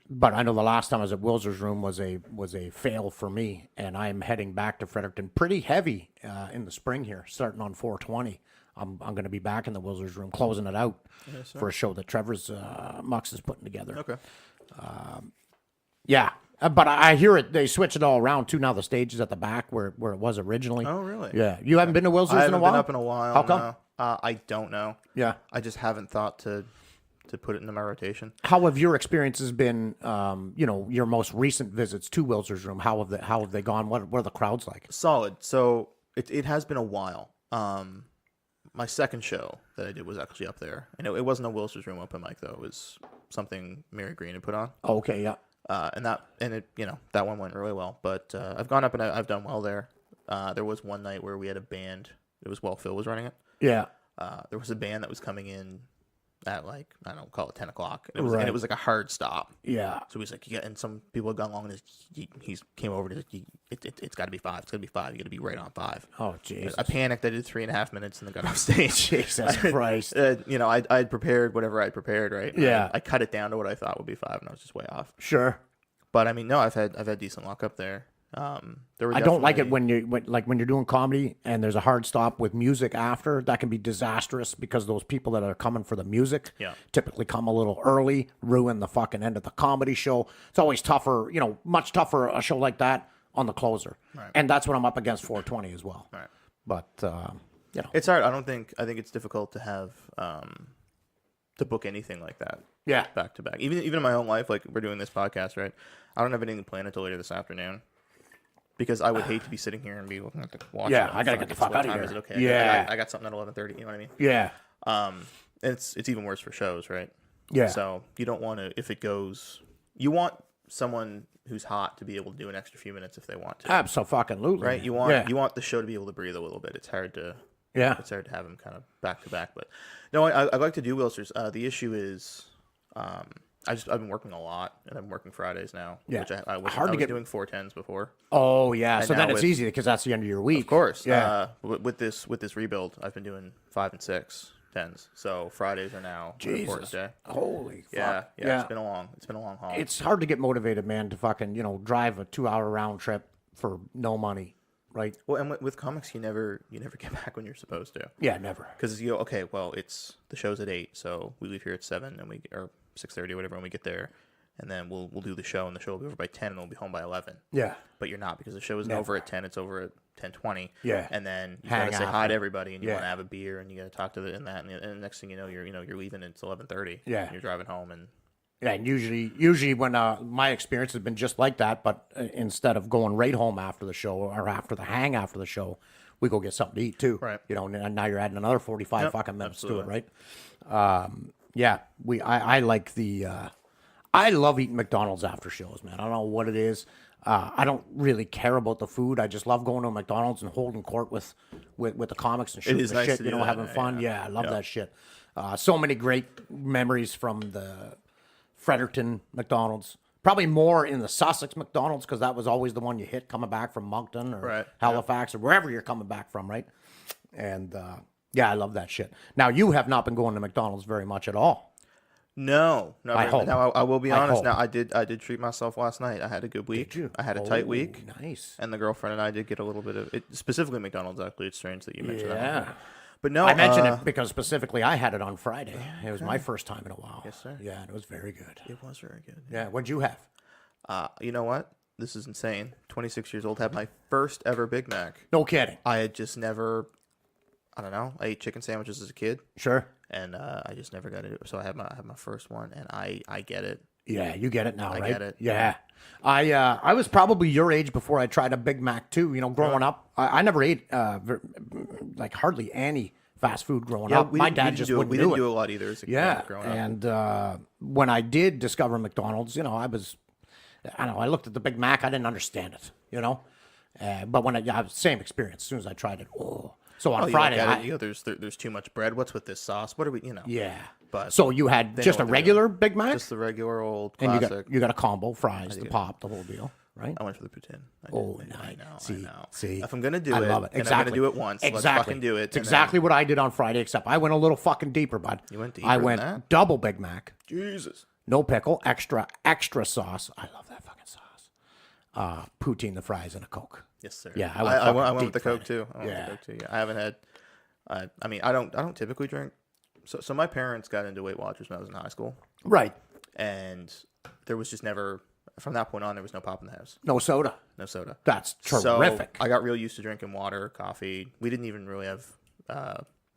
But I know the last time I was at Wilser's Room was a fail for me, and I'm heading back to Fredericton pretty heavy in the spring here, starting on 4/20. I'm going to be back in the Wilser's Room, closing it out for a show that Trevor's Mux is putting together. Okay. Yeah, but I hear it. They switch it all around too. Now the stage is at the back where it was originally. Oh, really? Yeah. You haven't been to Wilser's I in a haven't while? been up in a while. How come? No. I don't know. Yeah. I just haven't thought to put it into my rotation. How have your experiences been? Your most recent visits to Wilser's Room. How have they gone? What are the crowds like? Solid. So it has been a while. My second show that I did was actually up there, and it wasn't a Wilster's Room open mic though. It was something Mary Green had put on. Oh, okay, yeah. That one went really well. But I've gone up and I've done well there. There was one night where we had a band. It was Phil was running it. Yeah. There was a band that was coming in at call it 10 o'clock. And Right. it was like a hard stop. Yeah. So he's like, and some people had gone along and he came over to it's got to be 5. It's got to be 5. You got to be right on 5. Oh, Jesus. I panicked. I did 3.5 minutes and then got off stage. Jesus Christ. I'd prepared whatever I'd prepared, right? Yeah. I cut it down to what I thought would be 5, and I was just way off. Sure. But I mean, no, I've had decent luck up there. I don't like it when you're doing comedy and there's a hard stop with music after. That can be disastrous because those people that are coming for the music typically come a little early, ruin the fucking end of the comedy show. It's always tougher, much tougher a show like that on the closer. Right. And that's what I'm up against 420 as well. Right. But it's hard. I think it's difficult to have to book anything like that. Yeah. Back to back. Even in my own life, like we're doing this podcast, right? I don't have anything planned until later this afternoon. Because I would hate to be sitting here and be looking at the watch. Yeah, I gotta get the fuck what out of time here. Is it okay? Yeah. I got something at 11:30. You know what I mean? Yeah. And it's even worse for shows, right? Yeah. So you don't want to if it goes. You want someone who's hot to be able to do an extra few minutes if they want to. Absolutely. Right? You want the show to be able to breathe a little bit. It's hard to Yeah. It's hard to have them kind of back to back. But no, I like to do Wilsters. The issue is, I've been working a lot, and I'm working Fridays now. Yeah. Which I was doing 410s before. Oh yeah, And so then now it's with- easy because that's the end of your week. Of course. Yeah. With this rebuild, I've been doing 5 and 6 10s. So Fridays are now an important Jesus. day. Holy fuck. Yeah. It's been a long haul. It's hard to get motivated, man, to fucking, drive a 2-hour round trip for no money, right? Well, and with comics, you never get back when you're supposed to. Yeah, never. Because okay, well, it's the show's at 8, so we leave here at 7 or 6:30 or whatever, and we get there, and then we'll do the show, and the show will be over by 10, and we'll be home by 11. Yeah. But you're not, because the show isn't over at 10; it's over at 10:20. Yeah. And then you Hang gotta say out. hi to everybody, and you Yeah. want to have a beer, and you gotta talk to and the next thing you know, you're leaving. It's 11:30. Yeah. And you're driving home, and Yeah, and usually when my experience has been just like that, but instead of going right home after the show or after the hang after the show, we go get something to eat too. Right. And now you're adding another 45 Yep, fucking minutes to absolutely. it, right? Yeah, I like I love eating McDonald's after shows, man. I don't know what it is. I don't really care about the food. I just love going to McDonald's and holding court with the comics and shooting is the nice shit, to do that, having fun. yeah. Yeah, I love that shit. So many great memories from the Fredericton McDonald's. Probably more in the Sussex McDonald's because that was always the one you hit coming back from Moncton or Right, Halifax or wherever you're coming back from, right? And yeah, I love that shit. Now, you have not been going to McDonald's very much at all. No. I hope. Now I will be I honest. hope. Now I did treat myself last night. I had a good week. Did you? I had a tight week. Nice. And the girlfriend and I did get a little bit of it. Specifically McDonald's. Actually, it's strange that you mentioned that. Yeah. But no, I mentioned it because specifically I had it on Friday. It was my first time in a while. Yes, sir. Yeah, and it was very good. It was very good. Yeah, what'd you have? You know what? This is insane. 26 years old. Had my first ever Big Mac. No kidding. I had just never. I don't know. I ate chicken sandwiches as a kid, Sure. and I just never got it. So I had my first one, and I get it. Yeah, you get it now, right? get it. Yeah. I was probably your age before I tried a Big Mac too. Growing up, I never ate like hardly any fast food growing up. My dad just wouldn't we do didn't it. do a lot either. As a Yeah, kid growing up. and when I did discover McDonald's, I don't know, I looked at the Big Mac, I didn't understand it, but when I same experience. As soon as I tried it, so on Oh, Friday, you look at it, there's too much bread. What's with this sauce? What are we? yeah. But So you had they just know a what they're regular Big Mac, just the regular old and classic. you got a combo, fries, the pop, the whole deal, right? I went for the poutine. Nice. I know. See, If I'm gonna do I it, love it. and Exactly. I'm gonna do it once, let's fucking do it. It's exactly what I did on Friday, except I went a little fucking deeper, bud. You went deeper I than went that? double Big Mac, Jesus. no pickle, extra sauce. I love that fucking sauce. Poutine, the fries, and a Coke. Yes, sir. Yeah, I fucking went with deep the Coke fried. too. I went Yeah. with the Coke too. Yeah, I haven't had. I mean, I don't typically drink. So my parents got into Weight Watchers when I was in high school, Right. and there was just never. From that point on, there was no pop in the house, No soda. no soda. That's So terrific. I got real used to drinking water, coffee. We didn't even really have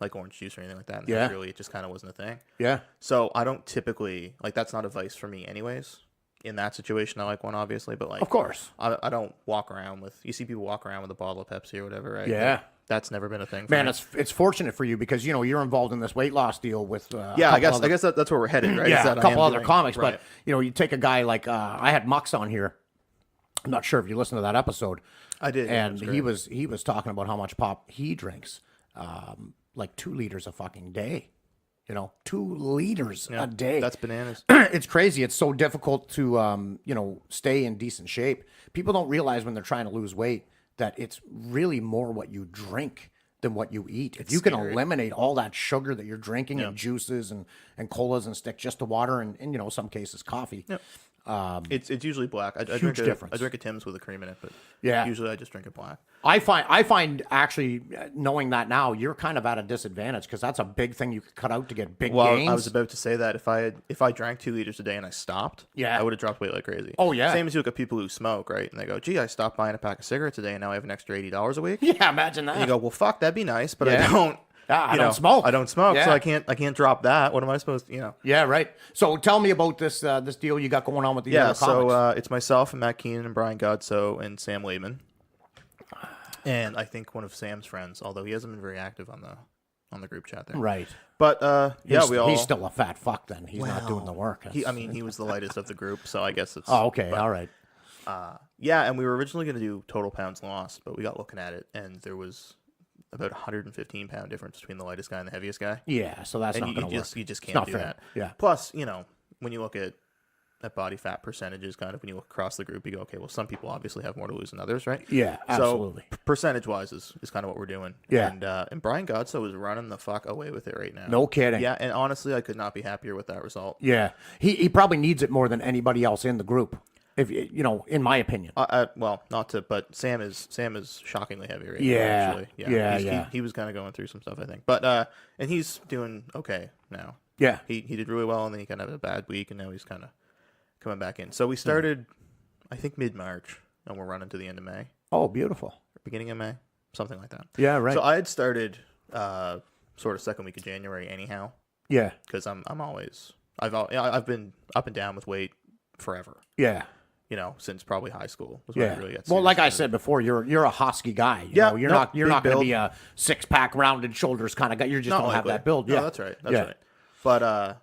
like orange juice or anything like that. And Yeah. really, it just kind of wasn't a thing. Yeah. So I don't typically that's not a vice for me, anyways. In that situation, I like one, obviously, but Of course. I don't walk around with. You see people walk around with a bottle of Pepsi or whatever, right? Yeah. Like, that's never been a thing. For Man, me. it's fortunate for you because you're involved in this weight loss deal with Yeah, I couple guess that's where we're headed, right? yeah, Is that a I couple am other doing- comics, right. but you take a guy like I had Mux on here. I'm not sure if you listened to that episode. I did, yeah, and it was he was talking about how much pop he drinks, like 2 liters a fucking day. 2 liters a day. That's bananas. It's crazy. It's so difficult to stay in decent shape. People don't realize when they're trying to lose weight that it's really more what you drink than what you eat. If you can scary. eliminate all that sugar that you're drinking and juices and colas and stick just to water and some cases coffee. It's usually black. I Huge difference. I drink a Tim's with a cream in it, but Yeah. usually I just drink it black. I find actually knowing that now you're kind of at a disadvantage because that's a big thing you could cut out to get big Well, gains. I was about to say that if I drank 2 liters a day and I stopped, Yeah. I would have dropped weight like crazy. Oh, yeah. Same as you look at people who smoke, right? And they go, "Gee, I stopped buying a pack of cigarettes today, and now I have an extra $80 a week." yeah, imagine that. And you go, "Well, fuck, that'd be nice, but Yeah. I don't." I don't smoke. I don't smoke, Yeah. so I can't drop that. What am I supposed to, Yeah, right. So tell me about this deal you got going on with the other comics. So it's myself and Matt Keenan and Brian Godso and Sam Lehman, and I think one of Sam's friends, although he hasn't been very active on the group chat there. Right. But He's still a fat fuck then. He's not doing the work. He was the lightest of the group, so I guess it's. Oh, okay. but, All right. Yeah, and we were originally going to do total pounds lost, but we got looking at it, and there was about 115-pound difference between the lightest guy and the heaviest guy. Yeah, so that's And not going to work. you just It's can't not do fair. that. Yeah. Plus, when you look at body fat percentages, kind of when you look across the group, you go, okay, well, some people obviously have more to lose than others, right? Yeah, absolutely. So percentage-wise is kind of what we're doing. Yeah. And Brian Godso is running the fuck away with it right now. No kidding. Yeah, and honestly, I could not be happier with that result. Yeah, he probably needs it more than anybody else in the group. If in my opinion. Well, not to, but Sam is shockingly heavy right now. Yeah. Actually. Yeah, He's- yeah. He was kind of going through some stuff, I think, but and he's doing okay now. Yeah. He did really well, and then he kind of had a bad week, and now he's kind of coming back in. So we started, I think, mid-March, and we're running to the end of May, Oh, beautiful. beginning of May, something like that. Yeah, right. So I had started sort of second week of January anyhow, Yeah, because I've been up and down with weight forever. yeah, Since probably high school was when I yeah. really got Well, like I serious said before, you're a husky guy. You Yeah, know? You're no, not big going to build. be a 6-pack, rounded shoulders kind of guy. You just Not don't have likely. that build. No, Yeah, that's right. That's Yeah. right. But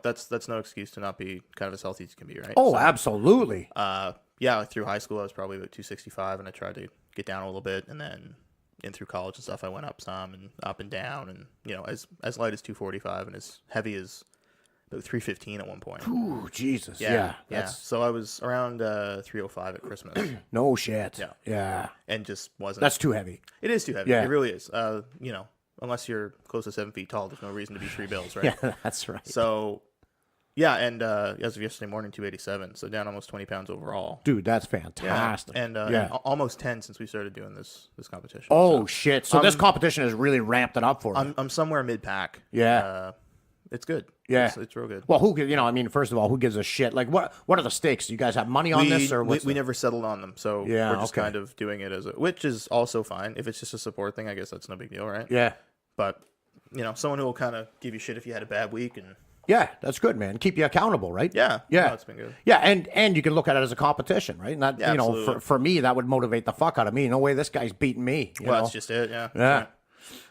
that's no excuse to not be kind of as healthy as you can be, right? Oh, So, absolutely. through high school I was probably about 265, and I tried to get down a little bit, and then in through college and stuff I went up some and up and down, and as light as 245 and as heavy as about 315 at one point. Ooh, Jesus. Yeah. That's So I was around 305 at Christmas, no shit. Yeah. Yeah. and just wasn't. That's too heavy. It is too heavy. Yeah. It really is. Unless you're close to 7 feet tall, there's no reason to be 3 bills, right? Yeah, that's right. So, yeah, and as of yesterday morning, 287, so down almost 20 pounds overall. Dude, that's fantastic. And yeah. almost 10 since we started doing this competition. Oh, So shit. So this competition has really ramped it up for you. I'm somewhere mid-pack. Yeah. It's good. Yeah. It's real good. Well, first of all, who gives a shit? Like, what are the stakes? Do you guys have money on this, or what's we never settled on them, so Yeah, we're just okay. kind of doing it which is also fine. If it's just a support thing, I guess that's no big deal, right? Yeah. But, someone who will kind of give you shit if you had a bad week, and Yeah, that's good, man. Keep you accountable, right? yeah. Yeah. No, it's been good. Yeah, and you can look at it as a competition, right? And that, Yeah, absolutely. for me, that would motivate the fuck out of me. No way this guy's beating me. You Well, know? that's just it, yeah. Yeah.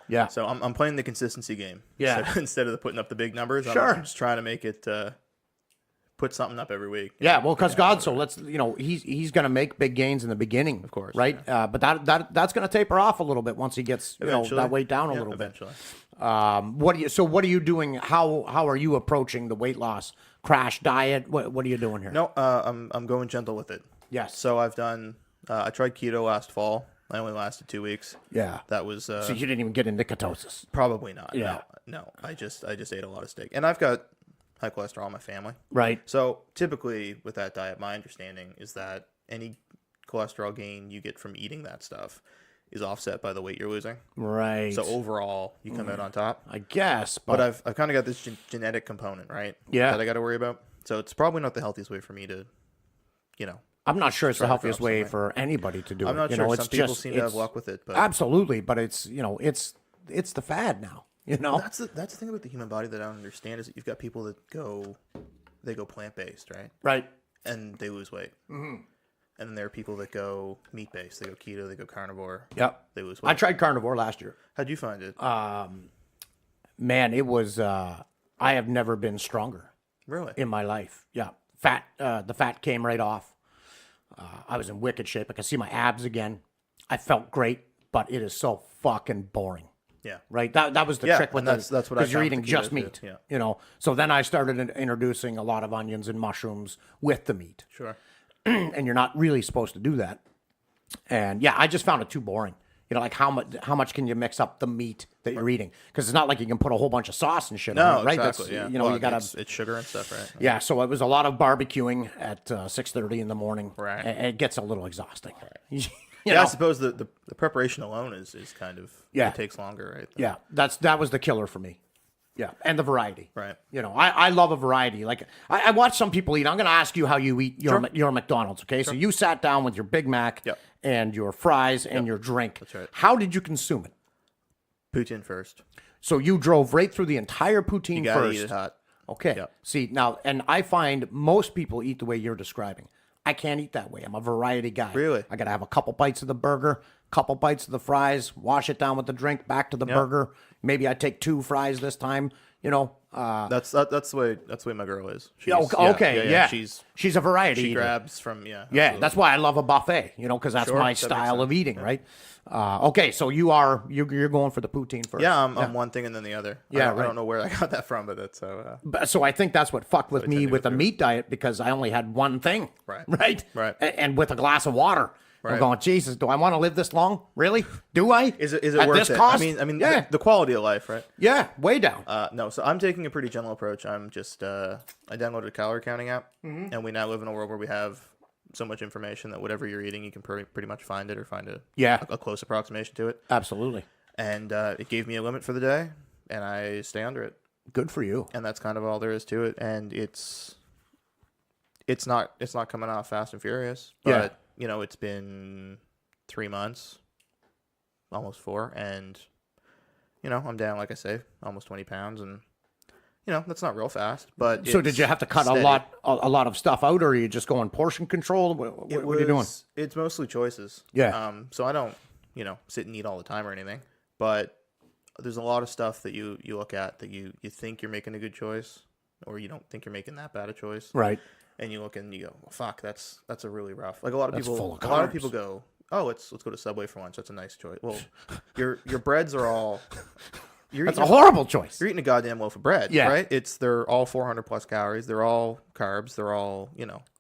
Yeah. So I'm playing the consistency game. Yeah. Instead of putting up the big numbers, Sure. I'm just trying to make it put something up every week. Yeah, well, because he's going to make big gains in the beginning, of course, right? But that's going to taper off a little bit once he gets Eventually. that weight down a Yeah, little eventually. bit. What are you doing? How are you approaching the weight loss crash diet? What are you doing here? No, I'm going gentle with it. Yes. So I've done. I tried keto last fall. I only lasted 2 weeks. Yeah. That was So you didn't even get into ketosis. probably not. Yeah. No. I just ate a lot of steak, and I've got high cholesterol in my family. Right. So typically with that diet, my understanding is that any cholesterol gain you get from eating that stuff is offset by the weight you're losing. Right. So overall, you come out on top. I guess, But I've kind of got this genetic component, right? Yeah. That I got to worry about. So it's probably not the healthiest way for me to, I'm not sure it's the try to healthiest drop way something. for anybody to do I'm it. not You sure. know, Some it's people just, seem to have luck with it, but absolutely, but it's the fad now. that's the thing about the human body that I don't understand is that you've got people that go plant based, right? Right. And they lose weight. Mm-hmm. And then there are people that go meat based. They go keto. They go carnivore. Yep. They lose weight. I tried carnivore last year. How'd you find it? Man, it was. I have never been stronger Really? in my life. Yeah, fat. The fat came right off. I was in wicked shape. I could see my abs again. I felt great, but it is so fucking boring. Yeah. Right. That was the Yeah, trick with and that's what I because you're found eating with the just keto meat. too, yeah. You know. So then I started introducing a lot of onions and mushrooms with the meat, Sure. and you're not really supposed to do that. And yeah, I just found it too boring. Like how much can you mix up the meat that you're eating? Because it's not like you can put a whole bunch of sauce and shit No, on it, right? exactly. That's, yeah. Well, you gotta. it's sugar and stuff, right? Yeah, so it was a lot of barbecuing at 6:30 in the morning. Right. It gets a little exhausting. You Yeah, know? I suppose the preparation alone is kind of Yeah. it takes longer, right? Yeah, that was the killer for me. Yeah, and the variety. Right. I love a variety. Like I watch some people eat. I'm going to ask you how you eat your McDonald's. Okay, so you sat down with your Big Mac Yep. and your fries and your drink. That's right. How did you consume it? Poutine first. So you drove right through the entire poutine You gotta first. eat it hot. Okay. Yep. See, now, and I find most people eat the way you're describing. I can't eat that way. I'm a variety guy. Really? I got to have a couple bites of the burger, couple bites of the fries, wash it down with the drink, back to the burger. Maybe I take 2 fries this time, That's the way my girl is. She's, okay, yeah. She's a variety She eater. grabs from Yeah, absolutely. that's why I love a buffet, because that's Sure, my that makes style of sense. eating, right? Okay, so you're going for the poutine first. Yeah, I'm one thing and then the other. Yeah, I right. don't know where I got that from, but that's how. So I think that's what fucked with I me tend to with go the through. meat diet because I only had one thing. Right. Right. And with a glass of water. I'm Right. going, Jesus, do I want to live this long? Really? Do I? Is it At worth this it? cost? I mean, yeah. the quality of life, right? Yeah, way down. No, so I'm taking a pretty gentle approach. I'm just I downloaded a calorie counting app, Mm-hmm. and we now live in a world where we have so much information that whatever you're eating, you can pretty much find it or find a close approximation to it. Absolutely. And it gave me a limit for the day, and I stay under it, Good for you. and that's kind of all there is to it. And it's not coming off fast and furious, but it's been 3 months, almost 4, and I'm down, like I say, almost 20 pounds, and that's not real fast, but So did you have to cut steady. a lot of stuff out, or are you just going portion control? What are you doing? It's mostly choices. Yeah. So I don't, sit and eat all the time or anything, but there's a lot of stuff that you look at that you think you're making a good choice, or you don't think you're making that bad a choice, Right. and you look and you go, well, fuck, that's a really rough. Like a lot of That's people, full of a lot of carbs. people go, oh, let's go to Subway for lunch. That's a nice choice. Well, your breads are all. That's a horrible choice. You're eating a goddamn loaf of bread, Yeah. right? They're all 400 plus calories. They're all carbs. They're all,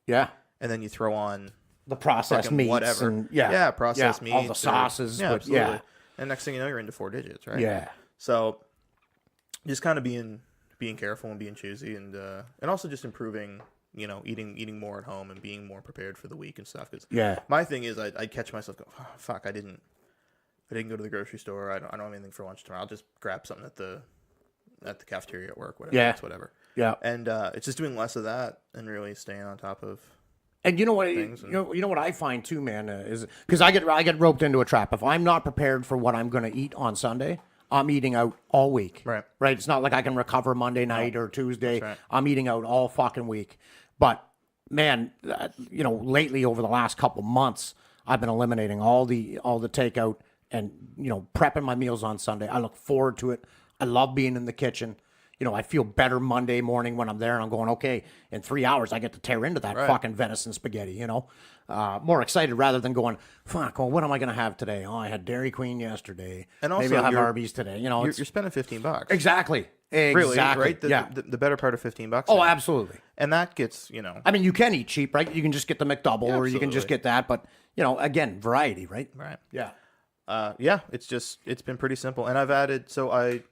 Yeah. and then you throw on The processed fucking meats whatever. and processed meats. all the sauces. Yeah, but- absolutely. yeah. And next thing you know, you're into 4 digits, right? Yeah. So just kind of being careful and being choosy, and also just improving, eating more at home and being more prepared for the week and stuff. Because Yeah. my thing is, I catch myself going, oh, fuck, I didn't go to the grocery store. I don't have anything for lunch tomorrow. I'll just grab something at the cafeteria at work. Whatever. Yeah. It's whatever. Yeah. And it's just doing less of that and really staying on top of. And you know what? Things You know what I find too, man, is because I get roped into a trap. If I'm not prepared for what I'm going to eat on Sunday, I'm eating out all week. Right. Right. It's not like I can recover Monday night or Tuesday. right. I'm eating out all fucking week. But man, lately over the last couple months, I've been eliminating all the takeout and prepping my meals on Sunday. I look forward to it. I love being in the kitchen. I feel better Monday morning when I'm there and I'm going, okay, in 3 hours I get to tear into that fucking venison spaghetti, more excited rather than going, fuck, well, what am I going to have today? Oh, I had Dairy Queen yesterday. And also maybe I'll have you're- Arby's today. You're spending $15. Exactly. Really, Exactly. right? Yeah. The better part of $15. Oh, now. absolutely. And that gets, I mean, you can eat cheap, right? You can just get the McDouble or you can just absolutely. get that. But, again, variety, right? right. Yeah. Yeah, it's been pretty simple. And I've added, so I've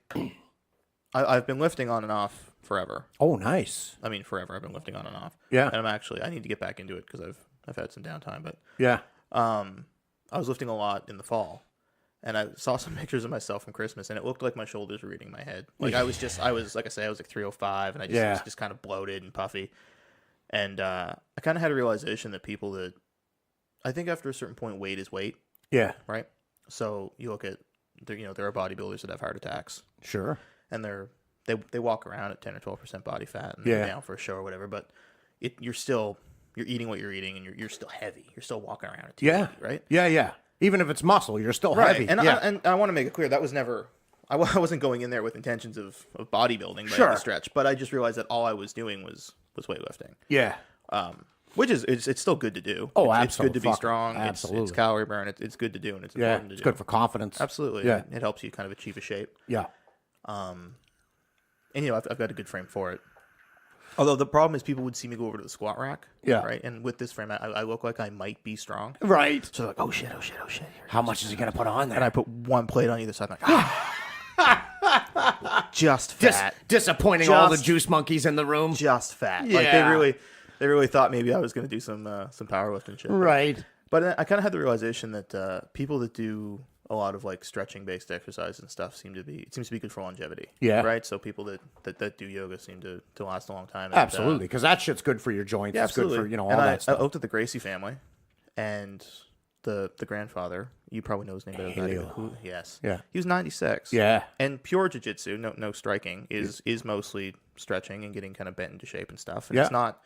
been lifting on and off forever. Oh, nice. I mean, forever. I've been lifting on and off. Yeah. And I need to get back into it because I've had some downtime. But Yeah. I was lifting a lot in the fall, and I saw some pictures of myself from Christmas, and it looked like my shoulders were eating my head. Like I was like I say, I was like 305, and I was just kind of bloated and puffy. And I kind of had a realization that people that I think after a certain point, weight is weight, Yeah. right? So you look at there are bodybuilders that have heart attacks, Sure. and they walk around at 10 or 12% body fat, and Yeah. they're down for a show or whatever. But you're eating what you're eating, and you're still heavy. You're still walking around at 280, right? Yeah, yeah. Even if it's muscle, you're still Right. heavy. And yeah. I want to make it clear that was never. I wasn't going in there with intentions of bodybuilding by Sure. any stretch, but I just realized that all I was doing was weightlifting. yeah. Which is it's still good to do. Oh, It's good to be absolutely. strong. Absolutely. It's calorie burn. It's good to do, and it's Yeah. important to It's do. good for confidence. Absolutely. Yeah. It helps you kind of achieve a shape. Yeah. And I've got a good frame for it. Although the problem is people would see me go over to the squat rack. Yeah. Right. And with this frame, I look like I might be strong. Right. So they're like, oh shit. Here. How much is he going to put on there? And I put one plate on either side. I'm like, just fat. Disappointing all the Just- juice monkeys in the room. Just fat. Like they Yeah. really thought maybe I was going to do some powerlifting shit. Right. But I kind of had the realization that people that do a lot of like stretching based exercise and stuff seems to be good for longevity. Yeah. Right. So people that do yoga seem to last a long time. And, Absolutely. Because that shit's good for your joints. yeah, It's good absolutely. for, all and that I stuff. looked at the Gracie family, and the grandfather. You probably know his name, but I'm not even who. Yes. Yeah. He was 96. Yeah. And pure jiu-jitsu, no striking, is mostly stretching and getting kind of bent into shape and stuff. And Yeah. it's not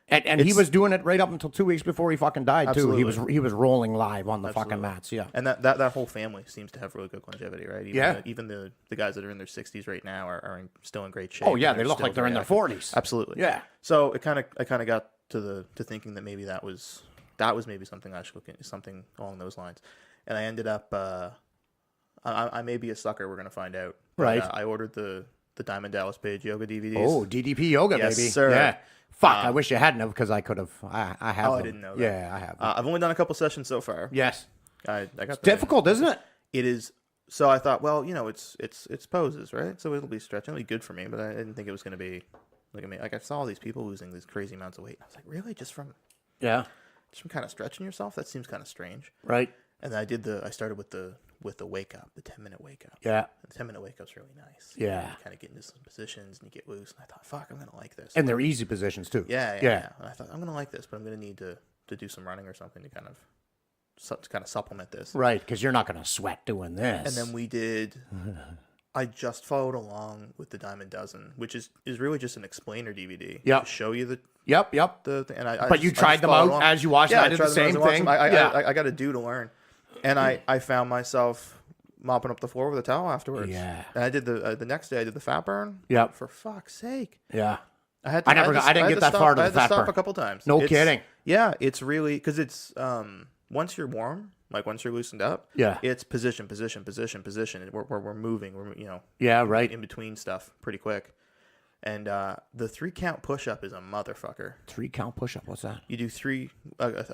And he was doing it right up until 2 weeks before he fucking died Absolutely. too. He was rolling live on the fucking Absolutely. mats. Yeah. And that whole family seems to have really good longevity, right? Even Yeah. the guys that are in their 60s right now are still in great shape. Oh yeah, and they look still like they're in very their active. 40s. Absolutely. Yeah. So I kind of got to thinking that maybe that was maybe something I should look into, something along those lines. And I ended up I may be a sucker. We're gonna find out. But, Right. I ordered the Diamond Dallas Page yoga DVDs. Oh, DDP yoga, Yes, baby. sir. Yeah. Fuck, I wish you hadn't have because I could have. I have. Oh, I them. didn't know that. Yeah, I have. them. I've only done a couple sessions so far. Yes. I got them in. Difficult, isn't it? It is. So I thought, well, it's poses, right? So it'll be stretching, it'll be good for me. But I didn't think it was going to be like I saw all these people losing these crazy amounts of weight. I was like, really, just from Yeah. kind of stretching yourself? That seems kind of strange. Right. And then I started with the wake up, the 10-minute wake up. Yeah. The 10-minute wake up's really nice. Yeah. You kind of get into some positions and you get loose. And I thought, fuck, I'm gonna like this. And they're easy positions too. Yeah. Yeah. And I thought I'm gonna like this, but I'm gonna need to do some running or something to kind of supplement this. Right, because you're not going to sweat doing this. And then we did. I just followed along with the Diamond Dozen, which is really just an explainer DVD. Yep. To show you the Yep. and I But you tried them followed out along. as you watched. Yeah, I did the tried them as same I watched thing. them. Yeah. I got to do to learn, and I found myself mopping up the floor with a towel afterwards. Yeah. And I did the next day. I did the fat burn. Yep. For fuck's sake. Yeah. I didn't get that far to I the had to fat stop burn. a couple times. No It's- kidding. Yeah, it's really because it's once you're warm, like once you're loosened up. Yeah. It's position. And we're moving. We're Yeah. Right. in between stuff pretty quick. And the 3-count push-up is a motherfucker. 3-count push-up. What's that? You do a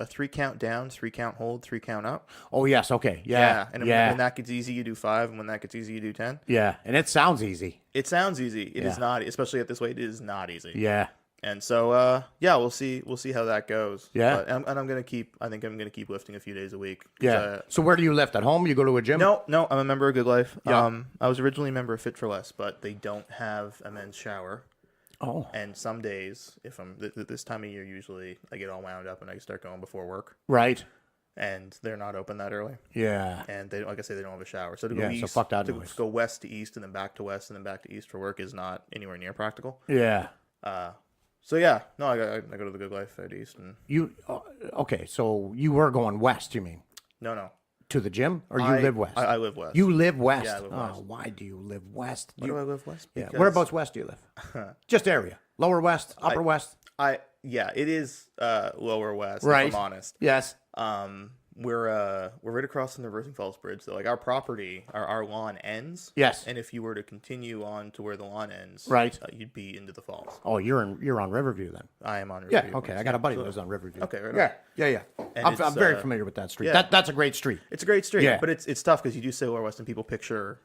3-count down, 3-count hold, 3-count up. Oh yes. Okay. Yeah. And yeah. when that gets easy, you do 5, and when that gets easy, you do 10. Yeah. And it sounds easy. It sounds easy. It is Yeah. not, especially at this weight. It is not easy. Yeah. And so, we'll see how that goes. Yeah. But, and I'm gonna keep. I think I'm gonna keep lifting a few days a week. 'Cause, Yeah. So where do you lift? At home? You go to a gym? No, I'm a member of Good Life. Yeah. I was originally a member of Fit for Less, but they don't have a men's shower. Oh. And some days, if I'm this time of year, usually I get all wound up and I start going before work, Right. and they're not open that early. Yeah. And they, like I say, they don't have a shower. So to Yeah, go so east, fuck that to noise. go west to east and then back to west and then back to east for work is not anywhere near practical. Yeah. So yeah, no, I go to the Good Life out east, and You okay? So you were going west? You mean no, to the gym, or you I live west? I live west. You live west. Yeah, I live west. Why do you live west? Why do I live west? Yeah. Because Whereabouts west do you live? Just area. Lower west, upper west. Yeah, it is lower west. Right. If I'm honest. Yes. We're right across from the Roosing Falls Bridge. So like our property, our lawn ends. Yes. And if you were to continue on to where the lawn ends, Right. You'd be into the falls. Oh, you're on Riverview then. I am on Yeah. Riverview. Okay. I got a buddy who lives on Riverview. Okay, right on. Yeah. Yeah. Yeah. I'm it's, very familiar with that street. yeah. That's a great street. It's a great street. Yeah. But it's tough because you do say lower west and people picture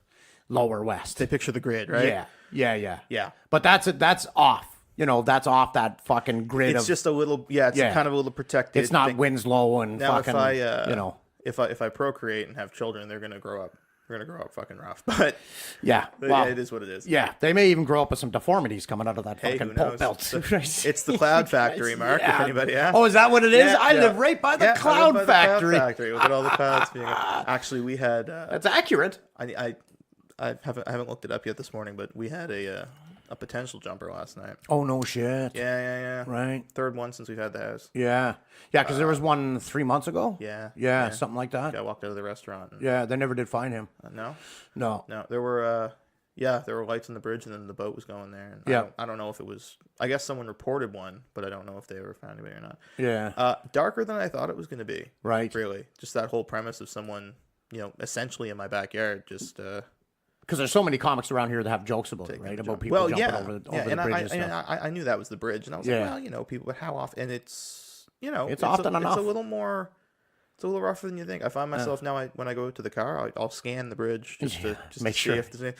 Lower west. the grid, right? Yeah. Yeah. Yeah. Yeah. But that's off. You know, that's off that fucking grid. It's just a little, it's Yeah. kind of a little protected. It's not thing. Winslow and Now, fucking. if I, you know. if I procreate and have children, they're gonna grow up. They're gonna grow up fucking rough. But Yeah. yeah, Well, it is what it is. yeah. They may even grow up with some deformities coming out of that Hey, fucking who pulp knows? belt. It's the Cloud Factory, Mark. Yeah. If anybody asks. Oh, is that what it is? Yeah, I yeah. live right by the Yeah, I live Cloud by the Factory. Cloud Factory. Look at all the clouds being. Actually, we had. That's accurate. I haven't looked it up yet this morning, but we had a potential jumper last night. Oh no shit. Yeah. Right. Third one since we've had the house. Yeah. Yeah, because there was one 3 months ago. Yeah. Yeah, something like that. I walked out of the restaurant. And, Yeah, they never did find him. No. No. No, there were there were lights on the bridge, and then the boat was going there. And Yeah. I don't know if it was. I guess someone reported one, but I don't know if they ever found anybody or not. Yeah. Darker than I thought it was going to be. Right. Really, just that whole premise of someone, essentially in my backyard, just. Because there's so many comics around here that have jokes about it, right? About people jumping over the and bridge and stuff. I knew that was the bridge, and I was Yeah. like, well, people, but how often? And it's often enough. It's a little more. It's a little rougher than you think. I find myself now when I go to the car, I'll scan the bridge just to make see sure. if there's any.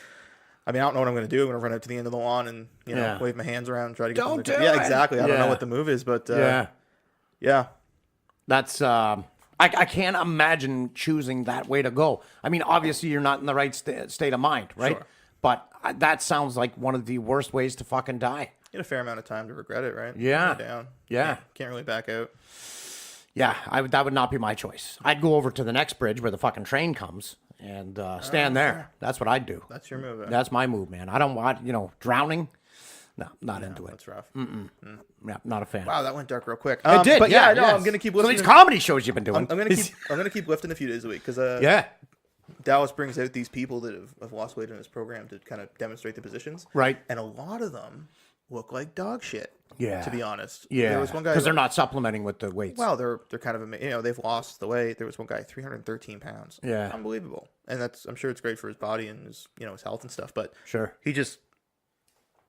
I mean, I don't know what I'm going to do. I'm going to run out to the end of the lawn and Yeah. wave my hands around and try to get. Don't them to do Yeah, it. exactly. I don't know Yeah. what the move is, but Yeah. yeah. That's I can't imagine choosing that way to go. I mean, obviously you're not in the right state of mind, right? Sure. But that sounds like one of the worst ways to fucking die. You get a fair amount of time to regret it, right? Yeah. Go down. Yeah. Can't really back out. Yeah, that would not be my choice. I'd go over to the next bridge where the fucking train comes and stand there. That's what I'd do. That's your move. That's my move, man. I don't want, drowning. No, not into it. That's rough. Yeah, not a fan. Wow, that went dark real quick. It did, but yeah. no, yes. I'm gonna keep So listening. these comedy shows you've been doing. I'm gonna keep lifting a few days a week because yeah, Dallas brings out these people that have lost weight in his program to kind of demonstrate the positions. right. And a lot of them look like dog shit. Yeah. To be honest. Yeah, There was one guy because they're not supplementing with the weights. Well, they're kind of they've lost the weight. There was one guy 313 pounds. Yeah. Unbelievable. And I'm sure it's great for his body and his his health and stuff. But Sure.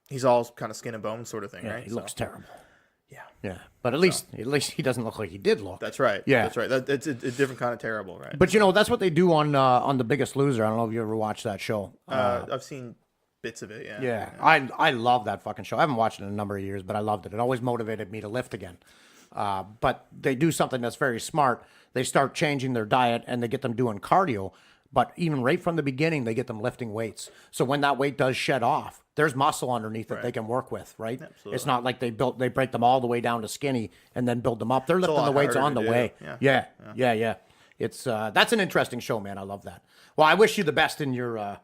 he's all kind of skin and bone sort of thing, Yeah, right? he looks terrible. Yeah. Yeah, but at least he doesn't look like he did look. That's right. Yeah. That's right. It's a different kind of terrible, right? But that's what they do on The Biggest Loser. I don't know if you ever watched that show. I've seen bits of it. Yeah. Yeah, I love that fucking show. I haven't watched it in a number of years, but I loved it. It always motivated me to lift again. But they do something that's very smart. They start changing their diet and they get them doing cardio. But even right from the beginning, they get them lifting weights. So when that weight does shed off, there's muscle underneath that they can work with, right? Absolutely. It's not like they break them all the way down to skinny and then build them up. They're lifting lot the weights harder on the to do. way. Yeah. It's that's an interesting show, man. I love that. Well, I wish you the best in your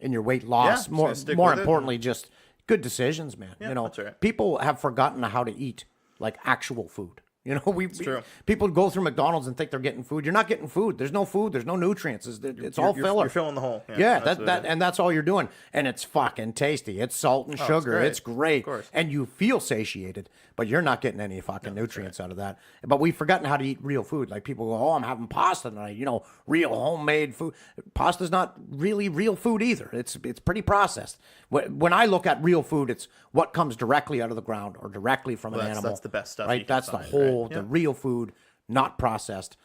weight loss. Yeah, more just stick more with it. importantly, just good decisions, man. that's right. People have forgotten how to eat like actual food. true. People go through McDonald's and think they're getting food. You're not getting food. There's no food. There's no nutrients. It's all filler. You're filling the hole. Yeah, that's and that's all you're doing. And it's fucking tasty. It's salt and sugar. great. It's great. Of course. And you feel satiated, but you're not getting any fucking nutrients out of that. But we've forgotten how to eat real food. Like people go, oh, I'm having pasta tonight. Real homemade food. Pasta's not really real food either. It's pretty processed. When I look at real food, it's what comes directly out of the ground or directly from an animal. That's the best stuff. Right? You can That's find, the whole, right? the real food, not processed.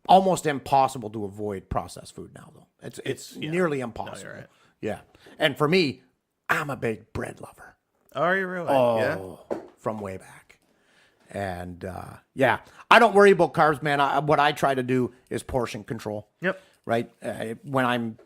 Almost impossible to avoid processed food now, though. It's nearly impossible. right. Yeah. And for me, I'm a big bread lover. Are you really? Oh, from way back. And I don't worry about carbs, man. What I try to do is portion control. Yep. Right. When I'm,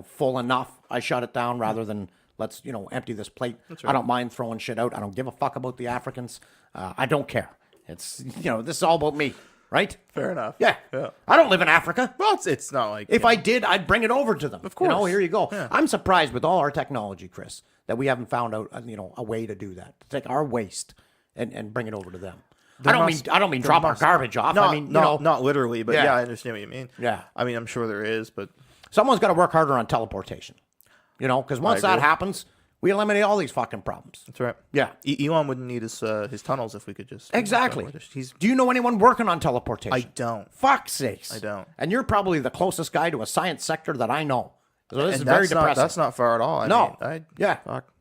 full enough, I shut it down rather than let's, empty this plate. That's right. I don't mind throwing shit out. I don't give a fuck about the Africans. I don't care. It's, this is all about me. Right? Fair enough. Yeah. Yeah. I don't live in Africa. Well, it's not like If I did, I'd bring it over to them. Of course. Here you go. Yeah. I'm surprised with all our technology, Chris, that we haven't found out, a way to do that. To take our waste and bring it over to them. I don't mean drop our garbage off. Not literally, but Yeah. yeah, I understand what you mean. Yeah. I mean, I'm sure there is, but Someone's got to work harder on teleportation. Because once that agree. happens, we eliminate all these fucking problems. that's right. Yeah. Elon wouldn't need his tunnels if we could just Exactly. He's Do you know anyone working on teleportation? I don't. Fuck's sakes. I don't. And you're probably the closest guy to a science sector that I know. So this is And very that's not depressing. that's not far at all. No. Yeah. Fuck.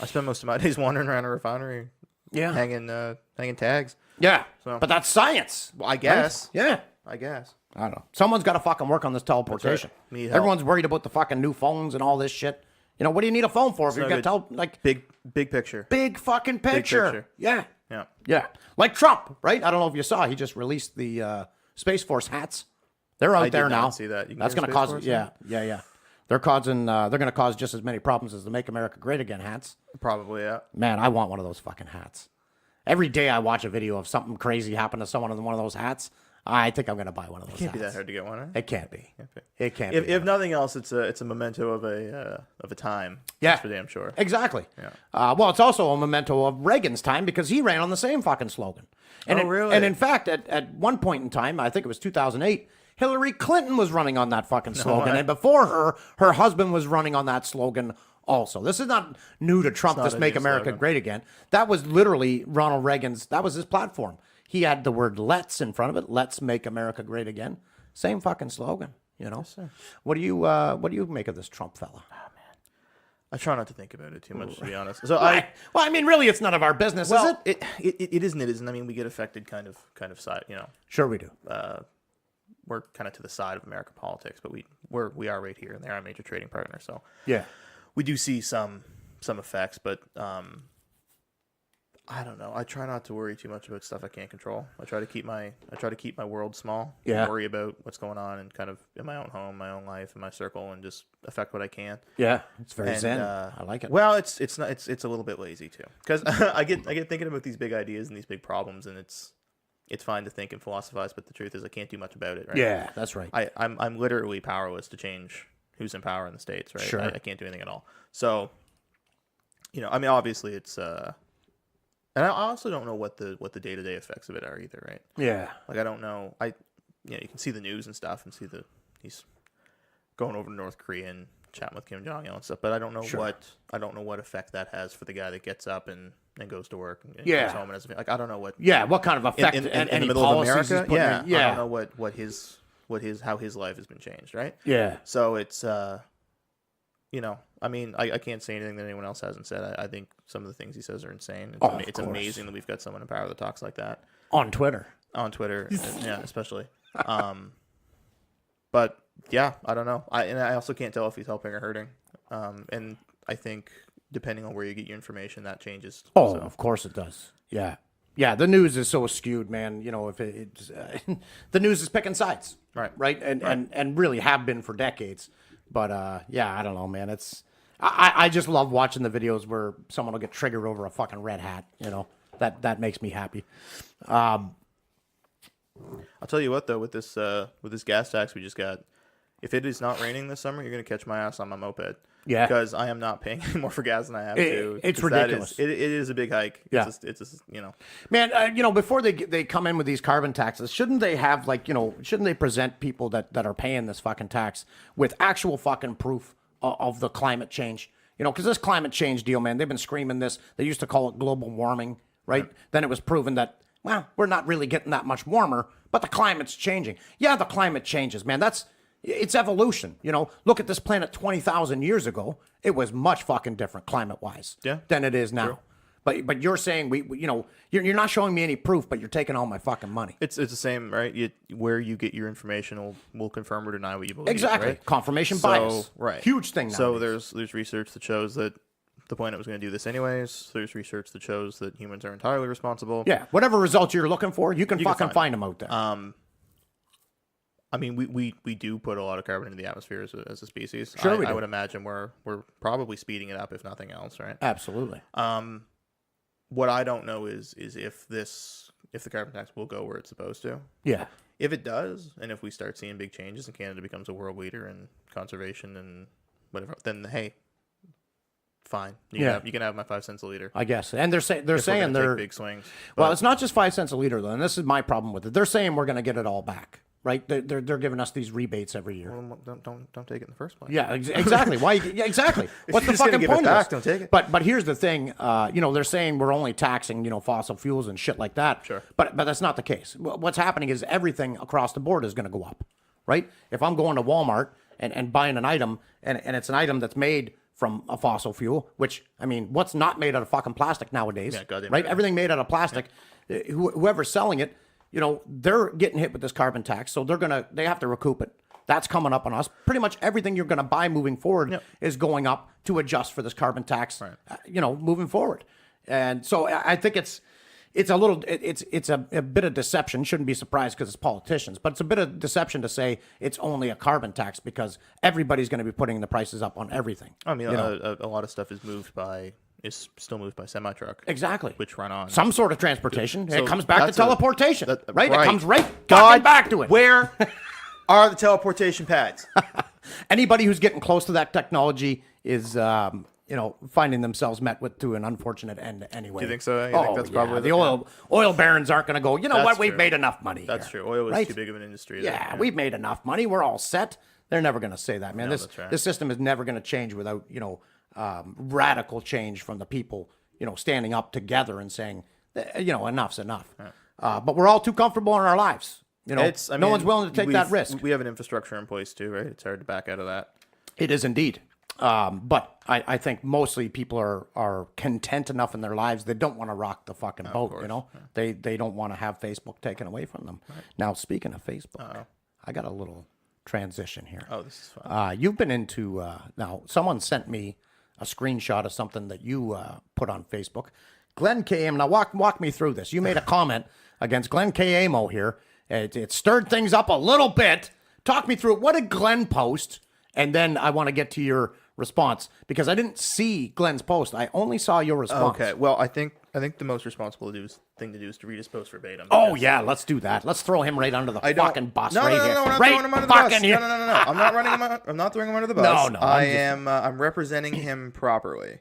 I spend most of my days wandering around a refinery, Yeah. hanging tags. Yeah. So- But that's science. Well, I guess. Right? Yeah. I guess. I don't know. Someone's got to fucking work on this teleportation. That's right. We need help. Everyone's worried about the fucking new phones and all this shit. What do you need a phone for if you're not going to good. big Big picture. fucking picture. picture. Yeah. Yeah. Yeah. Like Trump, right? I don't know if you saw, he just released the Space Force hats. They're out I there did not now. see that. You can That's get a going to Space cause Force yeah. They're going to cause just as many problems as the Make America Great Again hats. Probably, yeah. Man, I want one of those fucking hats. Every day I watch a video of something crazy happen to someone in one of those hats. I think I'm going to buy one of those Can't hats. be that hard to get one, right? It can't be. be. It can't If, be. if nothing else, it's a memento of a time. Yeah. That's for damn sure. Exactly. Yeah. Well, it's also a memento of Reagan's time because he ran on the same fucking slogan. And really? And in fact, at one point in time, I think it was 2008, Hillary Clinton was running on that fucking slogan. way. And before her husband was running on that slogan also. This is not new to Trump, not this a Make new America slogan. Great Again. That was literally Ronald Reagan's, that was his platform. He had the word let's in front of it. Let's make America great again. Same fucking slogan, What do you make of this Trump fella? I try not to think about it too much, to be honest. So Well, I mean, really, it's none of our business, is it? it isn't. It isn't. I mean, we get affected kind of side. Sure we do. We're kind of to the side of American politics, but we are right here, and they're our major trading partner. So Yeah. we do see some effects, but I don't know. I try not to worry too much about stuff I can't control. I try to keep my world small. Yeah. And worry about what's going on and kind of in my own home, my own life, in my circle, and just affect what I can. Yeah, it's very And, zen. I like it. Well, it's not. It's a little bit lazy too, because I get thinking about these big ideas and these big problems, and it's fine to think and philosophize, but the truth is I can't do much about it. Right? Yeah, that's right. I'm literally powerless to change who's in power in the States. Right? Sure. I can't do anything at all. So you know, I mean, obviously it's and I also don't know what the day-to-day effects of it are either, right? Yeah. Like I don't know. You can see the news and stuff and see he's going over to North Korea and chatting with Kim Jong Il and stuff, but I don't know what effect that has for the guy that gets up and goes to work and goes home and has like I don't know what. Yeah, what kind of effect in any the middle of policies America? he's Yeah, putting in. I don't know how his life has been changed, right? Yeah. So it's you know, I mean, I can't say anything that anyone else hasn't said. I think some of the things he says are insane. It's amazing that we've got someone in power that talks like that On Twitter. on Twitter, yeah, especially. But yeah, I don't know. I also can't tell if he's helping or hurting. And I think depending on where you get your information, that changes. Oh, So, of course it does. Yeah. Yeah, the news is so skewed, man. You know, if it's the news is picking sides, right, and really have been for decades. But yeah, I don't know, man. I just love watching the videos where someone will get triggered over a fucking red hat. You know, that makes me happy. I'll tell you what though, with this gas tax we just got, if it is not raining this summer, you're gonna catch my ass on my moped. Yeah, because I am not paying any more for gas than I have to. It's ridiculous. It is a big hike. Yeah, it's just you know, man. You know, before they come in with these carbon taxes, shouldn't they have shouldn't they present people that are paying this fucking tax with actual fucking proof of the climate change? You know, because this climate change deal, man, they've been screaming this. They used to call it global warming, right? Yeah. Then it was proven that, well, we're not really getting that much warmer, but the climate's changing. Yeah, the climate changes, man. It's evolution. You know, look at this planet 20,000 years ago. It was much fucking different climate-wise than it is now. Sure. But you're saying you're not showing me any proof, but you're taking all my fucking money. It's the same, right? Where you get your information will confirm or deny what you believe. Exactly. Right? Confirmation bias. Right. Huge thing nowadays. So there's research that shows that the planet was going to do this anyways. There's research that shows that humans are entirely responsible. Yeah. Whatever results you're looking for, you can fucking find them out there. I mean, we do put a lot of carbon into the atmosphere as a species. Sure, I would imagine we're probably speeding it up, if nothing else, right? Absolutely. What I don't know is if the carbon tax will go where it's supposed to. Yeah. If it does, and if we start seeing big changes and Canada becomes a world leader in conservation and whatever, then hey, fine. You can have my 5 cents a liter. I guess. And they're saying they're big swings. Well, it's not just 5 cents a liter though, and this is my problem with it. They're saying we're going to get it all back. Right, they're giving us these rebates every year. Well, don't take it in the first place. Yeah, exactly. Why? Yeah, exactly. What's the fucking point of this? Don't take it. But here's the thing. They're saying we're only taxing fossil fuels and shit like that. Sure. But that's not the case. What's happening is everything across the board is going to go up. Right. If I'm going to Walmart and buying an item and it's an item that's made from a fossil fuel, which I mean, what's not made out of fucking plastic nowadays? Yeah, goddamn right. Right. Everything made out of plastic. Yeah. Whoever's selling it. They're getting hit with this carbon tax, so they have to recoup it. That's coming up on us. Pretty much everything you're going to buy moving forward is going up to adjust for this carbon tax. Right. Moving forward, and so I think it's a bit of deception. Shouldn't be surprised because it's politicians, but it's a bit of deception to say it's only a carbon tax because everybody's going to be putting the prices up on everything. I mean, a lot of stuff is still moved by semi-truck. Exactly. Which run on some sort of transportation. So it comes back to teleportation, right? Right. It comes fucking back to it. Where are the teleportation pads? Anybody who's getting close to that technology is, finding themselves met with to an unfortunate end anyway. Do you think so? You think that's probably the oil barons aren't going to go, That's what, we've true. made enough money. That's here. true. Oil is right? too big of an industry. Yeah, we've made enough money. We're all set. They're never going to say that, man. No, This system is never going to change without, radical change from the people, standing up together and saying, enough's enough. Right. But we're all too comfortable in our lives. No one's willing to take that risk. We have an infrastructure in place too, right? It's hard to back out of that. It is indeed. But I think mostly people are content enough in their lives. They don't want to rock the fucking boat, Yeah. They don't want to have Facebook taken away from them. Right. Now, speaking of Facebook, I got a little transition here. Oh, this is fun. You've been into, now, someone sent me a screenshot of something that you put on Facebook. Glenn K. Amo, now walk me through this. You made a comment against Glenn K. Amo here. It stirred things up a little bit. Talk me through it. What did Glenn post? And then I want to get to your response because I didn't see Glenn's post. I only saw your response. Okay. Well, I think the most responsible thing to do is to read his post verbatim. Oh yeah, let's do that. Let's throw him right under the fucking bus. No, right no, here. no, we're not right throwing him under the bus. Here. No. I'm not running him. I'm not throwing him under the bus. No. I'm representing him properly.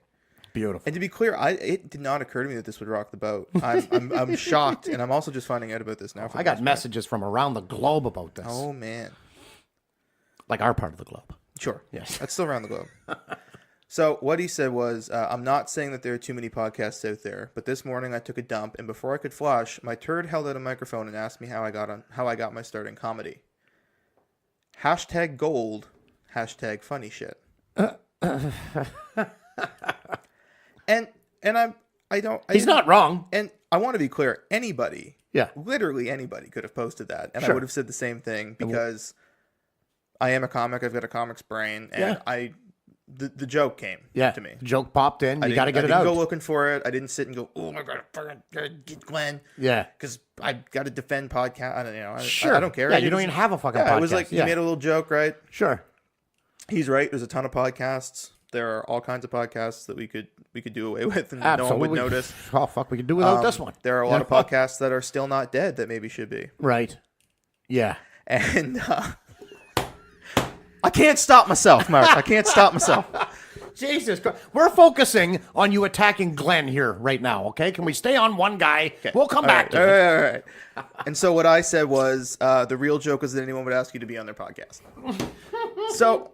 beautiful. And to be clear, it did not occur to me that this would rock the boat. I'm shocked, and I'm also just finding out about this now. I got messages from around the globe about this. Oh man, like our part of the globe. sure, Yes. that's still around the globe. So what he said was, I'm not saying that there are too many podcasts out there, but this morning I took a dump, and before I could flush, my turd held out a microphone and asked me how I got my start in comedy. #gold, #funny shit. and He's not wrong. And I want to be clear, anybody, Yeah. literally anybody could have posted that, and Sure. I would have said the same thing because I am a comic, I've got a comics brain, and Yeah. the joke came to me. The joke popped in. You got to get it I out. didn't go looking for it. I didn't sit and go, oh my God, fucking get Glenn. Yeah. Because I got to defend podcast. I don't Sure. I don't care. Yeah, you don't even have a fucking podcast. It was like, you made a little joke, right? Sure. He's right. There's a ton of podcasts. There are all kinds of podcasts that we could do away with and Absolutely. no one would notice. Oh, fuck. We could do without this one. There are a lot of podcasts that are still not dead that maybe should be. Right. Yeah. And I can't stop myself, Mark. I can't stop myself. Jesus Christ. We're focusing on you attacking Glenn here right now, okay? Can we stay on one guy? Okay. We'll come back to it. All right. And so what I said was, the real joke is that anyone would ask you to be on their podcast. So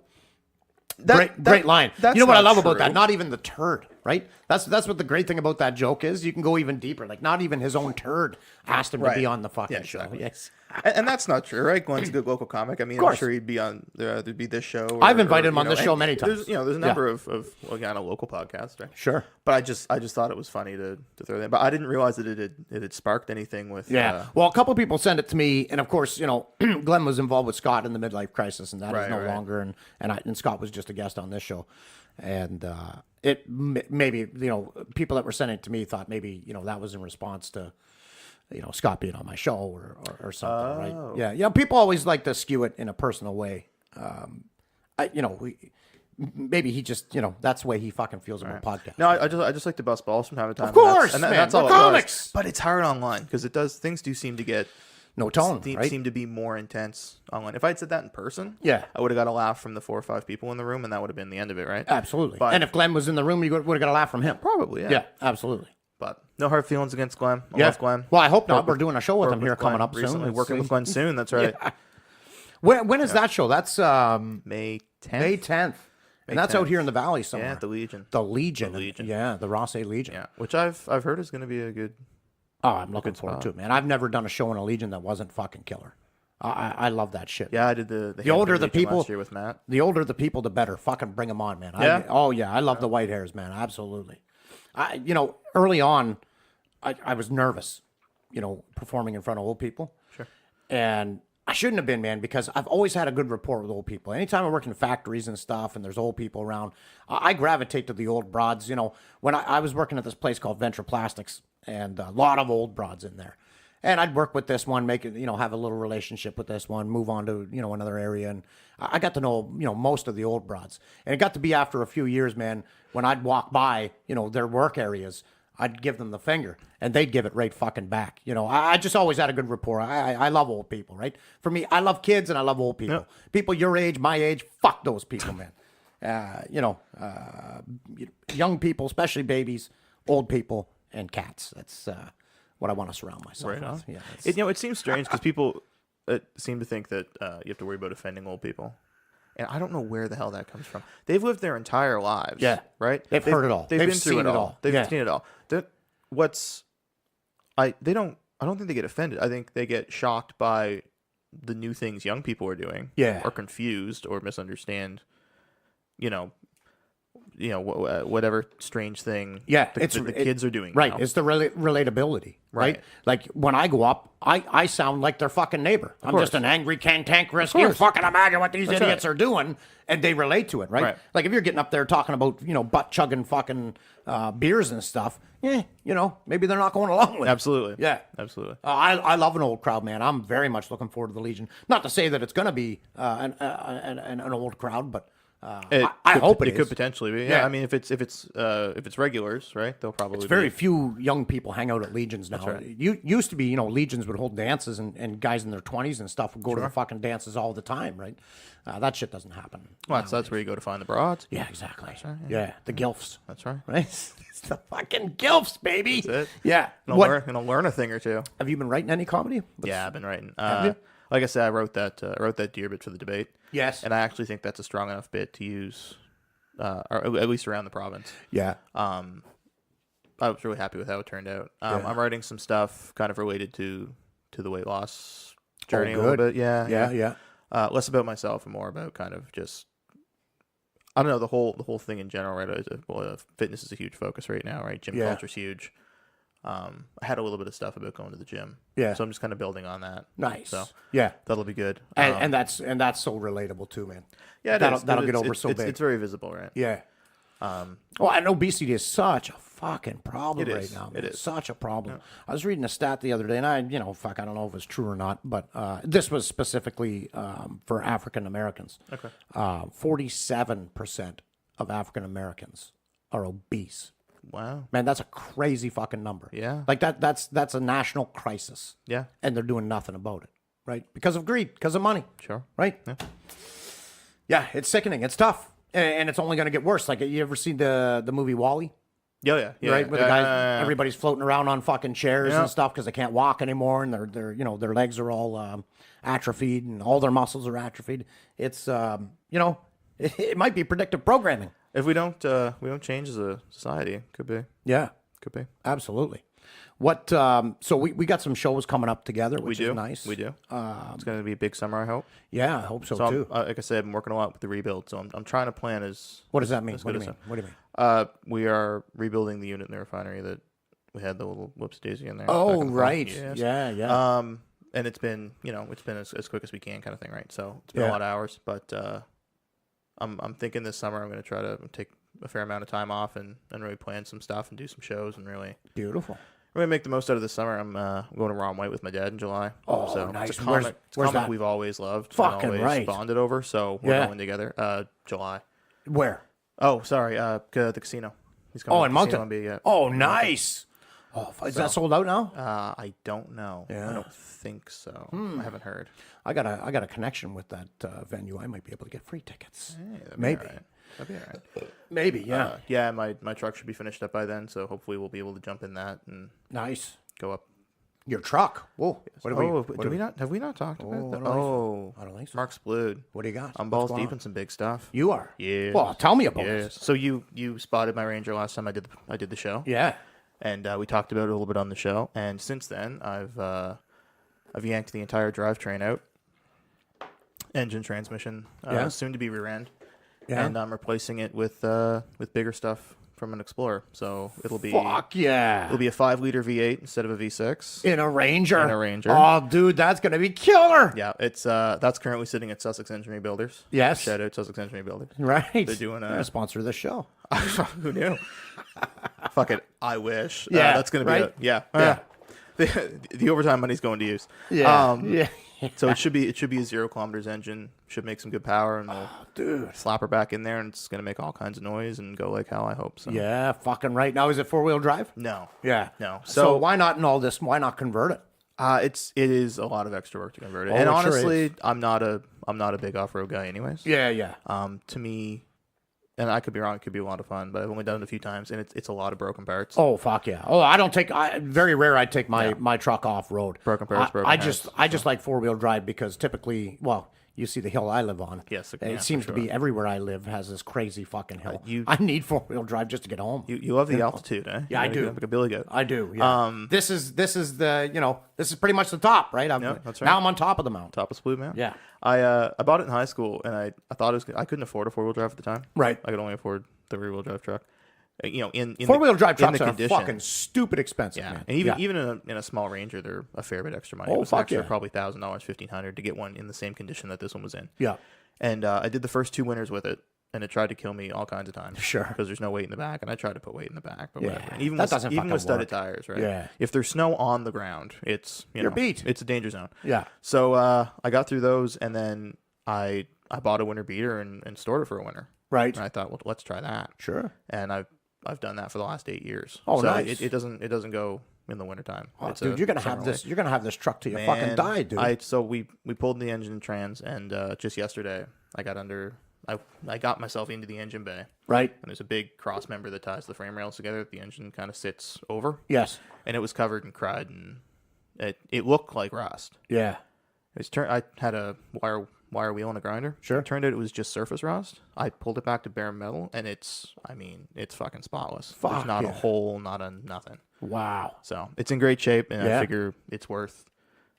Great line. That's You know what I not love about true. that? Not even the turd, right? That's what the great thing about that joke is. You can go even deeper. Like, not even his own turd asked him to Right. be on the fucking Yeah, show. exactly. Yes. And that's not true, right? Glenn's a good local comic. I mean, I'm course. sure he'd be on. There'd be this show. I've invited him you on this and show many times. There's a number of local podcasts, right? Sure. But I just thought it was funny to throw that. But I didn't realize that it had sparked anything with. Yeah. Well, a couple people sent it to me, and of course, Glenn was involved with Scott in the midlife crisis, and that is no longer. And Scott was just a guest on this show, and maybe people that were sending it to me thought maybe that was in response to Scott being on my show or something, right? Yeah. People always like to skew it in a personal way. Maybe he just that's the way he fucking feels about podcasts. No, I just like to bust balls from time to time. Of course, and man. that's all We're it was. comics. But it's hard online because things do seem to get No tone, right? seem to be more intense online. If I'd said that in person, Yeah. I would have got a laugh from the 4 or 5 people in the room, and that would have been the end of it, right? Absolutely. But- And if Glenn was in the room, you would have got a laugh from him. Probably, yeah. Yeah, absolutely. But no hard feelings against Glenn. I love Glenn. Well, I hope not. Worked We're with- doing a show with worked him here Glenn coming up recently. soon. Working with Glenn soon. That's right. When is that show? That's May 10th. May 10th. And that's out here in the valley somewhere. Yeah, at the Legion. The Legion. The Legion. Yeah, the Ross A. Legion. Yeah, which I've heard is going to be a good. Oh, I'm looking forward to it, man. I've never done a show in a Legion that wasn't fucking killer. I love that shit. Yeah, I did the older the Legion people- last year with Matt. The older the people, the better. Fucking bring them on, man. Yeah? I love the white hairs, man. Absolutely. Early on, I was nervous, performing in front of old people. Sure. And I shouldn't have been, man, because I've always had a good rapport with old people. Anytime I work in factories and stuff and there's old people around, I gravitate to the old broads. When I was working at this place called Venture Plastics, and a lot of old broads in there. And I'd work with this one, make it, have a little relationship with this one, move on to, another area. And I got to know, most of the old broads. And it got to be after a few years, man, when I'd walk by, their work areas, I'd give them the finger and they'd give it right fucking back. I just always had a good rapport. I love old people, right? For me, I love kids and I love old people. Yep. People your age, my age, fuck those people, man. Young people, especially babies, old people, and cats. That's what I want to surround myself Right on. with. Yeah, It seems strange because people seem to think that you have to worry about offending old people. And I don't know where the hell that comes from. They've lived their entire lives. Yeah. Right? They've heard it all. They've They've been through seen it it all. all. They've Yeah. seen it all. I don't think they get offended. I think they get shocked by the new things young people are doing. Yeah. Or confused or misunderstand, whatever strange thing Yeah, the kids are doing right. now. It's the relatability, right? Right. Like when I go up, I sound like their fucking neighbor. I'm course. just an angry cantankerous. You course. fucking imagine what these That's idiots right. are doing, and they relate to it, right? Right. Like if you're getting up there talking about butt chugging fucking beers and stuff, maybe they're not going along with it. Absolutely. Yeah. Absolutely. I love an old crowd, man. I'm very much looking forward to the Legion. Not to say that it's going to be an old crowd, but I hope it it could is. potentially be. Yeah. Yeah, I mean, if it's regulars, right? They'll probably It's very be, few young people hang out at Legions now. right. It used to be, Legions would hold dances and guys in their 20s and stuff would go to the fucking dances all the time, right? That shit doesn't happen. Well, that's where you go to find the broads. Yeah, exactly. right, Yeah, the gilfs. That's right. Right? It's the fucking gilfs, baby. That's it. Yeah. And I'll learn a thing or two. Have you been writing any comedy? Yeah, I've been writing. you? Like I said, I wrote that deer bit for the debate. Yes. And I actually think that's a strong enough bit to use, or at least around the province. Yeah. I was really happy with how it turned out. I'm writing some stuff kind of related to the weight loss journey a little good. bit. Yeah. Yeah. Less about myself and more about kind of just, I don't know, the whole thing in general, right? Fitness is a huge focus right now, right? Gym Yeah. culture's huge. I had a little bit of stuff about going to the gym. Yeah. So I'm just kind of building on that. Nice. So Yeah. that'll be good. And that's so relatable too, man. yeah, that'll get over it's, so it's, big. It's very visible, right? Yeah. Well, and obesity is such a fucking problem It right is. now. It Man. is. It's such a problem. I was reading a stat the other day, and I don't know if it's true or not, but this was specifically for African Americans. Okay. 47% of African Americans are obese. Wow. Man, that's a crazy fucking number. Yeah. Like that's a national crisis. Yeah. And they're doing nothing about it, right? Because of greed, because of money. Sure. Right? Yeah, it's sickening. It's tough. And it's only going to get worse. Like, you ever seen the movie Wall-E? Yeah. Right? Where the guys, everybody's floating around on fucking chairs Yeah. and stuff because they can't walk anymore, and their legs are all atrophied and all their muscles are atrophied. It's it might be predictive programming. If we don't change as a society, could be. Yeah, Could be. absolutely. What? So we got some shows coming up together, which is nice. We do. It's going to be a big summer, I hope. Yeah, I hope so, So too. like I said, I've been working a lot with the rebuild. So I'm trying to plan as. What does that mean? as What do good you as mean? What do you mean? We are rebuilding the unit in the refinery that we had the little whoops daisy in there. back Oh, in the right. Yes. Yeah. And it's been as quick as we can kind of thing, right? So it's been Yeah. a lot of hours, but I'm thinking this summer I'm going to try to take a fair amount of time off and really plan some stuff and do some shows and really Beautiful. make the most out of this summer. I'm going to Ron White with my dad in July. Oh, so nice. It's a comic, Where's comic that? we've always loved. Fucking and always right. bonded over. So we're Yeah. going together. July. Where? Oh, sorry. The casino. He's coming. Oh, to in the Mountain. casino and be, Oh, nice. Oh, is that sold out now? I don't know. Yeah. I don't think so. I haven't heard. I got a connection with that venue. I might be able to get free tickets. Hey, that'd be Maybe. all right. That'd be all right. Maybe. Yeah. Yeah, my truck should be finished up by then, so hopefully we'll be able to jump in that and Nice. go up. Your truck. Whoa. What do we? Oh, what did do we not? Have we not talked about that? I don't think so. Oh, I don't think so. Mark Splude. What do you got? I'm What's balls going deep on? in some big stuff. You are. Yeah. Well, tell me about Yes. it. So you spotted my Ranger last time I did the show. Yeah. And we talked about it a little bit on the show. And since then, I've yanked the entire drivetrain out, engine, transmission, Yeah. soon to be rear end, Yeah. and I'm replacing it with bigger stuff from an Explorer. So it'll be Fuck yeah. it'll be a 5-liter V8 instead of a V6. In a Ranger. In a Ranger. Oh, dude, that's gonna be killer. Yeah, it's that's currently sitting at Sussex Engineering Builders. Yes. Shout out Sussex Engineering Builders. Right. They're doing They're a sponsor of this show. Who knew? Fuck it. I wish. Yeah, that's gonna be right? yeah. Yeah. The overtime money's going to use. Yeah. Yeah. So it should be a 0 kilometers engine. Should make some good power, and we'll Dude. slap her back in there, and it's gonna make all kinds of noise and go like hell. I hope so. Yeah, fucking right. Now, is it 4-wheel drive? No. Yeah. No. So, So- why not in all this? Why not convert it? It is a lot of extra work to convert it, Oh, and it sure honestly, is. I'm not a big off road guy, anyways. Yeah, yeah. To me, and I could be wrong. It could be a lot of fun, but I've only done it a few times, and it's a lot of broken parts. Oh fuck yeah! Oh, I don't take. Very rare. I take my truck off road. Broken parts, broken I parts, just like 4-wheel drive because typically, well, you see the hill I live on. Yes, it yeah, seems for to be everywhere I live has this crazy fucking hill. you- I need 4-wheel drive just to get home. You love the altitude, eh? Yeah, I do. Like a billy goat. I do. Yeah. This is the this is pretty much the top, right? Yeah, that's right. Now I'm on top of the mountain. Top of Splude Mountain. Yeah. I bought it in high school, and I thought I couldn't afford a 4-wheel drive at the time. Right. I could only afford the rear-wheel drive truck. In 4-wheel drive in trucks the are condition. fucking stupid expensive, Yeah, man. and even Yeah. in a small Ranger, they're a fair bit extra money. Oh, It was fuck extra, yeah. probably $1,000, $1,500 to get one in the same condition that this one was in. Yeah. And I did the first 2 winters with it, and it tried to kill me all kinds of times. Sure. Because there's no weight in the back, and I tried to put weight in the back, but Yeah, whatever. And even that with, doesn't even fucking with studded work. tires, right? Yeah. If there's snow on the ground, it's You're beat. It's a danger zone. Yeah. So I got through those, and then I bought a winter beater and stored it for a winter. Right. And I thought, well, let's try that. Sure. And I've done that for the last 8 years. Oh, so nice. It doesn't go in the wintertime. Oh, It's dude, a you're gonna have summer this. only. You're gonna have this truck till you fucking Man, die, dude. So we pulled the engine and trans, and just yesterday I got myself into the engine bay. Right. And there's a big cross member that ties the frame rails together that the engine kind of sits over. Yes. And it was covered in crud, and it looked like rust. Yeah. I had a wire wheel and a grinder. Sure. It turned out it was just surface rust. I pulled it back to bare metal, and it's fucking spotless. Fuck There's not yeah. a hole, not a nothing. Wow. So it's in great shape, and Yeah. I figure it's worth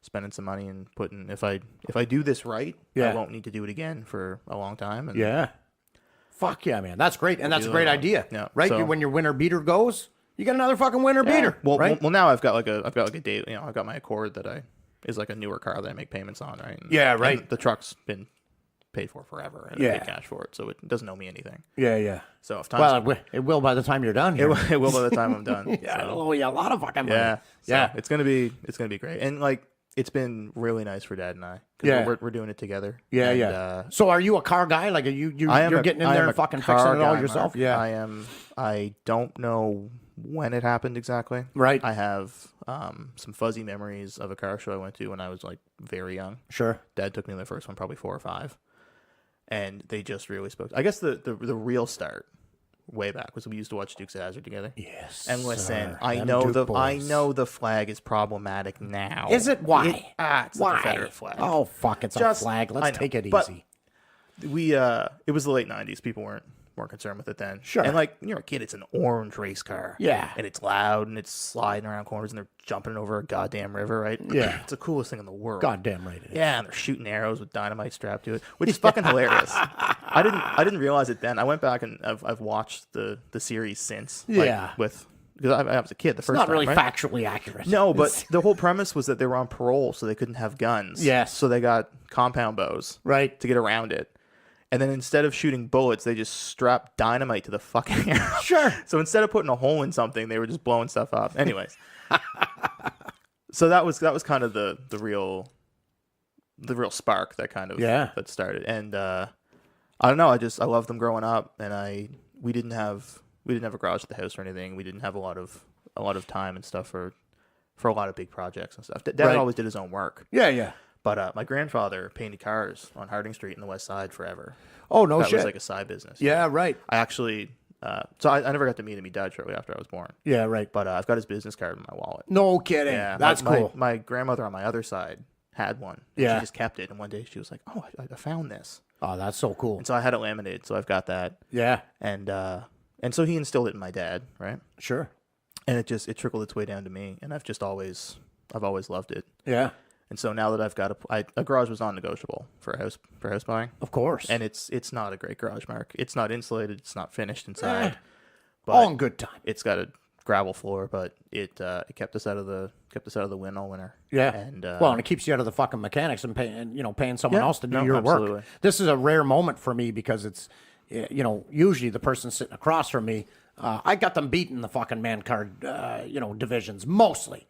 spending some money and putting. If I do this right, Yeah. I won't need to do it again for a long time. And Yeah. Fuck yeah, man. That's great, and that's a do great that. idea. Yeah, Right. so- When your winter beater goes, you get another fucking winter beater. Well, right. well, now I've got like a day. I've got my Accord that is like a newer car that I make payments on, right? Yeah, right. And the truck's been paid for forever, and I Yeah. pay cash for it, so it doesn't owe me anything. Yeah. Yeah. So if time's Well, it will by the time you're done. It Here. will, it will by the time I'm done. Yeah. So, It'll owe you a lot of fucking money. yeah. So Yeah. It's gonna be great, and like it's been really nice for Dad and I. 'Cause Yeah. We're doing it together. Yeah. And, yeah. So are you a car guy? Like, are you're getting in I there am and a fucking car fixing it all guy, yourself? Mark. Yeah. I am. I don't know when it happened exactly. Right. I have some fuzzy memories of a car show I went to when I was like very young. Sure. Dad took me to the first one, probably 4 or 5, and they just really spoke. I guess the real start way back was we used to watch Dukes of Hazzard together. Yes. And listen, sir. I Them know Duke I boys. know the flag is problematic now. Is it? Why? It's Why? the Confederate flag. Oh fuck! It's Just- a flag. I Let's know, take it but- easy. It was the late 90s. People weren't concerned with it then. Sure. And like when you're a kid, it's an orange race car. Yeah. And it's loud and it's sliding around corners and they're jumping over a goddamn river, right? Yeah. It's the coolest thing in the world. Goddamn right it is. Yeah, and they're shooting arrows with dynamite strapped to it, which is fucking hilarious. I didn't realize it then. I went back and I've watched the series since. Like, Yeah. because I was a kid the first Not time, really right? factually accurate. No, but the whole premise was that they were on parole, so they couldn't have guns. Yes. So they got compound bows Right. to get around it. And then instead of shooting bullets, they just strapped dynamite to the fucking arrow. Sure. So instead of putting a hole in something, they were just blowing stuff up. Anyways. So that was kind of the real spark that kind of that started. And I don't know, I loved them growing up, and we didn't have a garage at the house or anything. We didn't have a lot of time and stuff for a lot of big projects and stuff. Dad Right. always did his own work. Yeah. Yeah. But my grandfather painted cars on Harding Street in the West Side forever. Oh no That shit. was like a side business. Yeah. Right. I actually, so I never got to meet him. He died shortly after I was born. Yeah. Right. But I've got his business card in my wallet. No kidding. Yeah, That's cool. My grandmother on my other side had one. And Yeah. she just kept it. And one day she was like, "Oh, I found this." Oh, that's so cool. And so I had it laminated. So I've got that. Yeah. And so he instilled it in my dad, right? Sure. And it trickled its way down to me. And I've always loved it. Yeah. And so now that I've got a garage was non-negotiable for house buying. Of course. And it's not a great garage, Mark. It's not insulated. It's not finished inside. But all in good time. it's got a gravel floor, but it kept us out of the wind all winter. Yeah. And well, and it keeps you out of the fucking mechanics and paying someone Yeah, else to do no, your absolutely. work. This is a rare moment for me because it's, usually the person sitting across from me, I got them beating the fucking man card, divisions mostly.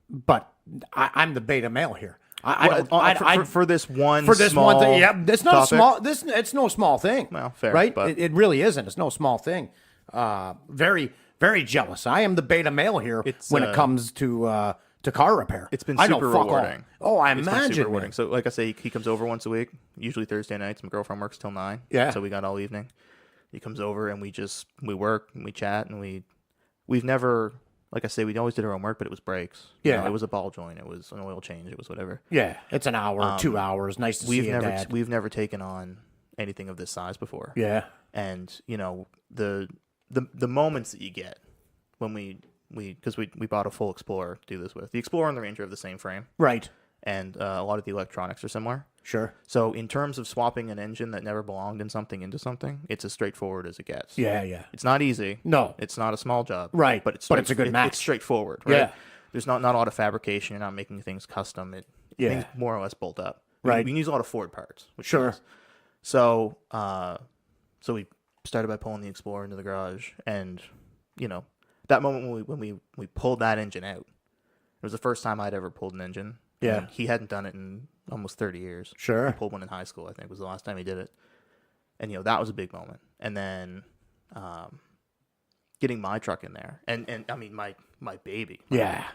But I'm the beta male here. For this one for this small one thing, yeah, it's not topic, a small. It's no small thing. Well, fair, right? but- It really isn't. It's no small thing. Very, very jealous. I am the beta male here when it comes to car repair. It's been I know super fuck all. rewarding. Oh, I It's been imagine. super rewarding. man. So, like I say, he comes over once a week, usually Thursday nights. My girlfriend works till 9. Yeah. So we got all evening. He comes over and we work and we chat and we've never, like I say, we always did our own work, but it was breaks. Yeah. It was a ball joint. It was an oil change. It was whatever. Yeah, it's an hour, 2 hours. Nice to see you, Dad. We've never taken on anything of this size before. Yeah, And the moments that you get when because we bought a full Explorer to do this with. The Explorer and the Ranger have the same frame, right. and a lot of the electronics are similar. Sure. So in terms of swapping an engine that never belonged in something into something, it's as straightforward as it gets. Yeah. It's not easy. No. It's not a small job. Right, But it's but it's a good match. It's straightforward, right? Yeah. There's not a lot of fabrication. You're not making things custom. Yeah. Things more or less bolt up. Right. We can use a lot of Ford parts. Which Sure. is- So we started by pulling the Explorer into the garage, and that moment when we pulled that engine out, it was the first time I'd ever pulled an engine. Yeah. And he hadn't done it in almost 30 years. Sure. He pulled one in high school, I think, was the last time he did it. And that was a big moment. And then getting my truck in there, and I mean my baby. Yeah.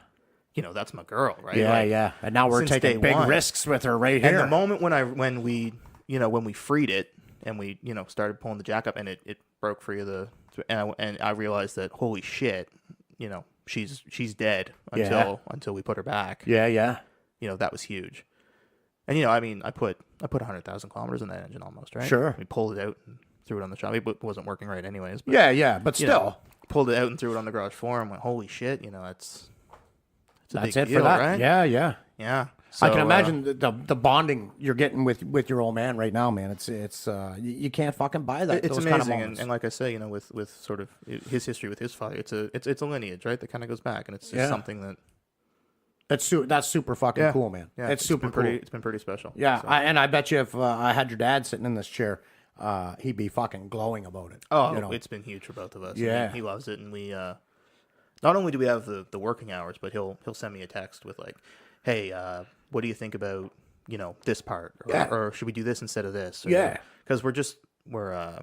That's my girl, right? Yeah, Like, yeah. And now we're since taking day big one. risks with her right And here. the moment when we freed it and we started pulling the jack up and it broke free of the and I realized that holy shit, she's dead until we put her back. Yeah, yeah. That was huge. And I mean I put 100,000 kilometers in that engine almost, right? Sure. We pulled it out and threw it on the shop. It wasn't working right anyways. But, Yeah, yeah. But still, pulled it out and threw it on the garage floor and went, holy shit, it's a that's big it deal, for that. right? Yeah, yeah. Yeah. I can So, imagine the bonding you're getting with your old man right now, man. It's you can't fucking buy that. It's those amazing, kind of moments. and like I say, with sort of his history with his father, it's a lineage, right? That kind of goes back, and it's just something that that's super fucking cool, man. Yeah, it's super cool. It's been pretty special. Yeah, So. and I bet you if I had your dad sitting in this chair, he'd be fucking glowing about it. Oh, it's been huge for both of us. Yeah. I mean, he loves it, and we not only do we have the working hours, but he'll send me a text with like, hey, what do you think about this part, or should we do this instead of this? Or, because we're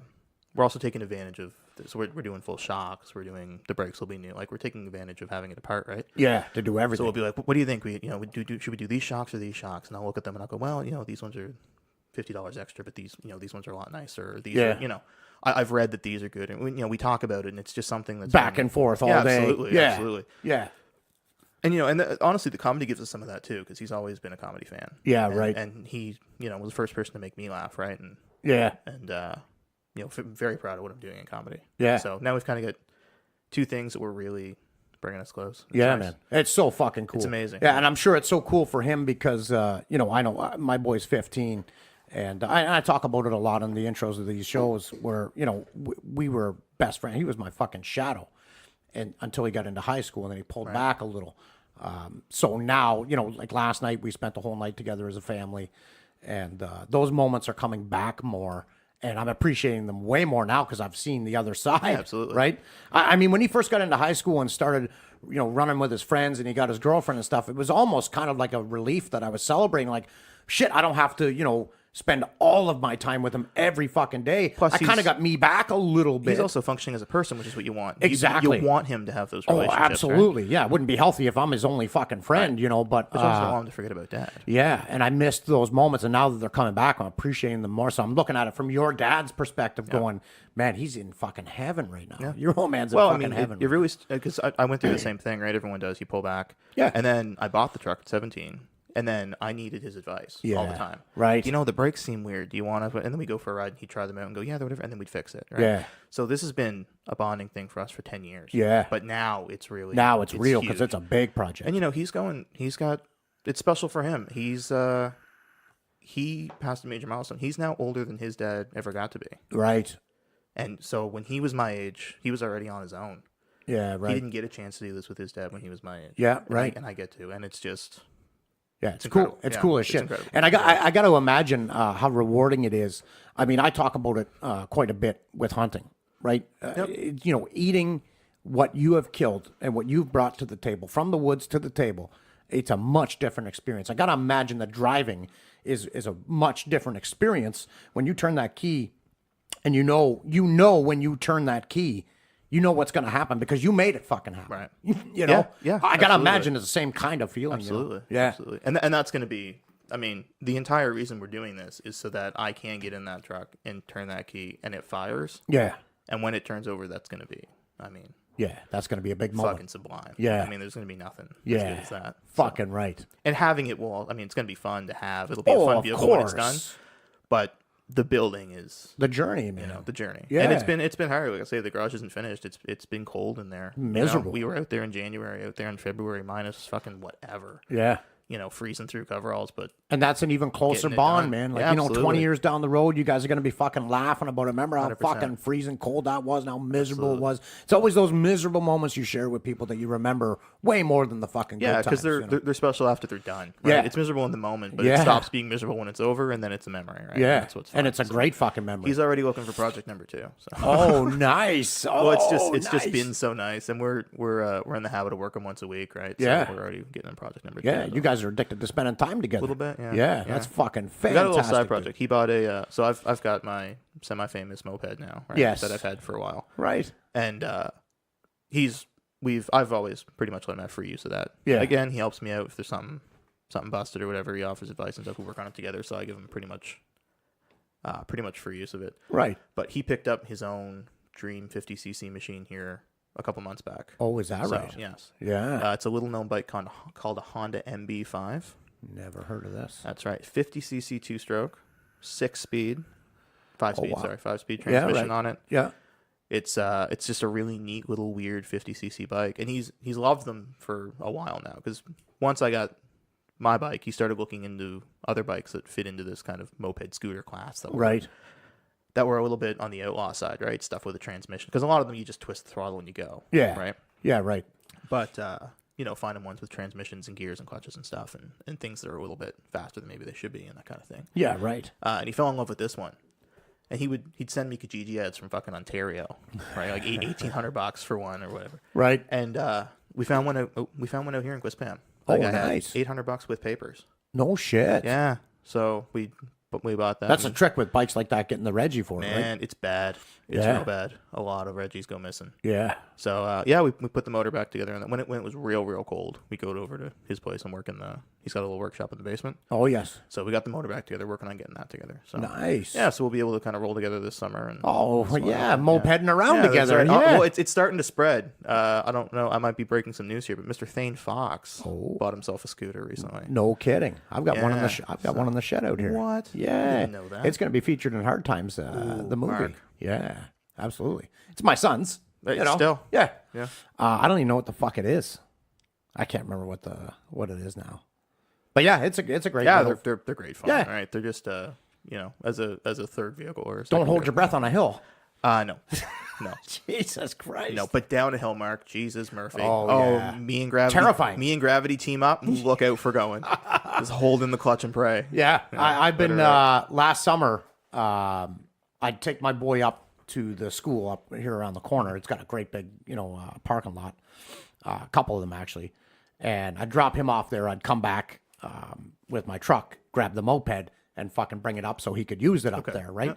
also taking advantage of this. We're doing full shocks. We're doing the brakes will be new. Like we're taking advantage of having it apart, right? Yeah, to do everything. So we'll be like, what do you think? We should we do these shocks or these shocks? And I'll look at them and I'll go, well, these ones are $50 extra, but these ones are a lot nicer. Or these are, I've read that these are good, and we talk about it, and it's just something that's back and forth all day. Absolutely, absolutely. Yeah. And honestly, the comedy gives us some of that too, because he's always been a comedy fan. Yeah, and, right. And he, was the first person to make me laugh, right? And Yeah. and very proud of what I'm doing in comedy. Yeah. So now we've kind of got two things that were really bringing us close. It's Yeah, nice. man. It's so fucking cool. It's amazing. Yeah, and I'm sure it's so cool for him because, I know my boy's 15, and I talk about it a lot in the intros of these shows where, we were best friends. He was my fucking shadow and until he got into high school, and then he pulled back a little. So now, like last night, we spent the whole night together as a family, and those moments are coming back more. And I'm appreciating them way more now because I've seen the other side. Yeah, absolutely. Right? I mean, when he first got into high school and started, running with his friends and he got his girlfriend and stuff, it was almost kind of like a relief that I was celebrating. Like, shit, I don't have to, spend all of my time with him every fucking day. Plus, I kind of got me back a little bit. He's also functioning as a person, which is what you want. Exactly. You want him to have those Oh, relationships. absolutely. Right? Yeah, it wouldn't be healthy if I'm his only fucking friend, but... But you also want him to forget about dad. Yeah, and I missed those moments, and now that they're coming back, I'm appreciating them more. So I'm looking at it from your dad's perspective, going, man, he's in fucking heaven right now. Your old man's in fucking heaven. It really, because I went through the same thing, right? Everyone does. You pull back. Yeah. And then I bought the truck at 17. And then I needed his advice all the time. Right. The brakes seem weird. Do you want to? And then we go for a ride and he'd try them out and go, yeah, they're whatever. And then we'd fix it. Right? Yeah. So this has been a bonding thing for us for 10 years. Yeah. But now it's really. Now it's real because huge. it's a big project. And it's special for him. He passed a major milestone. He's now older than his dad ever got to be. Right. And so when he was my age, he was already on his own. Yeah, right. He didn't get a chance to do this with his dad when he was my age. Yeah, right. And I get to. And it's just. Yeah, it's incredible. cool. It's Yeah, cool as it's shit. incredible. And I got to imagine how rewarding it is. I mean, I talk about it quite a bit with hunting, right? Eating what you have killed and what you've brought to the table, from the woods to the table, it's a much different experience. I got to imagine that driving is a much different experience when you turn that key, and when you turn that key, you know what's going to happen because you made it fucking happen. Right. Yeah. I got to absolutely. imagine it's the same kind of feeling. Absolutely. Yeah. Absolutely. And that's going to be, I mean, the entire reason we're doing this is so that I can get in that truck and turn that key and it fires. Yeah. And when it turns over, that's going to be, I mean, Yeah, that's going to be a big moment. fucking sublime. Yeah. I mean, there's going to be nothing as Yeah. good as that. Fucking right. And having it it's going to be fun to have. It'll be a Oh, fun of vehicle when it's course. done. But the building is, The journey, man. the journey. Yeah. And it's been hard. Like I say, the garage isn't finished. It's been cold in there. Miserable. We were out there in January, out there in February, minus fucking whatever. Yeah. Freezing through coveralls, but And that's an even closer Getting it bond, done. man. Like, Yeah, 20 absolutely. years down the road, you guys are going to be fucking laughing about it. Remember how 100%. fucking freezing cold that was and how miserable it was? It's always those miserable moments you share with people that you remember way more than the fucking good yeah, times. because they're special after they're done. Right? Yeah. It's miserable in the moment, but Yeah. it stops being miserable when it's over, and then it's a memory, right? Yeah. And that's what's fun. And it's a So great fucking memory. He's already looking for project number 2. So. Oh, nice. Oh, Well, it's just nice. been so nice, and we're in the habit of working once a week, right? Yeah. So we're already getting on project number 2. Yeah, so you guys guys are addicted to spending time together. Little bit, yeah. Yeah, Yeah. that's fucking We fantastic. got a little side dude. project. He bought a. So I've got my semi-famous moped now. Right, Yes. That I've had for a while, Right. and I've always pretty much let him have free use of that. Yeah. Again, he helps me out if there's something busted or whatever. He offers advice and stuff. We work on it together. So I give him pretty much free use of it. Right. But he picked up his own Dream 50cc machine here a couple months back. Oh, is that So, right? yes. Yeah. It's a little known bike called a Honda MB5. Never heard of this. That's right. 50cc 2-stroke, 5-speed wow. 5-speed Yeah, transmission right. on it. Yeah. It's just a really neat little weird 50cc bike, and he's loved them for a while now. Because once I got my bike, he started looking into other bikes that fit into this kind of moped scooter class that Right. were a little bit on the outlaw side, right? Stuff with a transmission, because a lot of them you just twist the throttle and you go. Yeah. Right. Yeah. Right. But finding ones with transmissions and gears and clutches and stuff, and things that are a little bit faster than maybe they should be, and that kind of thing. Yeah. Right. And he fell in love with this one. And he'd send me Kijiji ads from fucking Ontario, right? Like $1,800 for one or whatever. Right. And we found one out here in Quispam. Oh, Like I had nice. $800 with papers. No shit. Yeah. So we bought that. That's a and, trick with bikes like that, getting the Reggie for it, right? man, it's bad. It's Yeah. real bad. A lot of Reggies go missing. Yeah. So we put the motor back together, and when it was real cold, we go over to his place and work in he's got a little workshop in the basement. Oh, yes. So we got the motor back together, working on getting that together. So Nice. yeah, so we'll be able to kind of roll together this summer. And Oh, that's yeah. fun. Mopeding around that's together. right. Yeah. Well, it's starting to spread. I don't know. I might be breaking some news here, but Mr. Thane Fox bought himself a scooter recently. No kidding. I've got one in the Yeah, I've got one in the shed out here. What? I Yeah. didn't know that. It's going to be featured in Hard Times, the movie. Mark. Yeah. Absolutely. It's my son's. But You know. still. Yeah. Yeah. I don't even know what the fuck it is. I can't remember what it is now. But yeah, it's a great. Yeah, little- they're great fun. Yeah. Right. They're just as a third vehicle or don't hold your breath on a hill. No. Jesus Christ. No, but down a hill, Mark. Jesus Murphy. Oh, yeah. Me and Gravity. Terrifying. Me and Gravity team up. Look out for going. Just holding the clutch and pray. Yeah, I've been last summer. I'd take my boy up to the school up here around the corner. It's got a great big, parking lot. A couple of them actually, and I'd drop him off there. I'd come back with my truck, grab the moped, and fucking bring it up so he could use it up there, right?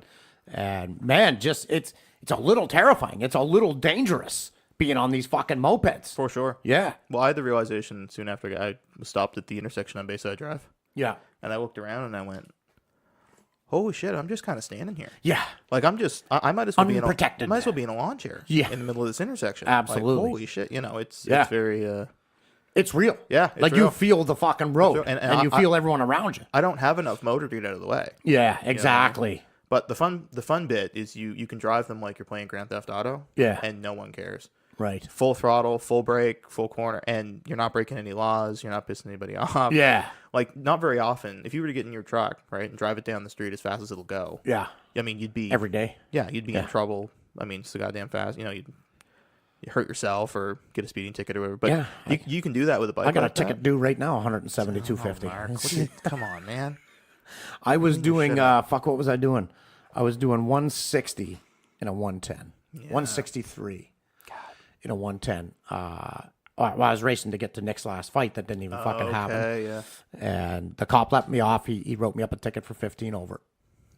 And man, just it's a little terrifying. It's a little dangerous being on these fucking mopeds. For sure. Yeah, Well, I had the realization soon after I stopped at the intersection on Bayside Drive, yeah, and I looked around and I went, "Holy shit! I'm just kind of standing here. yeah. Like I might as well be in Unprotected. I might as well be in a lawn chair. Yeah. In the middle of this intersection. Absolutely. Like, holy shit! It's Yeah. very. It's real. Yeah, it's like you real. feel the fucking road, real. and, And you I- feel everyone around you. I don't have enough motor to get out of the way. Yeah, exactly. But the fun bit is you can drive them like you're playing Grand Theft Auto. Yeah. And no one cares. Right. Full throttle, full brake, full corner, and you're not breaking any laws. You're not pissing anybody off. Yeah. Like not very often. If you were to get in your truck, right, and drive it down the street as fast as it'll go. Yeah. I mean, you'd be Every day. Yeah, you'd be in trouble. I mean, so goddamn fast. You hurt yourself or get a speeding ticket or whatever. But Yeah, you can do that with a bike. I got like a ticket that. due right now, 172.50. Mark, come on, man. I was doing what was I doing? I was doing 160 in a 110. 163 in a 110. Well, I was racing to get to Nick's last fight that didn't even fucking happen. Okay, yeah. And the cop let me off. He wrote me up a ticket for 15 over.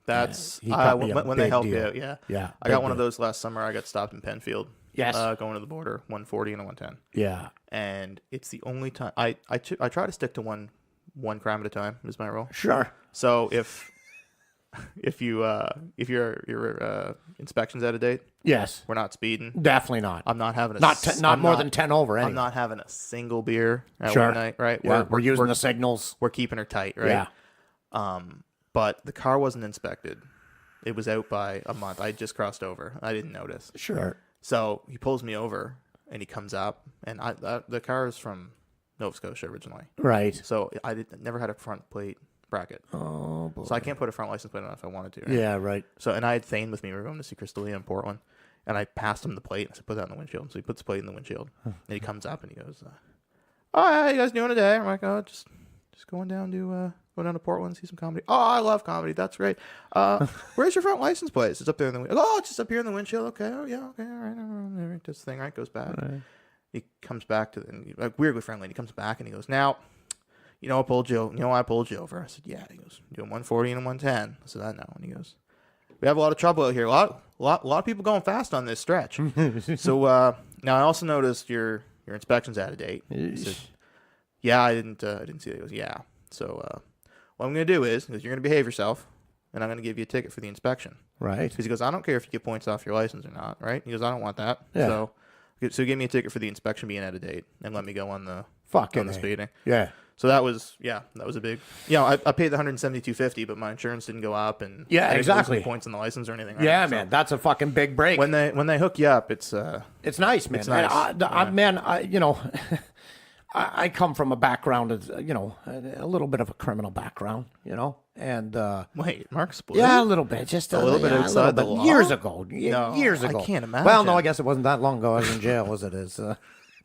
That's he cut me a when they big help deal. you out. Yeah, Yeah, I got big one of deal. those last summer. I got stopped in Penfield. Yes. Going to the border, 140 and a 110. Yeah. And it's the only time I try to stick to one crime at a time is my rule. Sure. So if your inspection's out of date, Yes. we're not speeding. Definitely not. I'm not having Not more than 10 over anyway. I'm not having a single beer at Sure. one night, right? Yeah, we're using the signals. We're keeping her tight, right? Yeah. But the car wasn't inspected. It was out by a month. I just crossed over. I didn't notice. Sure. So he pulls me over, and he comes up, and the car is from Nova Scotia originally. Right. So never had a front plate bracket. Oh, boy. So I can't put a front license plate on if I wanted to. Right? Yeah, right. So, and I had Thane with me. We were going to see Crystalia in Portland. And I passed him the plate. I said, put that in the windshield. So he puts the plate in the windshield. And he comes up and he goes, "Oh, how you guys doing today?" I'm like, "Oh, just going down to Portland, see some comedy." "Oh, I love comedy. That's great. Where's your front license plate?" It's up there in the windshield. "Oh, it's just up here in the windshield." "Okay. Oh, yeah. Okay. All right. This thing, right? Goes back. Right. He comes back weirdly friendly. And he comes back and he goes, "Now, you know, I pulled you. You know, why I pulled you over. I said, yeah. He goes, doing 140 and a 110. I said, I know. And he goes, we have a lot of trouble out here. A lot of people going fast on this stretch. So now I also noticed your inspection's out of date. He said, yeah, I didn't see it. He goes, yeah. So what I'm gonna do is you're gonna behave yourself, and I'm gonna give you a ticket for the inspection. Right. Because he goes, I don't care if you get points off your license or not. Right. He goes, I don't want that. Yeah. So give me a ticket for the inspection being out of date, and let me go on the Fucking speeding. Yeah. So that was a big. I paid the $172.50, but my insurance didn't go up, and Yeah, I didn't lose exactly. any points on the license or anything. Right? Yeah, So man, that's a fucking big break. when they hook you up, it's It's nice, man. It's nice. Man, I come from a background of, a little bit of a criminal background, and wait, Mark Splude? yeah, a little bit, just a little bit outside the law? Years ago, No, years I ago. can't imagine. Well, no, I guess it wasn't that long ago. I was in jail, was it? It's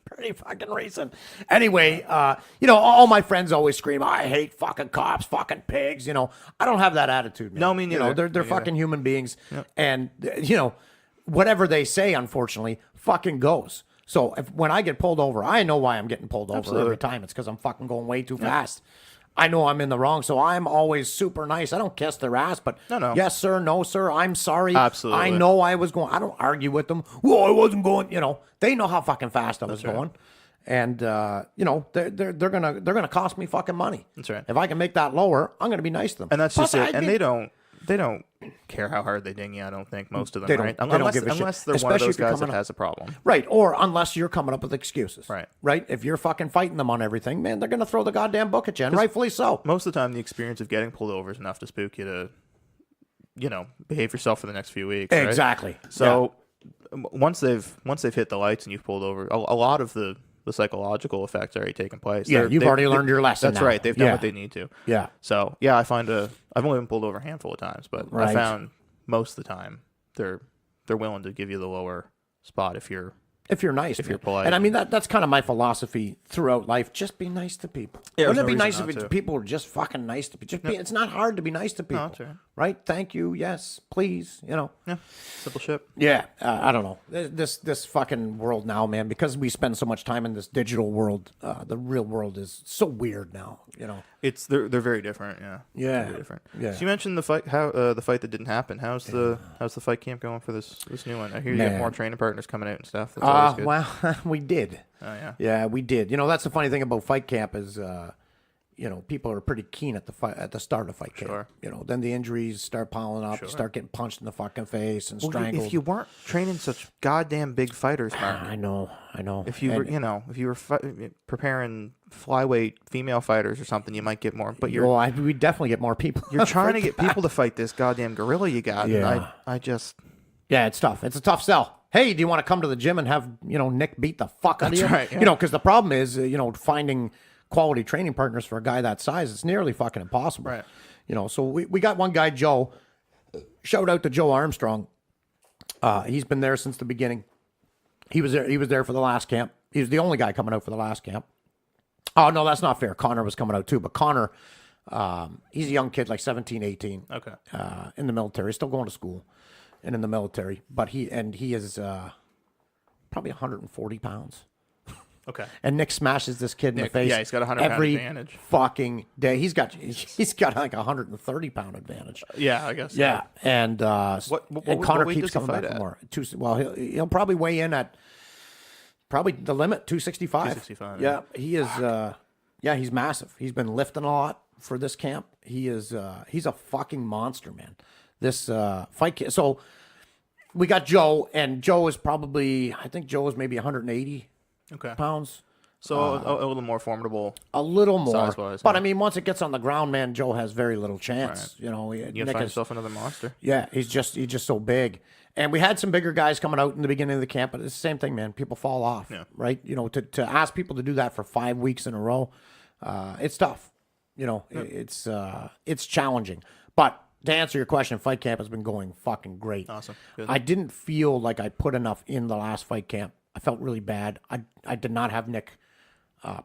pretty fucking recent. Anyway, all my friends always scream, "I hate fucking cops, fucking pigs." I don't have that attitude, man. No, me neither. They're Me neither. fucking human beings, and whatever they say, unfortunately, fucking goes. So when I get pulled over, I know why I'm getting pulled over Absolutely. every time. It's because I'm fucking going way too fast. I know I'm in the wrong, so I'm always super nice. I don't kiss their ass, but No. yes, sir, no, sir, I'm sorry. Absolutely. I know I was going. I don't argue with them. Well, I wasn't going. They know how fucking fast I was going, and they're gonna cost me fucking money. That's right. If I can make that lower, I'm gonna be nice to them. and that's Plus, just it. I And get- they don't care how hard they ding you. I don't think most of them, They don't- right? they don't give a shit. Unless they're one of Especially those if you're guys that coming up- has a problem. Right, or unless you're coming up with excuses. Right. Right? If you're fucking fighting them on everything, man, they're going to throw the goddamn book at you, and rightfully so. Most of the time, the experience of getting pulled over is enough to spook you to, behave yourself for the next few weeks. Right? Exactly. So once they've hit the lights and you've pulled over, a lot of the psychological effects are already taken place. Yeah, you've already learned your lesson That's now. right. They've done Yeah. what they need to. Yeah. So yeah, I've only been pulled over a handful of times, but Right. I found most of the time they're willing to give you the lower spot if you're If you're nice, If you're man. polite. And I mean that's kind of my philosophy throughout life. Just be nice to people. Yeah, Wouldn't it there's be no nice reason if not to. people were just fucking nice to people? It's not hard to be nice to people. that's right. Right? Thank you. Yes, please. Yeah, simple shit. Yeah, I don't know. This fucking world now, man, because we spend so much time in this digital world, the real world is so weird now, They're very different. Yeah. Yeah. Very different. Yeah. So you mentioned the fight. How the fight that didn't happen. How's the fight camp going for this new one? I hear you Man. have more training partners coming out and stuff. That's always good. Well, we did. Oh yeah. Yeah, we did. That's the funny thing about fight camp is, people are pretty keen at the start of fight camp. Sure. Then the injuries start piling up. You start getting punched in the fucking face and Well, strangled. if you weren't training such goddamn big fighters, Mark. I know. If you were, if you were preparing flyweight female fighters or something, you might get more. But we definitely get more people. you're trying to get people to fight this goddamn gorilla you got. Yeah. And I just Yeah, it's tough. It's a tough sell. Hey, do you want to come to the gym and have, Nick beat the fuck out of you? right, yeah. Because the problem is, finding quality training partners for a guy that size, it's nearly fucking impossible. Right. So we got one guy, Joe. Shout out to Joe Armstrong. He's been there since the beginning. He was there for the last camp. He was the only guy coming out for the last camp. Oh, no, that's not fair. Connor was coming out too, but Connor, he's a young kid, like 17, 18. okay. In the military, still going to school and in the military, but he is probably 140 pounds. Okay. And Nick smashes this kid in the face. yeah, he's got a 100-pound every advantage. fucking day. He's got like a 130-pound advantage. Yeah, I guess. Yeah, and What and Connor weight keeps does he coming fight back at? for more. He'll probably weigh in at probably the limit 265. 265, Yeah, he is. He's massive. He's been lifting a lot for this camp. He is. He's a fucking monster, man. This fight. So we got Joe, and Joe is probably. I think Joe is maybe 180 Okay. pounds. So a little more formidable. A little more, Size-wise, but yeah. I mean, once it gets on the ground, man, Joe has very little chance. You Nick find is- yourself another monster. Yeah, he's just so big. And we had some bigger guys coming out in the beginning of the camp, but it's the same thing, man. People fall off, right? To ask people to do that for 5 weeks in a row, it's tough. It's challenging. But to answer your question, fight camp has been going fucking great. Awesome. Good. I didn't feel like I put enough in the last fight camp. I felt really bad. I did not have Nick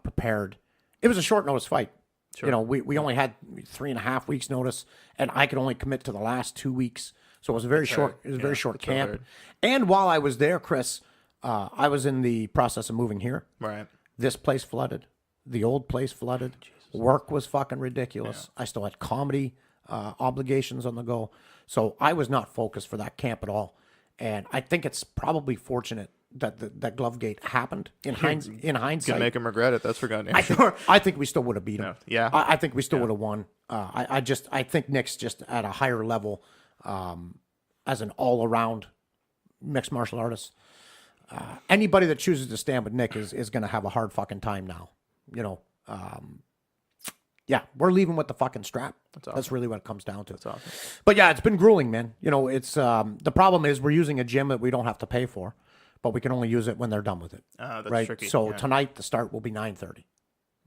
prepared. It was a short notice fight. Sure. We only had 3.5 weeks notice, and I could only commit to the last 2 weeks. So it was a very short. It was a very short that's so camp. hard. And while I was there, Chris, I was in the process of moving here. Right. This place flooded. The old place flooded. Work was fucking ridiculous. I still had comedy obligations on the go. So I was not focused for that camp at all. And I think it's probably fortunate that that Glovegate happened in hindsight. Gonna make him regret it. That's for goddamn sure. I think we still would have beat him. Yeah. I think we still would have won. I think Nick's just at a higher level as an all-around mixed martial artist. Anybody that chooses to stand with Nick is going to have a hard fucking time now. You know, yeah, we're leaving with the fucking strap. That's really what it comes down to. That's awesome. But yeah, it's been grueling, man. You know, it's the problem is we're using a gym that we don't have to pay for, but we can only use it when they're done with it. That's right? tricky. So tonight the start will be 9:30.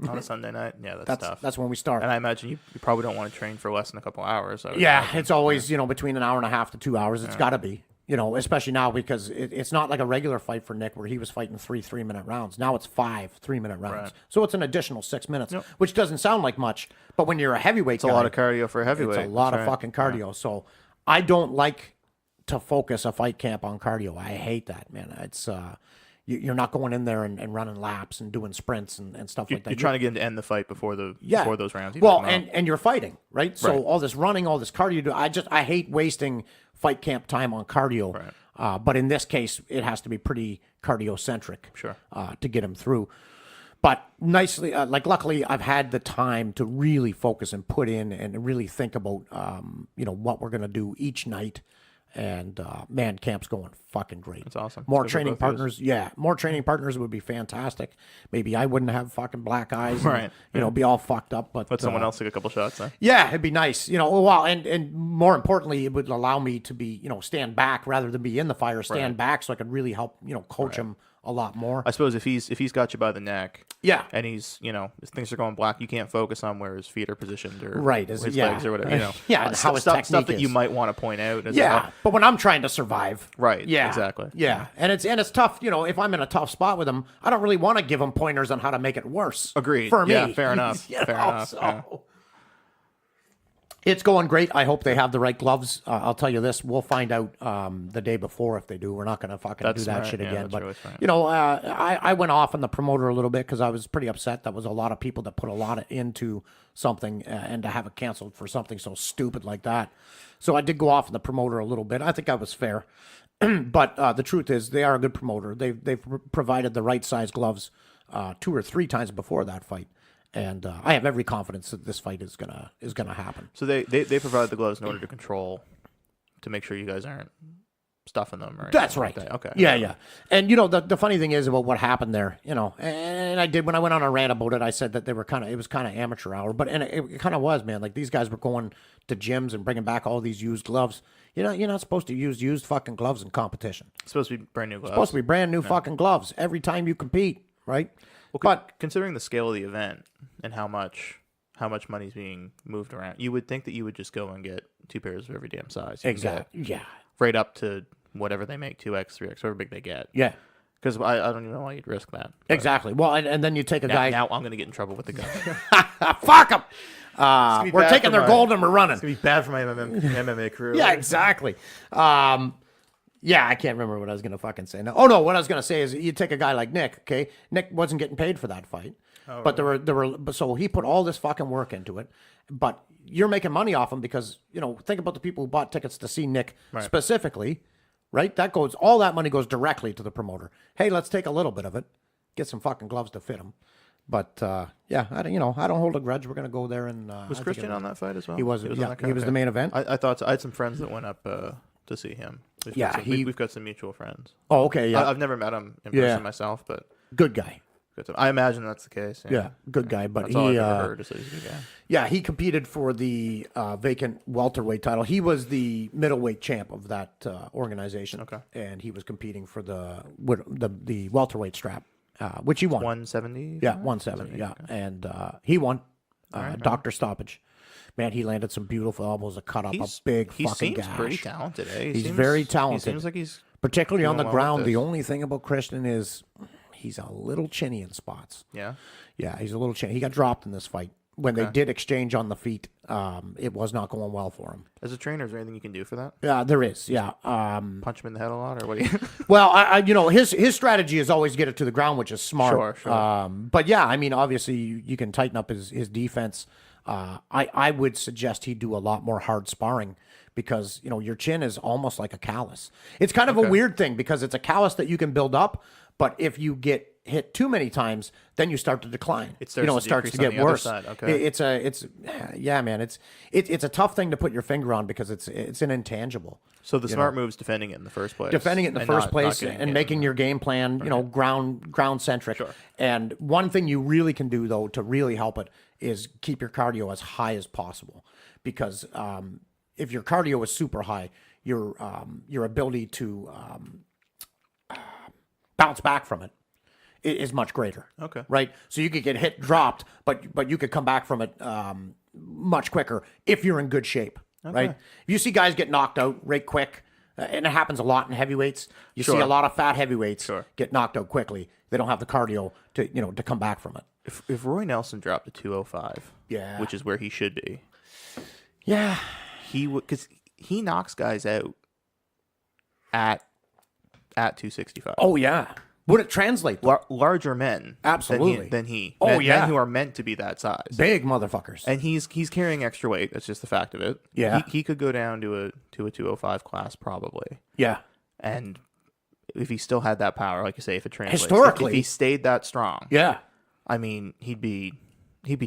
On a Sunday night? Yeah, that's tough. That's when we start. And I imagine you probably don't want to train for less than a couple hours. Yeah, it's always, you know, between an hour and a half to 2 hours. It's got to be, you know, especially now because it's not like a regular fight for Nick where he was fighting 3-3-minute rounds. Now it's 5 3-minute rounds. Right. So it's an additional 6 minutes, which doesn't sound like much. But when you're a heavyweight It's a lot of cardio for a heavyweight. It's a lot That's of right. fucking cardio. So I don't like to focus a fight camp on cardio. I hate that, man. It's you're not going in there and running laps and doing sprints and stuff like that. You're trying to get him to end the fight before those rounds. Well, and you're fighting, right? So all this running, all this cardio. I hate wasting fight camp time on cardio. Right. But in this case, it has to be pretty cardio centric. Sure. To get him through. But nicely, luckily, I've had the time to really focus and put in and really think about, what we're gonna do each night. And man, camp's going fucking great. That's awesome. More It's good for training both of us. partners. Yeah, more training partners would be fantastic. Maybe I wouldn't have fucking black eyes. And, Right. be all fucked up. But Let someone else take a couple shots. Huh? yeah, it'd be nice. Well, and more importantly, it would allow me to be, stand back rather than be in the fire. Stand back so I could really help, coach him a lot more. I suppose if he's got you by the neck, Yeah. and he's if things are going black, you can't focus on where his feet are positioned or Right, his yeah. legs or whatever. Yeah, and how his stuff technique that you is. might want to point out. Yeah, but when I'm trying to survive, Right, Yeah, exactly. Yeah, and it's tough. If I'm in a tough spot with him, I don't really want to give him pointers on how to make it worse. Agreed. For me, Yeah, fair enough. Fair enough. So. Yeah. It's going great. I hope they have the right gloves. I'll tell you this: we'll find out the day before if they do. We're not going to fucking That's do that smart. shit Yeah, again. that's But really smart. I went off on the promoter a little bit because I was pretty upset. That was a lot of people that put a lot into something, and to have it canceled for something so stupid like that. So I did go off on the promoter a little bit. I think I was fair. But the truth is, they are a good promoter. They've provided the right size gloves 2 or 3 times before that fight. And I have every confidence that this fight is gonna happen. So they provide the gloves in order to make sure you guys aren't stuffing them. Or That's anything right. like that. Okay. Yeah. And the funny thing is about what happened there, and I did when I went on a rant about it. I said that it was kind of amateur hour, but it kind of was, man. Like these guys were going to gyms and bringing back all these used gloves. You're not supposed to use used fucking gloves in competition. It's supposed to be brand new gloves. It's supposed to be brand new fucking gloves every time you compete, right? Well, but considering the scale of the event and how much money's being moved around, you would think that you would just go and get 2 pairs of every damn size. You can get exactly, yeah, right up to whatever they make, 2X, 3X, however big they get. yeah, Because I don't even know why you'd risk that. But exactly. Well, and then you take a guy. now I'm going to get in trouble with the gun. Fuck them. be We're bad taking for their my- gold and we're running. It's going to be bad for my MMA career. Yeah, exactly. Yeah, I can't remember what I was going to fucking say now. Oh, no, what I was going to say is you take a guy like Nick, okay? Nick wasn't getting paid for that fight. But there were so he put all this fucking work into it. But you're making money off him because, think about the people who bought tickets to see Nick specifically, right? All that money goes directly to the promoter. Hey, let's take a little bit of it. Get some fucking gloves to fit him. But yeah, I don't hold a grudge. We're going to go there and Was Christian on that fight as well? He was. on Yeah, that he was okay. the main event. I thought so. I had some friends that went up to see him. We've got some mutual friends. Oh, okay, yeah. I've never met him in Yeah. person myself, but Good guy. I imagine that's the case. Yeah, good guy. But That's all I've he, ever heard is that he's a good guy. yeah, he competed for the vacant welterweight title. He was the middleweight champ of that organization. Okay. And he was competing for the welterweight strap, which he won. 170? Yeah, 170. Yeah, and he won. Doctor stoppage. Man, he landed some beautiful elbows that cut up a big he fucking seems gash. pretty talented, eh? He's very talented. He seems like he's Particularly on the doing well with ground. The this. only thing about Christian is he's a little chinny in spots. yeah. Yeah, he's a little chinny. He got dropped in this fight. when they did exchange on the feet, it was not going well for him. As a trainer, is there anything you can do for that? Yeah, there is. Yeah. Punch him in the head a lot, or what do you? Well, his strategy is always get it to the ground, which is smart. Sure. But yeah, I mean, obviously you can tighten up his defense. I would suggest he do a lot more hard sparring because, your chin is almost like a callus. It's kind of a weird thing because it's a callus that you can build up, but if you get hit too many times, then you start to decline. It starts to get worse. Okay. It's a tough thing to put your finger on because it's an intangible. So the smart move is defending it in the first place. Defending it in the first place and making your game plan, ground centric. Sure. And one thing you really can do though to really help it is keep your cardio as high as possible, because if your cardio is super high, your ability to bounce back from it is much greater. Okay. Right? So you could get hit, dropped, but you could come back from it much quicker if you're in good shape. Right? If you see guys get knocked out right quick, and it happens a lot in heavyweights. You see a lot of fat heavyweights get knocked out quickly. They don't have the cardio to come back from it. If Roy Nelson dropped to 205, Yeah. which is where he should be, Yeah. he would, because he knocks guys out at 265. Oh, yeah. Would it translate? Larger men, Absolutely. than he. Oh, yeah. Men who are meant to be that size. Big motherfuckers. And he's carrying extra weight. That's just the fact of it. Yeah. He could go down to a 205 class probably. Yeah. And if he still had that power, like you say, if it translates, Historically. if he stayed that strong, Yeah. I mean, he'd be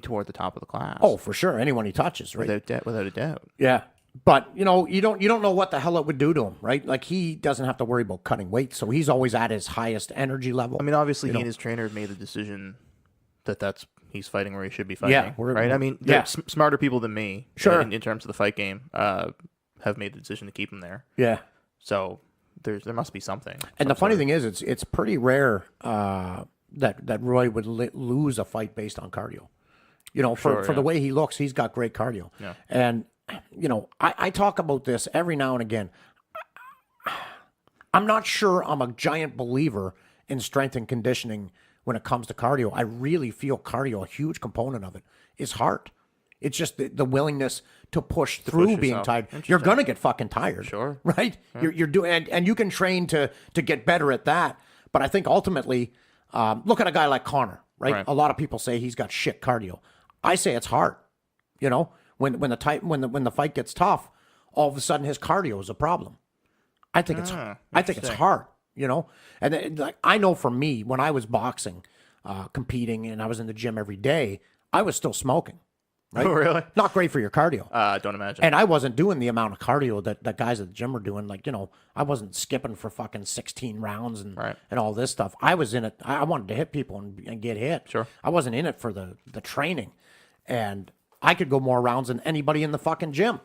toward the top of the class. Oh, for sure. Anyone he touches, right? without a doubt. Yeah. But, you don't know what the hell it would do to him, right? Like, he doesn't have to worry about cutting weight, so he's always at his highest energy level. I mean, obviously, he and his trainer have made the decision that he's fighting where he should be fighting. Right? I mean, smarter people than me, Sure. in terms of the fight game, have made the decision to keep him there. Yeah. So there must be something. And the funny thing is, it's pretty rare that Roy would lose a fight based on cardio. For the way he looks, he's got great cardio. Yeah. And, I talk about this every now and again. I'm not sure I'm a giant believer in strength and conditioning when it comes to cardio. I really feel cardio, a huge component of it, is heart. It's just the willingness to push through being tired. You're going to get fucking tired. Sure. Right? Yeah. You're doing, and you can train to get better at that. But I think ultimately, look at a guy like Connor, right? A lot of people say he's got shit cardio. I say it's heart. When the fight gets tough, all of a sudden his cardio is a problem. I think it's hard, And then, I know for me, when I was boxing, competing, and I was in the gym every day, I was still smoking. Right? Oh, really? Not great for your cardio. Don't imagine. And I wasn't doing the amount of cardio that guys at the gym were doing. Like, I wasn't skipping for fucking 16 rounds and all this stuff. I was in it. I wanted to hit people and get hit. Sure. I wasn't in it for the training. And I could go more rounds than anybody in the fucking gym.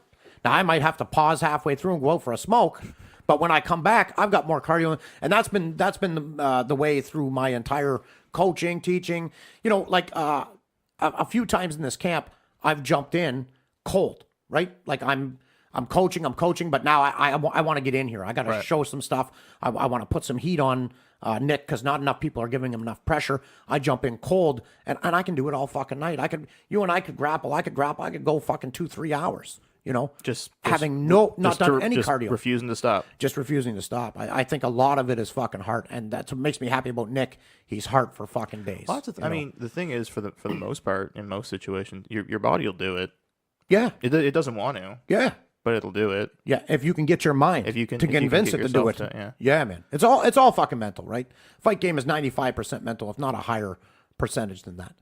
Now, I might have to pause halfway through and go out for a smoke, but when I come back, I've got more cardio, and that's been the way through my entire coaching, teaching. A few times in this camp, I've jumped in cold, right? Like I'm coaching, but now I want to get in here. I got to show some stuff. I want to put some heat on Nick because not enough people are giving him enough pressure. I jump in cold, and I can do it all fucking night. You and I could grapple. I could go fucking 2-3 hours. Just having not done any cardio, refusing to stop. Just refusing to stop. I think a lot of it is fucking heart, and that's what makes me happy about Nick. He's heart for fucking days. I mean, the thing is, for the most part, in most situations, your body will do it. Yeah, it doesn't want to. Yeah, but it'll do it. Yeah, if you can get your mind to convince it to do it. Yeah, man. It's all fucking mental, right? Fight game is 95% mental, if not a higher percentage than that.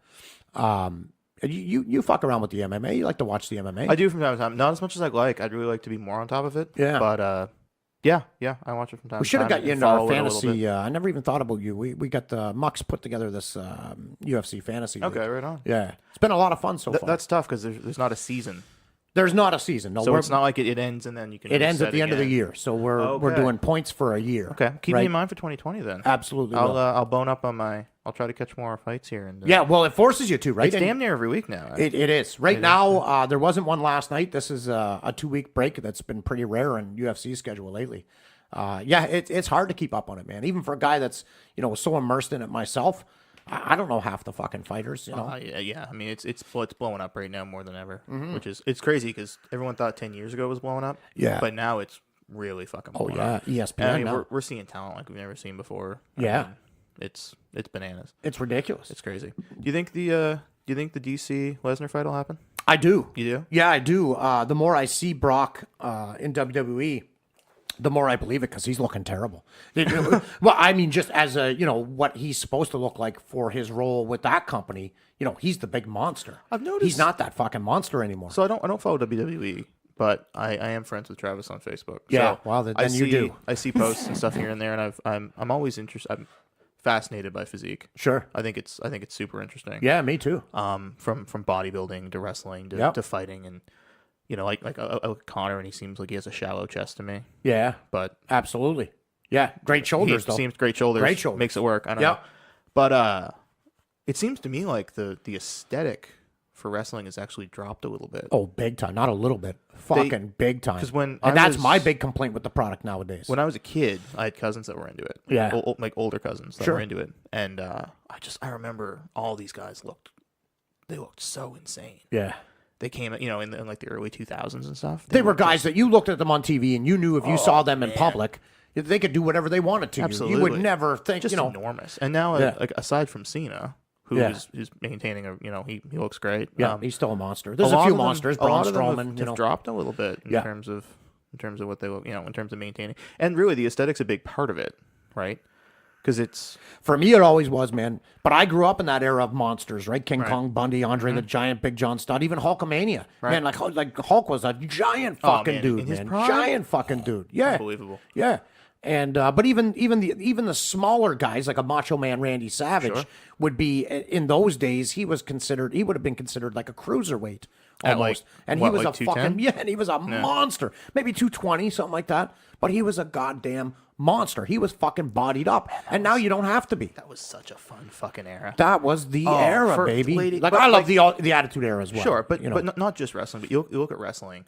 You fuck around with the MMA. You like to watch the MMA. I do from time to time. Not as much as I'd like. I'd really like to be more on top of it. Yeah. But yeah, I watch it from time to time. We should have got you into our fantasy. I never even thought about you. We got the Mux put together this UFC fantasy. Okay, league. right on. Yeah, it's been a lot of fun so far. That's tough because there's not a season. There's not a season. No, so it's not like it ends and then you can. It ends at the end of the year, so we're doing points for a year. Okay, keep me in mind for 2020 then. Absolutely, I'll bone up on my. I'll try to catch more fights here. And yeah, well, it forces you to, right? It's damn near every week now. It is right now. There wasn't one last night. This is a 2-week break that's been pretty rare in UFC schedule lately. Yeah, it's hard to keep up on it, man. Even for a guy that's so immersed in it myself. I don't know half the fucking fighters, you know. Yeah. I mean, it's blowing up right now more than ever, which is it's crazy because everyone thought 10 years ago it was blowing up. Yeah. But now it's really fucking blowing up. ESPN. And I mean, now. we're seeing talent like we've never seen before. Yeah. I mean, it's bananas. It's ridiculous. It's crazy. Do you think the DC Lesnar fight will happen? I do. You do? Yeah, I do. The more I see Brock in WWE, the more I believe it because he's looking terrible. Well, I mean, just as a, what he's supposed to look like for his role with that company, he's the big monster. I've noticed he's not that fucking monster anymore. So I don't follow WWE, but I am friends with Travis on Facebook. Yeah, so well, then you do. I see posts and stuff here and there, and I'm always interested. I'm fascinated by physique. Sure. I think it's super interesting. Yeah, me too. From bodybuilding to wrestling to fighting, and like Connor, and he seems like he has a shallow chest to me. Yeah, But absolutely. Yeah, great shoulders though. seems great shoulders. Great shoulders. Makes it work. I don't know. But it seems to me like the aesthetic for wrestling has actually dropped a little bit. Oh, big time. Not a little bit. Fucking big time. 'Cause when and I that's was- my big complaint with the product nowadays. When I was a kid, I had cousins that were into it. Yeah. Like older cousins that Sure. were into it. And I remember all these guys looked so insane. Yeah. They came, in like the early 2000s and stuff. They were guys that you looked at them on TV and you knew if you saw them in public, they could do whatever they wanted to Absolutely. you. You would never think, just enormous. And now, Yeah. like aside from Cena, who's maintaining he looks great. Yeah, he's still a monster. There's a lot few of them- monsters. a lot Braun of them Strowman, have dropped a little bit in terms of what they look, in terms of maintaining. And really, the aesthetic's a big part of it, right? Because it's For me, it always was, man. But I grew up in that era of monsters, right? King Kong Bundy, Andre the Giant, Big John Studd, even Hulkamania. Man, like Hulk was a giant fucking man, dude, in his man. prime? Giant fucking dude. Yeah. unbelievable. Yeah. And but even the smaller guys like a Macho Man Randy Savage would be in those days he would have been considered like a cruiserweight At, almost. like, And what, he was like a fucking 210? and he was a monster. Maybe 220, something like that. But he was a goddamn monster. He was fucking bodied up. And now you don't have to be. That was such a fun fucking era. That was the era, for baby. lady- like but I love like- the Attitude Era as well. Sure, but you know. but not just wrestling. But you look at wrestling,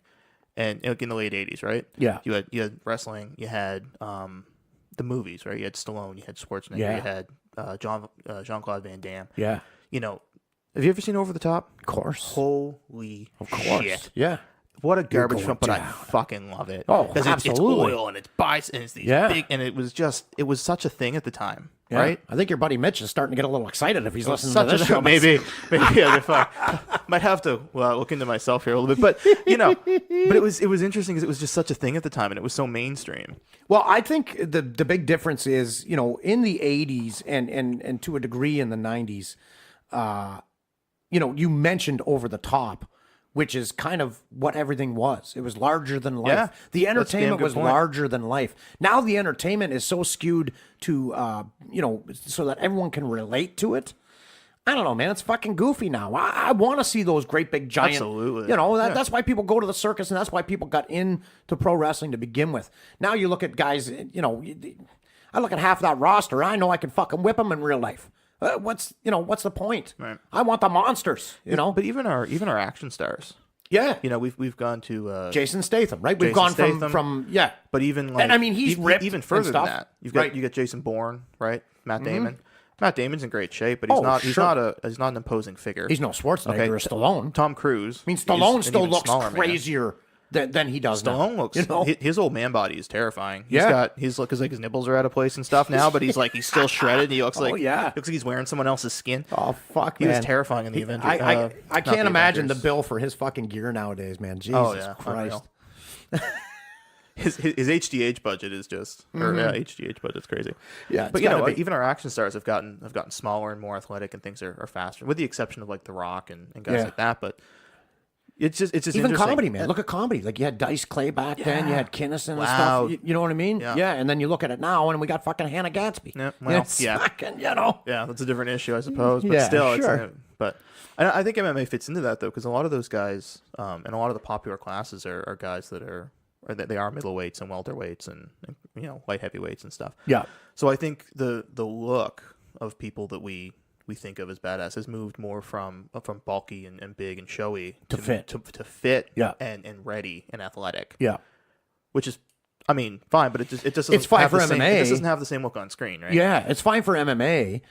and like in the late '80s, right? Yeah. You had wrestling. You had the movies, right? You had Stallone. You had Schwarzenegger. Yeah. You had Jean-Claude Van Damme. Yeah, Have you ever seen Over the Top? of course. Holy Of course. shit! Yeah. What a garbage going film, but I down. fucking love it. Oh, 'Cause it's absolutely. oil and it's bites and it's these Yeah. big, and it was such a thing at the time, Yeah. right? I think your buddy Mitch is starting to get a little excited if he's listening Such to a this show. maybe if I might have to look into myself here a little bit, but but it was interesting because it was just such a thing at the time and it was so mainstream. Well, I think the big difference is, in the 80s and to a degree in the 90s, you mentioned Over the Top, which is kind of what everything was. It was larger than life. Yeah, the that's a damn entertainment good was point. larger than life. Now the entertainment is so skewed to, so that everyone can relate to it. I don't know, man. It's fucking goofy now. I want to see those great big giant. Absolutely. That's why people go to the circus, and that's why people got into pro wrestling to begin with. Now you look at guys. I look at half that roster. I know I can fucking whip them in real life. What's the point? Right. I want the monsters. But even our action stars, Yeah. we've gone to Jason Statham, right? We've Jason gone Statham. from yeah. but even like And I mean, he's ripped even and further than stuff. that. Right. You got Jason Bourne, right? Matt Damon. Matt Damon's in great shape, but he's Oh, not sure. he's not an imposing figure. He's no Schwarzenegger Okay, or Stallone. Tom Cruise. I mean, Stallone is an still even looks smaller man. crazier than he does now. Stallone looks his old man body is terrifying. Yeah. He's because like his nipples are out of place and stuff now, but he's still shredded. He looks like yeah. looks like he's wearing someone else's skin. Oh fuck, He man. was terrifying in the Avengers. I not can't the imagine the Avengers. bill for his fucking gear nowadays, man. Jesus Oh yeah, Christ. unreal. His HGH budget is just HGH budget's crazy. Yeah, but it's gotta be. even our action stars have gotten smaller and more athletic, and things are faster, with the exception of like The Rock and guys Yeah. like that. But it's just Even interesting. comedy, man. Look at comedy. Like you had Dice Clay back then. You had Kinnison and Loud. stuff. You know what I mean? Yeah. And then you look at it now, and we got fucking Hannah Gatsby. Yeah, well, It's yeah. fucking, Yeah, that's a different issue, I suppose. But Yeah, still, sure. but I think MMA fits into that though, because a lot of those guys and a lot of the popular classes are guys that are middleweights and welterweights and light heavyweights and stuff. Yeah. So I think the look of people that we think of as badass has moved more from bulky and big and showy To fit. to fit Yeah. and ready and athletic. Yeah. Which is, I mean, fine, but it just doesn't It's fine have for the same, MMA. It just doesn't have the same look on screen, right? Yeah, it's fine for MMA.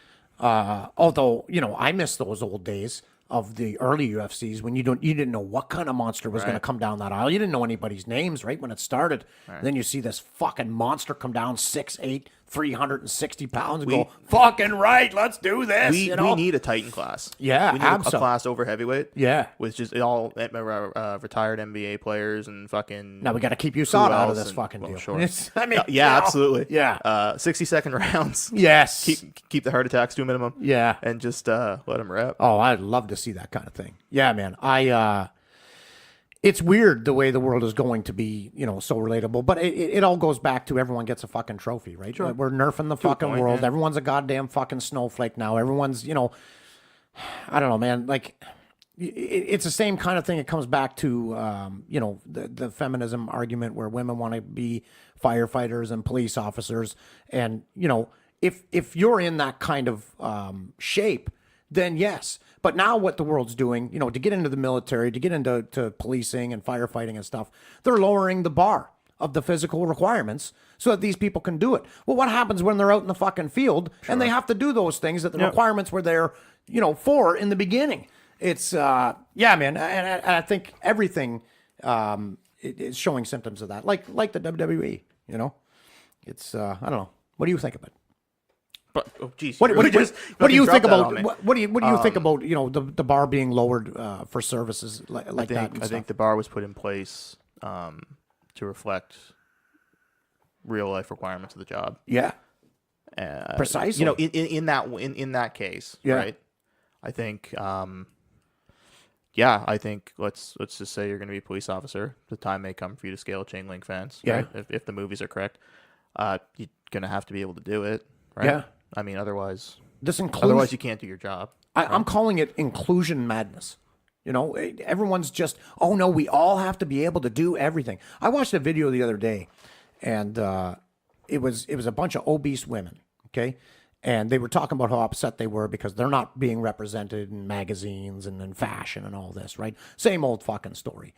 Although, I miss those old days of the early UFCs when you didn't know what kind of monster was going to come down that aisle. You didn't know anybody's names, right, when it started. Then you see this fucking monster come down 6'8", 360 pounds and go, fucking right, let's do this. We need a Titan class. Yeah, we need a class over heavyweight. Yeah. With just all retired NBA players and fucking. Now we got to keep USADA out of this fucking deal. Sure. I mean, yeah, absolutely. Yeah. 60-second rounds. Yes. Keep the heart attacks to a minimum. Yeah. And just let them rip. Oh, I'd love to see that kind of thing. Yeah, man. It's weird the way the world is going to be, so relatable. But it all goes back to everyone gets a fucking trophy, right? Sure. We're nerfing the fucking world. Yeah. Everyone's a goddamn fucking snowflake now. Everyone's, I don't know, man. Like, it's the same kind of thing. It comes back to, the feminism argument where women want to be firefighters and police officers. And, if you're in that kind of shape, then yes. But now what the world's doing, to get into the military, to get into policing and firefighting and stuff, they're lowering the bar of the physical requirements so that these people can do it. Well, what happens when they're out in the fucking field and they have to do those things that the requirements were there, for in the beginning? It's, yeah, man. And I think everything is showing symptoms of that, like the WWE, It's, I don't know. What do you think of it? But geez, what do you think about what do you think about the bar being lowered for services like that? I think the bar was put in place to reflect real life requirements of the job. Yeah, precisely. In that case, yeah. Right? I think, I think let's just say you're going to be a police officer. The time may come for you to scale a chain link fence. Yeah. Right? If the movies are correct, you're going to have to be able to do it. Right. Yeah. I mean, otherwise you can't do your job. I'm calling it inclusion madness. Everyone's just, oh no, we all have to be able to do everything. I watched a video the other day, and it was a bunch of obese women, okay? And they were talking about how upset they were because they're not being represented in magazines and in fashion and all this, right? Same old fucking story.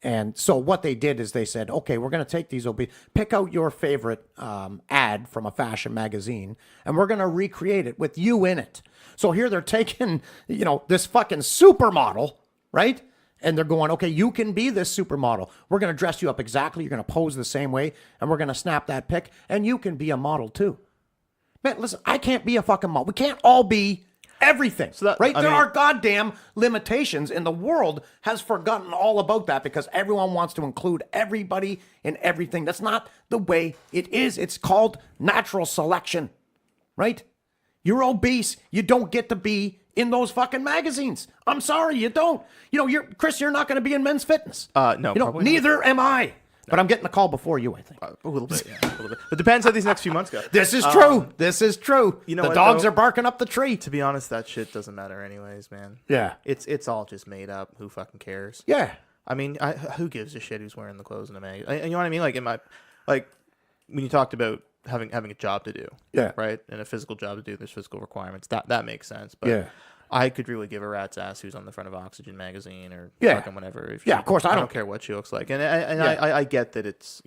And so what they did is they said, okay, we're going to take these pick out your favorite ad from a fashion magazine, and we're going to recreate it with you in it. So here they're taking, this fucking supermodel, right? And they're going, okay, you can be this supermodel. We're going to dress you up exactly. You're going to pose the same way, and we're going to snap that pic, and you can be a model too. Man, listen, I can't be a fucking model. We can't all be everything, right? There are goddamn limitations, and the world has forgotten all about that because everyone wants to include everybody in everything. That's not the way it is. It's called natural selection, right? You're obese. You don't get to be in those fucking magazines. I'm sorry, you don't. Chris, you're not going to be in Men's Fitness. No, probably neither am I. But I'm getting the call before you, I think. A little bit, yeah. A little bit. It depends how these next few months go. This is true. This is true. The dogs are barking up the tree. To be honest, that shit doesn't matter anyways, man. Yeah. It's all just made up. Who fucking cares? Yeah. I mean, who gives a shit who's wearing the clothes in the mag? You know what I mean? Like when you talked about having a job to do. Yeah. Right? And a physical job to do, there's physical requirements. That makes sense. But yeah. I could really give a rat's ass who's on the front of Oxygen magazine or fucking whatever. Of course. I don't care what she looks like. And I get that it's,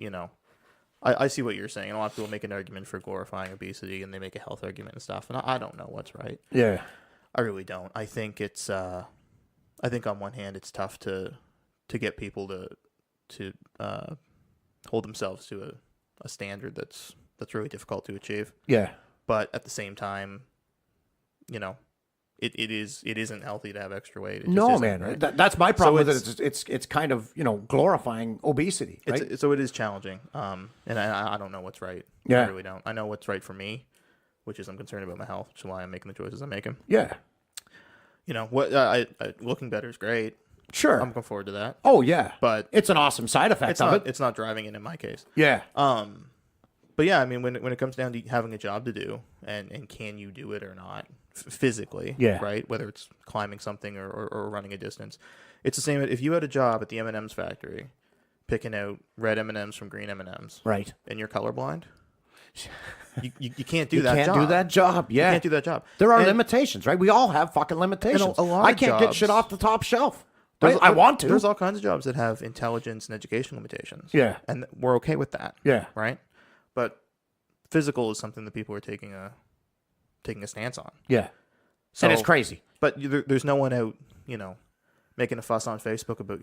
I see what you're saying. And a lot of people make an argument for glorifying obesity and they make a health argument and stuff. And I don't know what's right. Yeah. I really don't. I think it's, I think on one hand it's tough to get people to hold themselves to a standard that's really difficult to achieve. Yeah. But at the same time, it isn't healthy to have extra weight. No, man. Right? That's my problem with it. It's kind of glorifying obesity, right? So it is challenging. And I don't know what's right. Yeah. I really don't. I know what's right for me, which is I'm concerned about my health, which is why I'm making the choices I'm making. Yeah. What looking better is great. Sure. I'm looking forward to that. Oh yeah. But it's an awesome side effect of it. It's not driving it in my case. Yeah. But yeah, I mean, when it comes down to having a job to do, and can you do it or not physically, right? Whether it's climbing something or running a distance, it's the same. If you had a job at the M&M's factory, picking out red M&Ms from green M&Ms, right? And you're colorblind, you can't do that. You can't do that job. Yeah, you can't do that job. There are limitations, right? We all have fucking limitations. I can't get shit off the top shelf. Right? I want to. There's all kinds of jobs that have intelligence and education limitations. Yeah, and we're okay with that. Yeah, right. But physical is something that people are taking a stance on. Yeah. So And it's crazy. But there's no one out, making a fuss on Facebook about,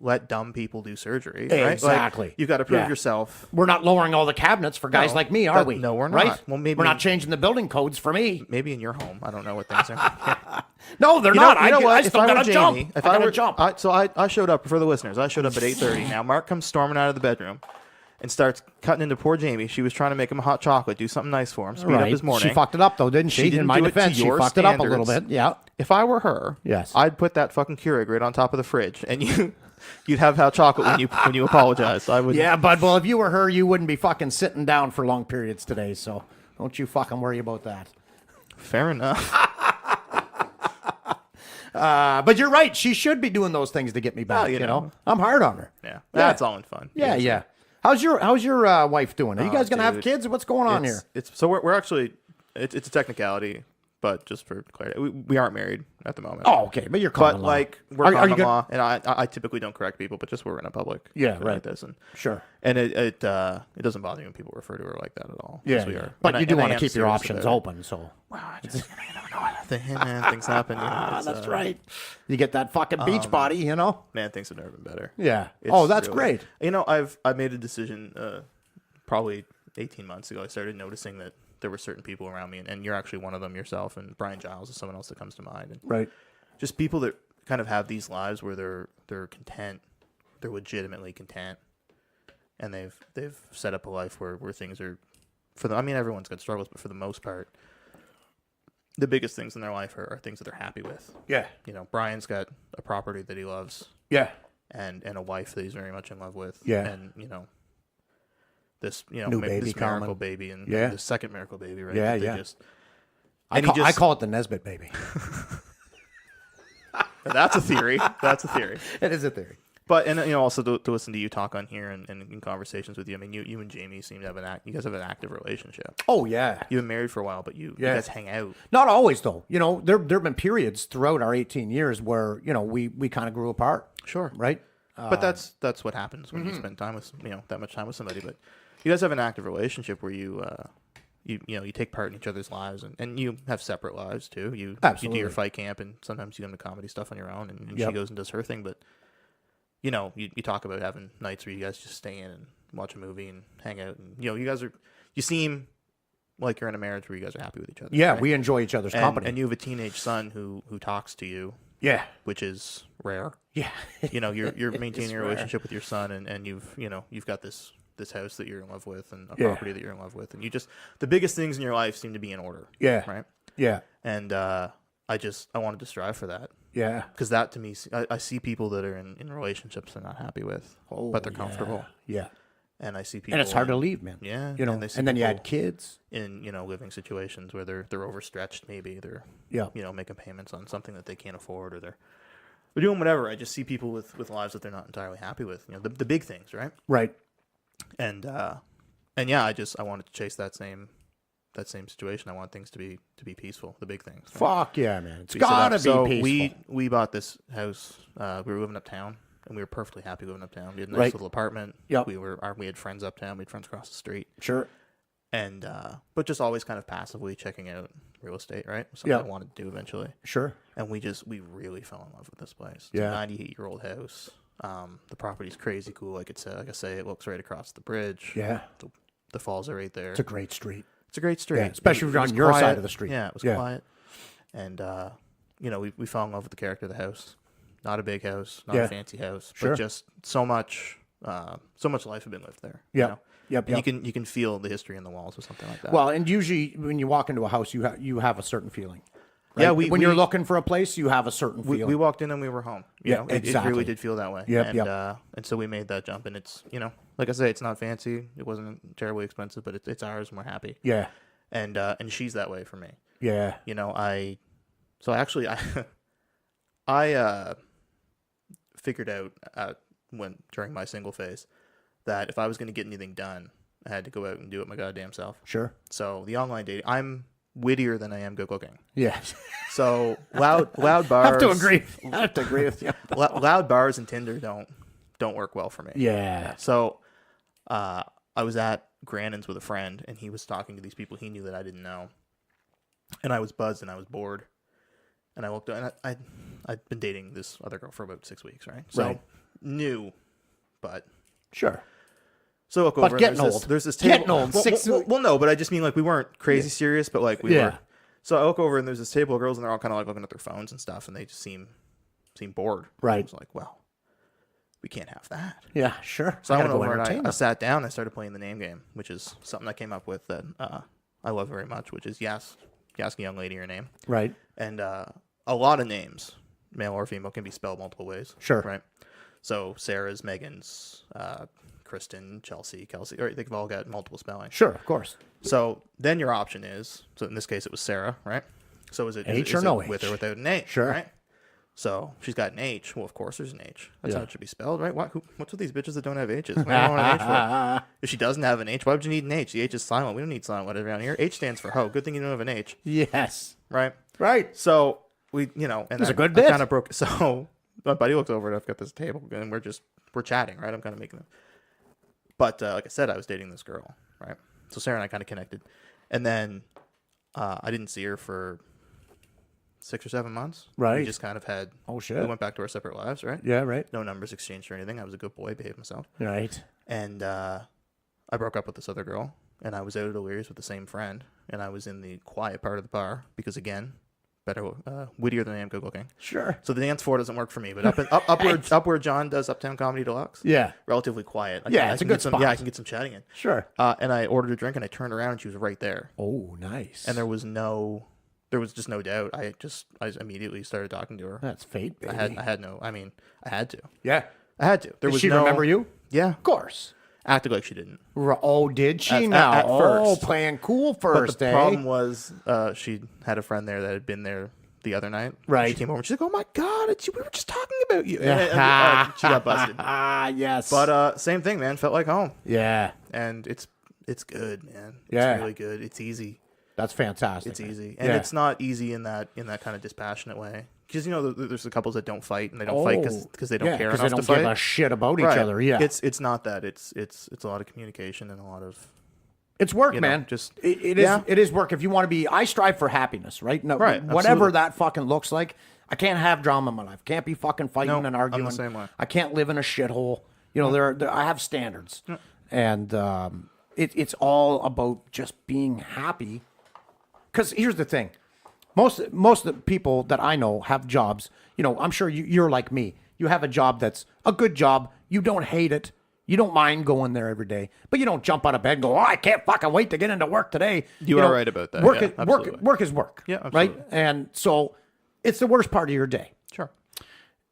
let dumb people do surgery. Right? Exactly. Like, you've got to prove Yeah. yourself. We're not lowering all the cabinets for guys No, like me, are we? no, we're Right? not. Well, maybe we're not changing the building codes for me. Maybe in your home. I don't know what things are. No, they're not. You know what? I still gotta jump. If I I gotta were jump. I showed up for the listeners. I showed up at 8:30. Now Mark comes storming out of the bedroom and starts cutting into poor Jamie. She was trying to make him a hot chocolate, do something nice for him, speed up his morning. She fucked it up though, didn't she? didn't In my do it to defense, she your fucked it up a little standards. bit. Yeah. If I were her, Yes. I'd put that fucking Keurig right on top of the fridge, and you'd have hot chocolate when you apologize. I would. Yeah, bud. Well, if you were her, you wouldn't be fucking sitting down for long periods today. So don't you fucking worry about that. Fair enough. But you're right. She should be doing those things to get me back. you You know. know, I'm hard on her. Yeah, that's all in fun. Yeah, yeah. How's your wife doing? Are you guys gonna have dude. kids? What's going on here? So we're actually it's a technicality, but just for clarity, we aren't married at the moment. Oh, okay. But you're But common law. like we're Are you common good- law, and I typically don't correct people, but just we're in a public Yeah, thing right. like this, and Sure. and it doesn't bother me when people refer to her like that at all. Yeah, 'cause we yeah. are. But And you do and want to am keep your serious options about it. open. So Wow, I just you never know things happen. that's right. You get that fucking beach body, you know. Man, things have never been better. Yeah. It's Oh, that's really- great. I made a decision probably 18 months ago. I started noticing that there were certain people around me, and you're actually one of them yourself, and Brian Giles is someone else that comes to mind. And Right. just people that kind of have these lives where they're content, they're legitimately content, and they've set up a life where things are for them. I mean, everyone's got struggles, but for the most part, the biggest things in their life are things that they're happy with. Yeah. Brian's got a property that he loves, Yeah. and a wife that he's very much in love with. Yeah. And this New baby this miracle coming. baby and Yeah. the second miracle baby, right? Yeah, that they yeah. Just, I and he call, I just- call it the Nesbitt baby. that's a theory. That's a theory. It is a theory. But and also to listen to you talk on here and in conversations with you. I mean, you and Jamie seem to have you guys have an active relationship. Oh yeah. You've been married for a while, but you guys hang out. Not always though. There've been periods throughout our 18 years where we kind of grew apart. Sure. Right. But that's what happens when you spend time with that much time with somebody. But you guys have an active relationship where you take part in each other's lives and you have separate lives too. You do your fight camp and sometimes you come to comedy stuff on your own and she goes and does her thing. But you talk about having nights where you guys just stay in and watch a movie and hang out and you seem like you're in a marriage where you guys are happy with each other. Yeah, right? we enjoy each other's company. And you have a teenage son who talks to you. Yeah. Which is rare. Yeah. You're maintaining a rare. relationship with your son and you've got this house that you're in love with and a Yeah. property that you're in love with and the biggest things in your life seem to be in order. Yeah. Right. Yeah. And I wanted to strive for that Yeah. because that to me I see people that are in relationships they're not happy with but they're comfortable Yeah. and I see people And it's hard to leave, man. yeah And they see then you people had kids. in living situations where they're overstretched maybe they're making payments on something that they can't afford or they're doing whatever. I just see people with lives that they're not entirely happy with. The big things, right? Right. And yeah, I wanted to chase that same situation. I want things to be peaceful. The big things. Right? Fuck yeah, man. It's We set up- gotta be so peaceful. we bought this house. We were living uptown, and we were perfectly happy living uptown. We had a nice Right. little apartment. Yep. We had friends uptown. We had friends across the street. Sure. And but just always kind of passively checking out real estate, right? Something Yep. I wanted to do eventually. Sure. And we really fell in love with this place. It's Yeah. a 98-year-old house. The property's crazy cool. Like I say, it looks right across the bridge. Yeah. The falls are right there. It's a great street. It's a great street. Yeah, especially if It you're was on your side quiet. of the street. Yeah, it was Yeah. quiet. And we fell in love with the character of the house. Not a big house, not Yeah. a fancy house, Sure. but just so much life had been lived there. Yeah. You know? Yep. And you can feel the history in the walls or something like that. Well, and usually when you walk into a house, you have a certain feeling. Right? Yeah, when you're looking for a place, you have a certain feeling. we walked in and we were home. You Yeah, know, it exactly. really did feel that way. Yep, and yep. And so we made that jump, and it's like I say, it's not fancy. It wasn't terribly expensive, but it's ours, and we're happy. Yeah. And she's that way for me. Yeah. I figured out during my single phase that if I was going to get anything done, I had to go out and do it my goddamn self. Sure. So the online dating, I'm wittier than I am good looking. Yeah. So loud bars. I have to agree. I have to agree with you. Loud bars and Tinder don't work well for me. Yeah. So I was at Grannon's with a friend, and he was talking to these people he knew that I didn't know. and I was buzzed and I was bored, and I woke up and I'd been dating this other girl for about 6 weeks, right? So Right. new, but Sure. so I woke But over. getting and there's old. This, there's this table. Getting old. Well, no, but I just mean like we weren't crazy serious, but like we Yeah. were. So I look over and there's this table of girls and they're all kind of like looking at their phones and stuff, and they just seem bored. Right. I was like, well, we can't have that. Yeah, sure. So I went gotta go over and entertain I them. sat down and I started playing the name game, which is something I came up with that I love very much, which is you ask a young lady her name. Right. And a lot of names, male or female, can be spelled multiple ways. Sure. Right. So Sarah's, Megan's, Kristen, Chelsea, Kelsey, or they've all got multiple spellings. Sure, of course. So then your option is, so in this case it was Sarah, right? So is it H is or no it with H? or without an H? Sure. Right. So she's got an H. Well, of course there's an H. That's how Yeah. it should be spelled, right? What's with these bitches that don't have H's? What do you want an H for? If she doesn't have an H, why would you need an H? The H is silent. We don't need silent letters around here. H stands for ho. Good thing you don't have an H, Yes. right? Right. So we, and It's a good bit. Kind of broke. So my buddy looks over and I've got this table and we're chatting, right? I'm kind of making them. But like I said, I was dating this girl, right? So Sarah and I kind of connected, and then I didn't see her for 6 or 7 months. Right. We just kind of had. Oh, shit. We went back to our separate lives, right? Yeah, right. No numbers exchanged or anything. I was a good boy, behaved myself, Right. and I broke up with this other girl, and I was out at O'Leary's with the same friend, and I was in the quiet part of the bar because again, better wittier than I am good looking. Sure. So the dance floor doesn't work for me, but up where John does Uptown Comedy Deluxe, Yeah. relatively quiet. Yeah, it's a can good get some, spot. Yeah, I can get some chatting in. Sure. And I ordered a drink, and I turned around, and she was right there, Oh, nice. and there was just no doubt. I immediately started talking to her. That's fate, baby. I had to. Yeah. I had to. There Did was she no, remember you? Yeah, Of course. acted like she didn't. Oh, did she At- now? at first. Oh, playing cool But first, the eh? problem was, she had a friend there that had been there the other night. Right. She came over and she's like, "Oh my god, we were just talking about you." Yeah. And she got busted. Ah, yes. But same thing, man. Felt like home, yeah, and it's good, man. It's Yeah. really good. It's easy. that's fantastic. It's man. easy, and Yeah. it's not easy in that kind of dispassionate way. Because there's the couples that don't fight, and they don't fight because they don't care enough they don't to fight. give a shit about Right. each other. Yeah, It's not that. It's a lot of communication and a lot of it's work, you know, man. just- it is. yeah. It is work. If you want to be, I strive for happiness, right? No, Right, whatever absolutely. that fucking looks like. I can't have drama in my life. Can't be fucking fighting No, and I'm the arguing. same way. I can't live in a shithole. You know, there I have standards, and it's all about just being happy. Because here's the thing, most of the people that I know have jobs. You know, I'm sure you're like me. You have a job that's a good job. You don't hate it. You don't mind going there every day, but you don't jump out of bed and go, "Oh, I can't fucking wait to get into work today." You are right about that. Work, Yeah, absolutely. work is work. Yeah, right. absolutely. And so, it's the worst part of your day. sure.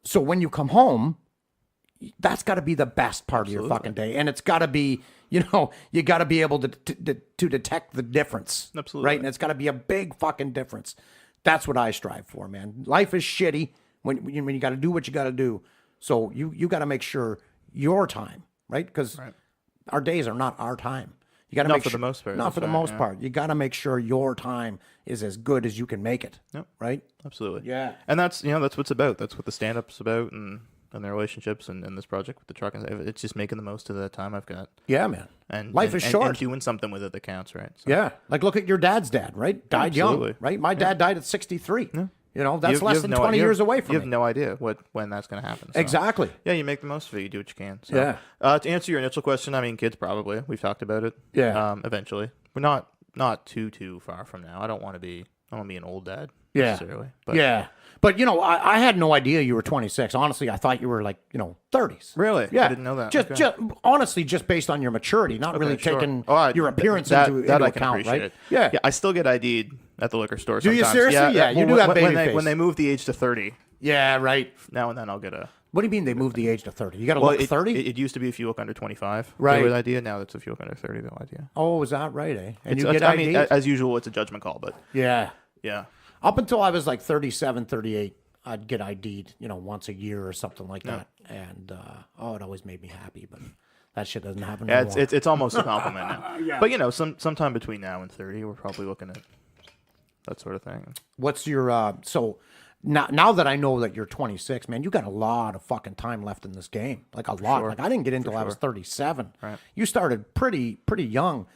So when you come home, that's got to be the best part of your fucking day, and it's got to be, you got to be able to detect the difference. Absolutely. Right, and it's got to be a big fucking difference. That's what I strive for, man. Life is shitty when you got to do what you got to do. So you got to make sure your time, right? Because our days are not our time. You got to Not make for the sure, most part, Not that's for the right, most yeah. part. You got to make sure your time is as good as you can make it. Yep. Right. Absolutely. Yeah. And that's that's what it's about. That's what the stand up's about, and their relationships and this project with the truck. And it's just making the most of the time I've got. Yeah, man. And life is short. And doing something with it that counts, right? So, Yeah, like look at your dad's dad, right? Died Absolutely. young, right? My dad died at 63. You know, that's You less have than no- 20 you have- years away from You me. have no idea when that's going to happen. So. Exactly. Yeah, you make the most of it. You do what you can. So. Yeah. To answer your initial question, I mean, kids probably. We've talked about it. Yeah. Eventually, we're not too far from now. I don't want to be an old dad Yeah. necessarily. But Yeah. But, I had no idea you were 26. Honestly, I thought you were like, 30s. Really? Yeah. I didn't know that. Just, Okay. just honestly, just based on your maturity, not really sure. taking Oh, your appearance that into I can account, appreciate right? it. Yeah. Yeah, I still get ID'd at the liquor store Do you sometimes. seriously? Yeah, you do have baby face. when they move the age to 30, Yeah, right. now and then I'll get a. What do you mean they moved the age to 30? You got to Well, look 30? It used to be if you look under 25. Right. With idea. Now that's if you look under 30, the idea. Oh, is that right, eh? And It's, you get I ID'd? mean, as usual, it's a judgment call, but Yeah. yeah. Up until I was like 37, 38, I'd get ID'd, once a year or something like that. And, it always made me happy, but that shit doesn't happen Yeah, anymore. it's almost a compliment now. But sometime between now and 30, we're probably looking at that sort of thing. What's your, so now that I know that you're 26, man, you got a lot of fucking time left in this game. Like a lot. sure. Like I didn't get in until I was 37. Right. You started pretty young.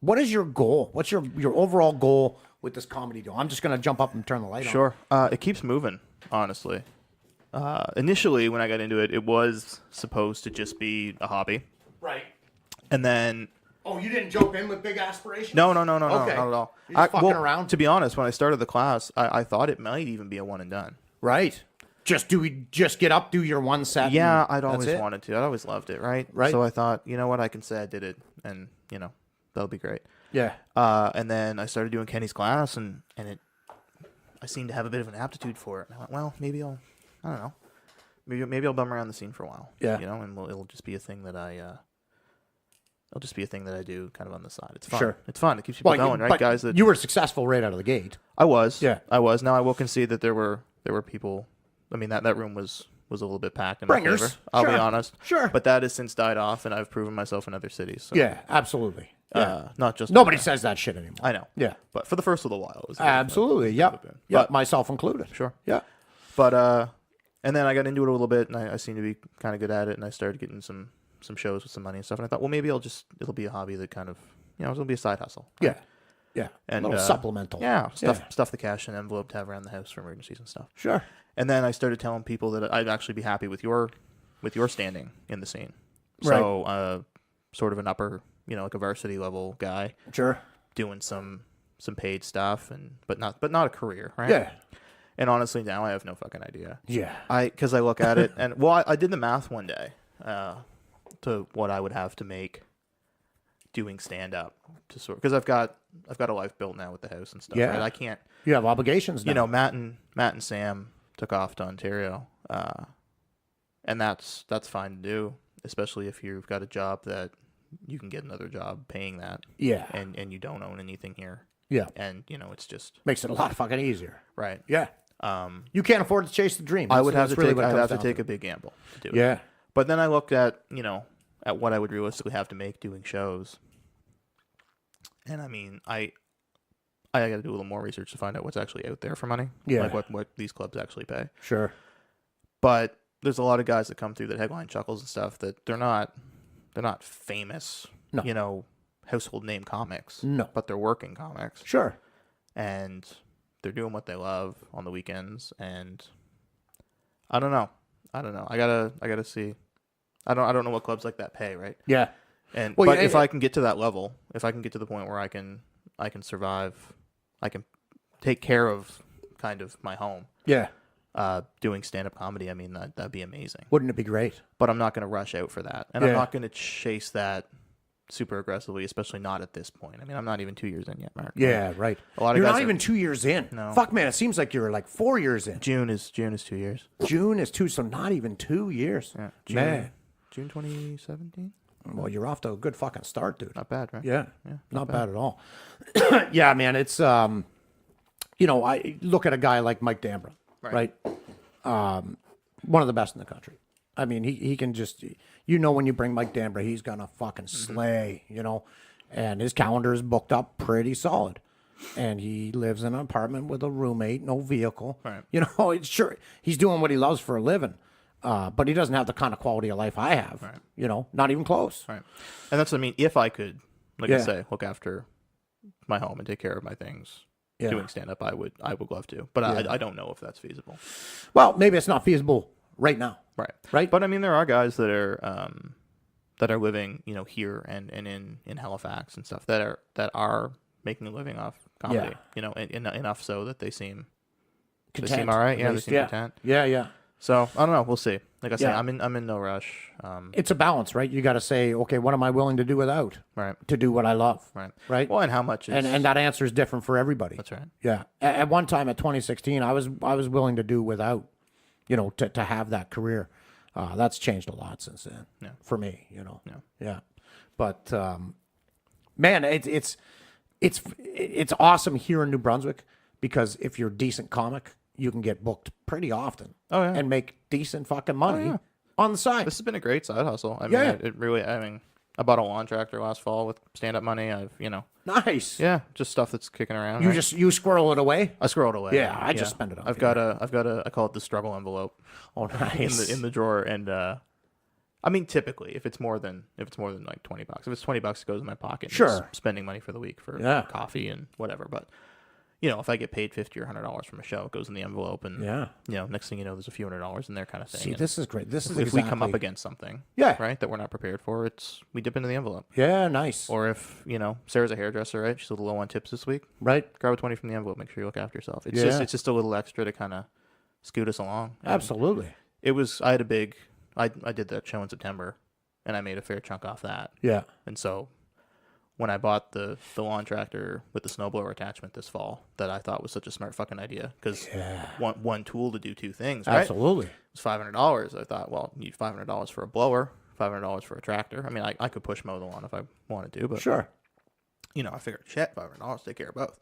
What is your goal? What's your overall goal with this comedy deal? I'm just going to jump up and turn the light on. Sure. It keeps moving, honestly. Initially, when I got into it, it was supposed to just be a hobby. Right. And then... Oh, you didn't jump in with big aspirations? No, Okay. not at all. You're just fucking around? To be honest, when I started the class, I thought it might even be a one and done. Right. Just get up, do your one set? Yeah, and I'd always that's it? wanted to. I'd always loved it, right? Right. So I thought, you know what, I can say I did it, and, that'll be great. Yeah. And then I started doing Kenny's class, and I seemed to have a bit of an aptitude for it. And I went, well, maybe I don't know. Maybe I'll bum around the scene for a while. Yeah. And it'll just be a thing that it'll just be a thing that I do kind of on the side. It's fun. Sure. It's fun. It keeps people going, right, but guys? You were successful right out of the gate. I was. Yeah. I was. Now I will concede that there were people. I mean, that room was a little bit packed in Bringers. my favor. I'll be Sure. honest. Sure. But that has since died off, and I've proven myself in other cities. So, Yeah, absolutely. Yeah. not just Nobody says that shit anymore. I know. Yeah. But for the first little while, it was Absolutely. Yep. bit. Yep. But- Myself included. Sure. Yeah. But and then I got into it a little bit, and I seemed to be kind of good at it, and I started getting some shows with some money and stuff. And I thought, well, maybe it'll be a hobby that kind of, it'll be a side hustle. Yeah. Yeah. And, a little supplemental. Yeah, stuff the cash in an envelope to have around the house for emergencies and stuff. Sure. And then I started telling people that I'd actually be happy with your standing in the scene. So sort of an upper, like a varsity level guy Sure. doing some paid stuff, but not a career, right? Yeah. And honestly, now I have no fucking idea. Yeah. Because I look at it, and I did the math one day to what I would have to make doing stand up because I've got a life built now with the house and stuff. Yeah. Right? I can't. You have obligations now. Matt and Sam took off to Ontario, and that's fine to do, especially if you've got a job that you can get another job paying that. Yeah. And you don't own anything here. Yeah. And it's just Makes it a lot fucking easier. right. Yeah. You can't afford to chase the dream. I would have That's to really take what it I'd comes have to down take a big gamble to do it. Yeah. But then I looked at at what I would realistically have to make doing shows, and I mean I got to do a little more research to find out what's actually out there for money. Yeah. Like what these clubs actually pay. Sure. But there's a lot of guys that come through that headline Chuckles and stuff that they're not famous. No. Household name comics. No. But they're working comics. Sure. And they're doing what they love on the weekends, and I don't know. I gotta see. I don't know what clubs like that pay, right? Yeah. And Well, but yeah, if yeah. I can get to that level, if I can get to the point where I can survive, I can take care of kind of my home. Yeah. Doing stand-up comedy, I mean that'd be amazing. Wouldn't it be great? But I'm not going to rush out for that, and I'm Yeah. not going to chase that super aggressively, especially not at this point. I mean, I'm not even 2 years in yet, Mark. Yeah, right. A lot of You're guys not are- even 2 years in. No. Fuck, man. It seems like you're like 4 years in. June is 2 years. June is 2, so not even 2 years. Yeah, Man. June 2017. Well, you're off to a good fucking start, dude. Not bad, right? Yeah. Not bad at all. Yeah, man. It's, I look at a guy like Mike Dambra, right? One of the best in the country. I mean, he can just, when you bring Mike Dambra, he's going to fucking slay, and his calendar is booked up pretty solid. And he lives in an apartment with a roommate, no vehicle. Right. It's sure he's doing what he loves for a living. But he doesn't have the kind of quality of life I have, not even close. Right. And that's, if I could, like I Yeah. say, look after my home and take care of my things, Yeah. doing stand up, I would love to. But I don't know if that's feasible. Well, maybe it's not feasible right now. Right. Right. But there are guys that are living, here and in Halifax and stuff that are making a living off comedy. Enough so that they seem Content, all right. at Yeah, they least. seem Yeah. content. Yeah. So I don't know. We'll see. Like I say, Yeah. I'm in no rush. It's a balance, right? You got to say, okay, what am I willing to do without Right. to do what I love? Right. Right. Well, and how much is And that answer is different for everybody. that's right. Yeah. At one time, at 2016, I was willing to do without, to have that career. That's changed a lot since then. Yeah. For me, Yeah. Yeah. But man, it's awesome here in New Brunswick because if you're a decent comic, you can get booked pretty often. Oh, yeah. And make decent fucking money on the side. This has been a great side hustle. I mean, Yeah. it really. I bought a lawn tractor last fall with stand-up money. Nice. Just stuff that's kicking around. You right? you squirrel it away. I scrolled away. Yeah, I just spend it on I've got a I call it the struggle envelope Oh, nice. in the drawer, and I mean, typically, if it's more than like $20, if it's $20, it goes in my pocket. Sure. It's spending money for the week for Yeah. coffee and whatever. But you know, if I get paid $50 or $100 from a show, it goes in the envelope, and Yeah. you know, next thing you know, there's a few $100s in there, kind of thing. See, And this is great. This is if exactly... we come up against something, Yeah. right, that we're not prepared for, we dip into the envelope. Yeah, nice. Or if you know, Sarah's a hairdresser, right? She's a little low on tips this week. Right? Grab a 20 from the envelope. Make sure you look after yourself. It's Yeah. just a little extra to kind of scoot us along. And Absolutely. it was. I had a big. I did that show in September, and I made a fair chunk off that. Yeah. And so when I bought the lawn tractor with the snowblower attachment this fall, that I thought was such a smart fucking idea, because one tool to do two things, right? Absolutely. It was $500. I thought, well, you need $500 for a blower, $500 for a tractor. I mean, I could push mow the lawn if I wanted to, but Sure. you know, I figured, shit, $500 take care of both.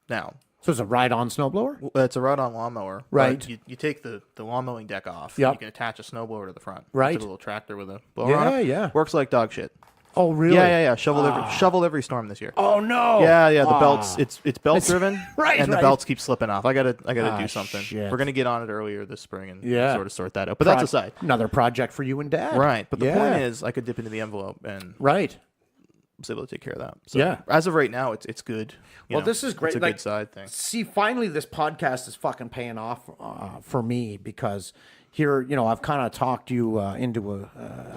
Now, So it's a ride-on snowblower? it's a ride-on lawnmower. Right. But you take the lawn mowing deck off. Yep. You can attach a snowblower to the front. Right. It's a little tractor with a blower on Yeah, it. yeah. Works like dog shit. Oh, really? Yeah. Shoveled every storm this year. Oh, no. Yeah. The belts. It's belt driven. Right, And the right. belts keep slipping off. I gotta Ah, do something. shit. We're gonna get on it earlier this spring and Yeah. sort of sort that out. But that's aside. Another project for you and Dad. Right. But the Yeah. point is, I could dip into the envelope and Right. was able to take care of that. So Yeah. as of right now, it's good. You Well, know, this is great. It's a Like, good side thing. See, finally, this podcast is fucking paying off for me, because here, you know, I've kind of talked you into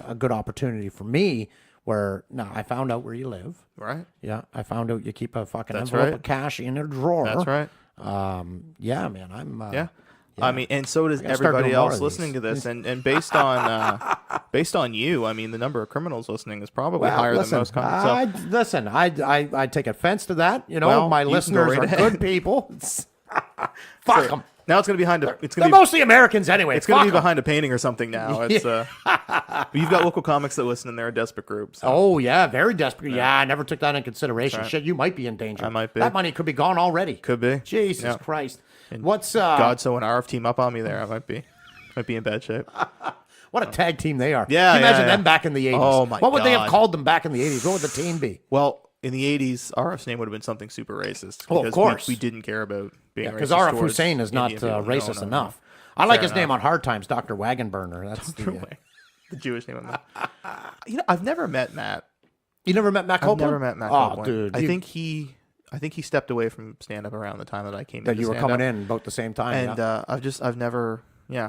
a good opportunity for me, where now I found out where you live. Right. Yeah, I found out you keep a fucking That's envelope right. of cash in a drawer. That's right. Yeah, man, I'm. Yeah. I mean, and so does gotta start everybody doing more else of listening these. to this, and based on you, I mean, the number of criminals listening is probably higher than most. Listen, I take offense to that. You know, Well, my you can listeners go right are ahead. good people. Fuck them. Now it's going to be behind a. It's They're going to be. mostly Americans anyway. It's going to be Fuck 'em. behind a painting or something now. It's you've got local comics that listen, and they're a desperate group. So. Oh yeah, very desperate. Yeah, I never took that in consideration. right. Shit, you might be in danger. I might be. That money could be gone already. Could be. Jesus Yeah. Christ. What's God, so an RF team up on me there, I might be in bad shape. what a tag team they are. Yeah, Can you imagine yeah. them back in the 80s. Oh, my What would they have God. called them back in the 80s? What would the team be? Well, in the 80s, RF's name would have been something super racist. Oh, of because course. We didn't care about being racist. Because Arif towards Hussein is not Indian people. racist No. enough. I like Fair his name enough. on Hard Times, Dr. Wagenburner. That's the, The Jewish name of Matt. You know, I've never met Matt. You never met Matt I've Copeland? never met Matt Oh, Copeland. dude. I think he stepped away from stand up around the time that I came that into you were stand-up. coming in about the same time. And yeah.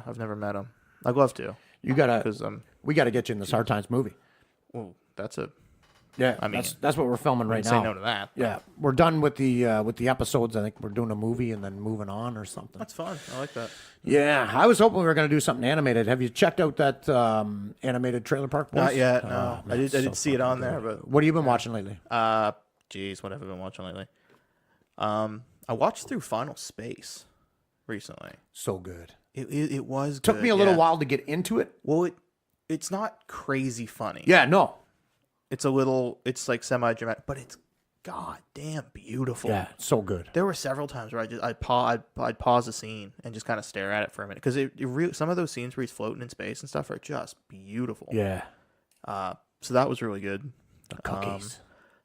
I've never met him. I'd love to. You gotta, Because we gotta get you in this Hard Times movie. well, that's a Yeah, I mean, that's what we're filming right say now. no to that. Yeah, we're done with the episodes. I think we're doing a movie and then moving on or something. That's fun. I like that. Yeah, I was hoping we were going to do something animated. Have you checked out that animated Trailer Park Boys? Not yet. Oh, No, man, I it's did so see it on fucking there, good. but What have you been watching lately? geez, what have I been watching lately? I watched through Final Space recently. So good. It was Took good, me a little yeah. while to get into it. Well, it's not crazy funny. Yeah, no. It's like semi-dramatic, but it's goddamn beautiful. Yeah, so good. There were several times where I'd pause a scene and just kind of stare at it for a minute, because some of those scenes where he's floating in space and stuff are just beautiful. Yeah. So that was really good. The cookies.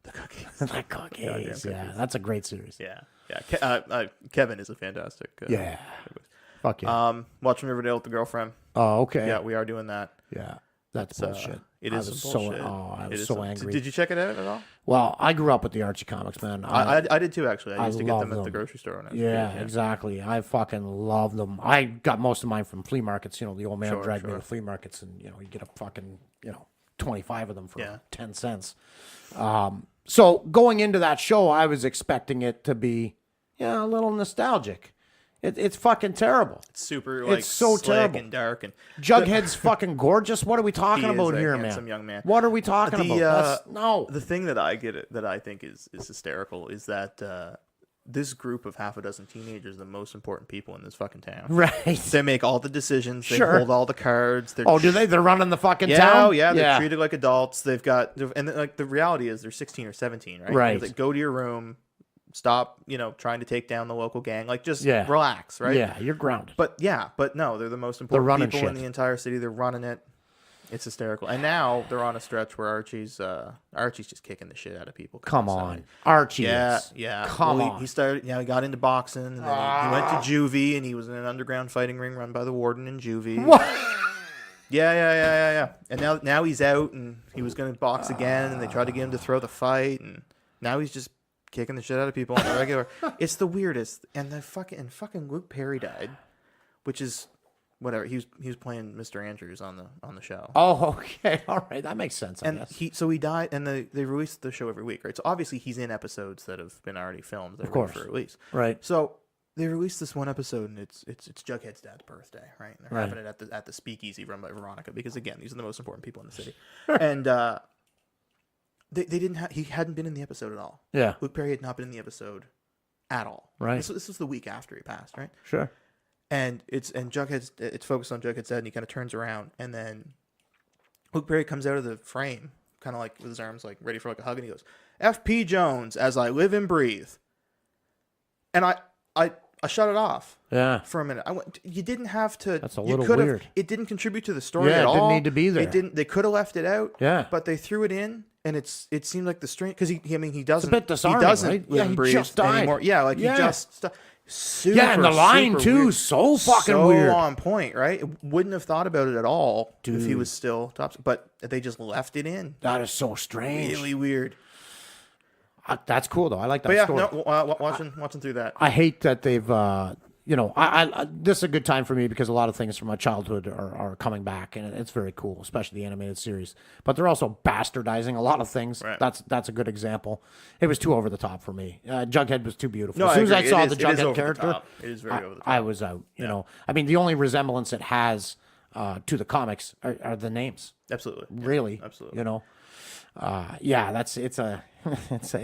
The cookies. The cookies. Yeah, that's a great series. Yeah. Kevin is a fantastic. Yeah. Fuck yeah. Watching Riverdale with the girlfriend. Oh, okay. Yeah, we are doing that. Yeah. That's bullshit. It I is was some so bullshit. I It was is so some- angry. Did you check it out at all? Well, I grew up with the Archie comics, man. I did too, actually. I used to get love them at the them. grocery store when I was a Yeah, kid, exactly. I fucking love them. I got most of mine from flea markets. You know, the old man Sure, dragged me sure. to flea markets, and you know, you get a fucking 25 of them for Yeah. 10 cents. So going into that show, I was expecting it to be a little nostalgic. It's fucking terrible. It's super It's so slick terrible. and dark, and Jughead's fucking gorgeous. What are we talking He is about a here, handsome man? young man. What are we talking The, about? No. the thing that I think is hysterical is that this group of half a dozen teenagers are the most important people in this fucking town. Right. They make all the decisions. They Sure. hold all the cards. They're Oh, do they? They're running the fucking Yeah, town? oh, yeah, they're treated like adults. They've got, and like the reality is they're 16 or 17, right? Right. Like, go to your room, stop, trying to take down the local gang. Like, just Yeah. relax, right? Yeah, you're grounded. But no, they're the most They're important running people in shit. the entire city. They're running it. It's hysterical. And now they're on a stretch where Archie's just kicking the shit out of people. Come on. Archie Yeah, is. yeah. Come Well, on. He started. He got into boxing, and then he went to juvie, and he was in an underground fighting ring run by the warden in juvie. What? Yeah. And now he's out, and he was going to box again, and they tried to get him to throw the fight, and now he's just kicking the shit out of people on the regular. It's the weirdest. And fucking Luke Perry died, which is whatever. He was playing Mr. Andrews on the show. Oh, okay. All right. That makes sense, I And guess. he died, and they released the show every week, right? So obviously he's in episodes that have been already filmed, of course. for release, Right. So they released this one episode, and it's Jughead's dad's birthday, right? And they're Right. having it at the speakeasy run by Veronica, because again, these are the most important people in the city, and they didn't he hadn't been in the episode at all. Yeah. Luke Perry had not been in the episode at all. Right. This was the week after he passed, right? Sure. And it's focused on Jughead's dad, and he kind of turns around, and then Luke Perry comes out of the frame, kind of like with his arms like ready for like a hug, and he goes, "F.P. Jones, as I live and breathe." And I shut it off Yeah. for a minute. I went, you didn't have to. That's a you little could've- weird. It didn't contribute to the story Yeah, at it all. didn't need to be there. It didn't. They could have left it out. Yeah. But they threw it in, and it seemed like the strange, because he doesn't. bit disarming, he doesn't right? live Yeah, and he breathe just died. anymore. Yeah, like Yeah. he just. Super, Yeah, and the line, super too, weird. so fucking so weird. on point, right? Wouldn't have thought about it at all if he was still top. But they just left it in. That is so strange. Really weird. That's cool, though. I like that But yeah, story. no, watching through that. I hate that they've, I this is a good time for me because a lot of things from my childhood are coming back, and it's very cool, especially the animated series. But they're also bastardizing a lot of things. Right. That's a good example. It was too over the top for me. Jughead was too beautiful. No, as soon as I agree. saw It the is over Jughead the character, top. It is very over the top. I was out. You know, I mean, the only resemblance it has to the comics are the names. Absolutely. Yeah, Really, absolutely. You know, it's a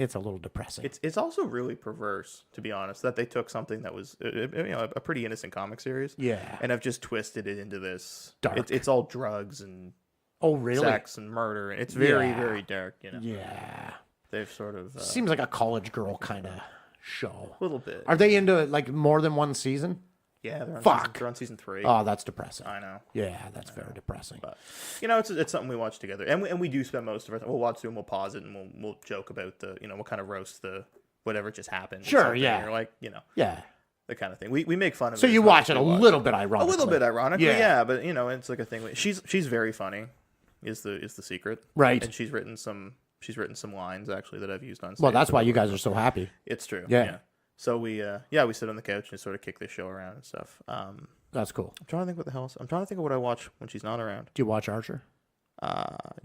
it's a little depressing. It's also really perverse, to be honest, that they took something that was a pretty innocent comic series, Yeah. and have just twisted it into this Dark. It's all drugs and Oh, really? sex and murder, and it's very Yeah. very dark. You know, Yeah. they've sort of Seems like a college girl kind of show. a little bit. Are they into like more than one season? Yeah, they're on Fuck. they're on season 3. Oh, that's depressing. I know. Yeah, that's very depressing. But it's something we watch together, and we do spend most of our time. We'll watch through and we'll pause it, and we'll joke about we'll kind of roast the whatever just happened. or Sure, something, yeah. or like Yeah. the kind of thing. We make fun of. So it you as much watch as it a we little bit ironically. A little bit ironically, Yeah. yeah. But it's like a thing. She's very funny. Is the secret, Right. And she's written some lines actually that I've used on stage. Well, that's why you guys are so happy. It's true. Yeah. So we sit on the couch and sort of kick this show around and stuff. That's cool. I'm trying to think what the hell else. I'm trying to think of what I watch when she's not around. Do you watch Archer?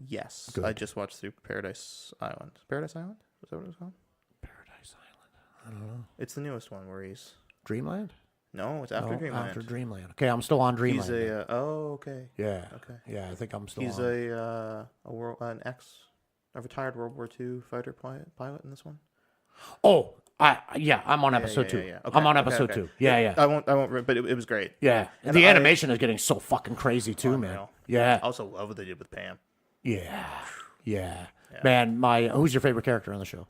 Yes. Good. I just watched through Paradise Island. Paradise Island? Was that what it was called? Paradise Island. I don't know. It's the newest one where he's. Dreamland? No, it's after No, Dreamland. After Dreamland. Okay, I'm still on Dreamland. He's a. Okay. yeah. Okay. Yeah, I think I'm still He's on. a retired World War II fighter pilot in this one. Oh, I'm on episode 2. Okay, I'm on okay, episode okay. 2. Yeah. I won't. But it was great. Yeah. And And the I- animation is getting so fucking crazy too, man. Unreal. Yeah. I also love what they did with Pam. Yeah. Yeah. Man, who's your favorite character on the show?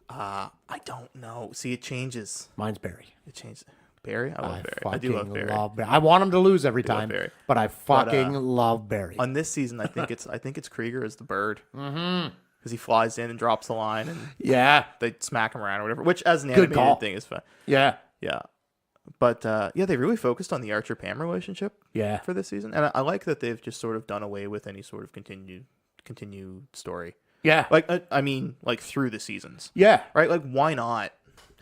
I don't know. See, it changes. Mine's Barry. It changes. Barry? I love Barry. I fucking do love Barry. I want him to lose every love time, Barry. but I fucking love Barry. On this season, I think it's Krieger as the bird. Mm-hmm. Because he flies in and drops the line, and Yeah. they smack him around or whatever. Which, as an Good call. animated thing, is fun. Yeah. Yeah. But they really focused on the Archer Pam relationship. Yeah. For this season, and I like that they've just sort of done away with any sort of continued story. Yeah. Like like through the seasons, Yeah. right? Like, why not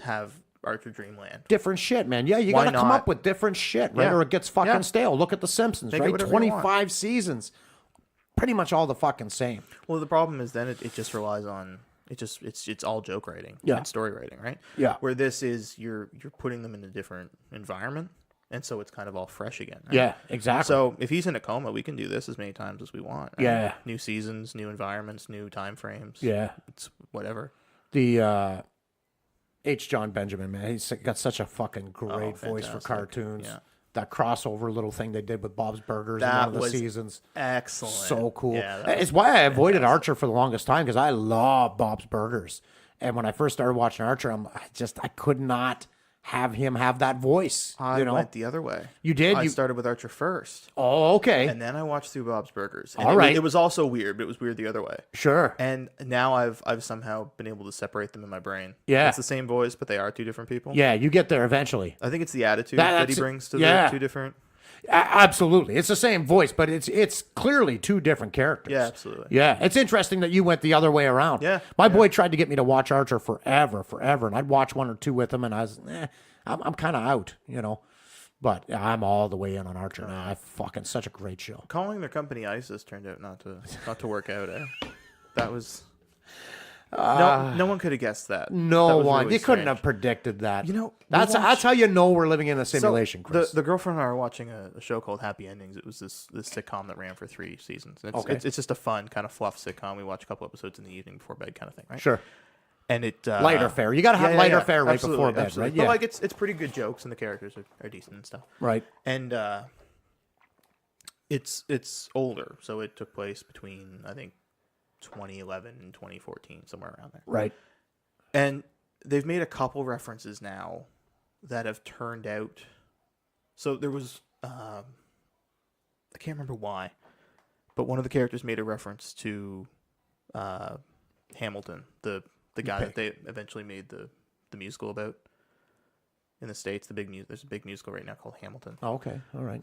have Archer Dreamland? Different shit, man. Yeah, you Why gotta come not? up with different shit, right? Yeah. Or it gets fucking Yeah. stale. Look at The Simpsons, Make it right? whatever you want. 25 seasons. Pretty much all the fucking same. Well, the problem is then it just relies on it's all joke writing, Yeah. and story writing, right? Yeah. Where this is you're putting them in a different environment, and so it's kind of all fresh again. Right? Yeah, exactly. So if he's in a coma, we can do this as many times as we want. right? Yeah. New seasons, new environments, new time frames. Yeah. It's whatever. The H. John Benjamin, man, he's got such a fucking great voice for fantastic. cartoons. Yeah. That crossover little thing they did with Bob's Burgers in That one of the was seasons. Excellent. So cool. Yeah, that was It's why I avoided Archer for the longest time because I love Bob's Burgers. And when I first started watching Archer, I could not have him have that voice. I you know? went the other way. You did? I You- started with Archer first, Oh, okay. and then I watched through Bob's Burgers. And All it was- right. It was also weird, but it was weird the other way. Sure. And now I've somehow been able to separate them in my brain. Yeah. It's the same voice, but they are two different people. Yeah, you get there eventually. I think it's the attitude that he That's- brings to yeah. the two different. Absolutely. It's the same voice, but it's clearly two different characters. Yeah, absolutely. Yeah. It's interesting that you went the other way around. Yeah, My boy tried to get me to watch Archer forever. And I'd watch one or two with him, and I was, I'm kind of out, you know. But I'm all the way in on Archer now. I fucking such a great show. Calling their company ISIS turned out not to work out. That was no one could have guessed that. No That was one. really You couldn't strange. have predicted that. You know, that's how you know we're living in a simulation, Chris. The girlfriend and I were watching a show called Happy Endings. It was this sitcom that ran for 3 seasons. It's just a fun kind of fluff sitcom. We watch a couple episodes in the evening before bed, kind of thing, right? Sure. And it Lighter fare. You got to have lighter fare right absolutely, before bed, absolutely. right? But Yeah. like it's pretty good jokes and the characters are decent and stuff. Right. And it's older, so it took place between I think 2011 and 2014, somewhere around there. Right. And they've made a couple references now that have turned out. So there was I can't remember why, but one of the characters made a reference to Hamilton, the guy that they eventually made the musical about in the States. There's a big musical right now called Hamilton. Oh, okay. All right.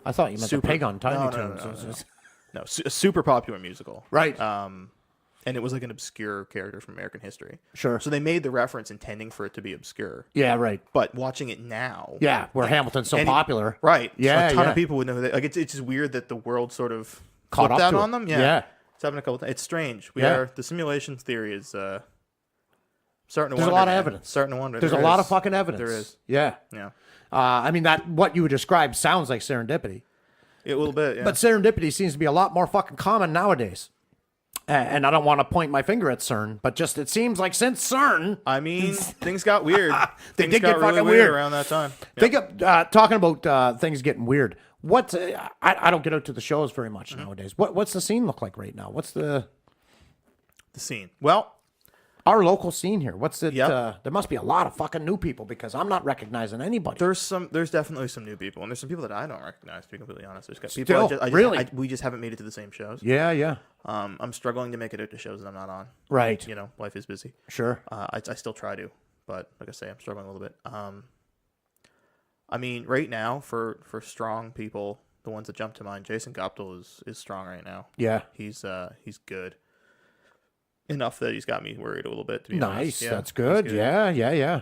I thought you meant the pig on Tiny Toons. No, a super popular musical. Right. And it was like an obscure character from American history. Sure. So they made the reference intending for it to be obscure. Yeah, right. But watching it now. Yeah, where Hamilton's so popular. Right. Yeah, So a ton yeah. of people would know that. Like it's just weird that the world sort of Caught flipped up out to on it. them. Yeah. It's happened a couple times. It's strange. Yeah. The simulation theory is starting to There's wonder. a lot of man. evidence. Starting to wonder. There's a There lot is. of fucking evidence. There is. Yeah. Yeah. I mean, that what you described sounds like serendipity. A little bit, yeah. But serendipity seems to be a lot more fucking common nowadays. And I don't want to point my finger at CERN, but just it seems like since CERN, I mean, things got weird. They Things did got get really fucking weird weird. around that time. think of talking about things getting weird. What I don't get out to the shows very much nowadays. What's the scene look like right now? What's the scene? Well, our local scene here? What's it? Yep. There must be a lot of fucking new people because I'm not recognizing anybody. there's definitely some new people, and there's some people that I don't recognize. To be completely honest, there's people. Still? Really? We just haven't made it to the same shows. Yeah. I'm struggling to make it out to shows that I'm not on. Right. You know, life is busy. Sure. I still try to, but like I say, I'm struggling a little bit. I mean, right now for strong people, the ones that jump to mind, Jason Goptel is strong right now. Yeah. He's good. Enough that he's got me worried a little bit. To be Nice. honest. Yeah, That's good. he's Yeah.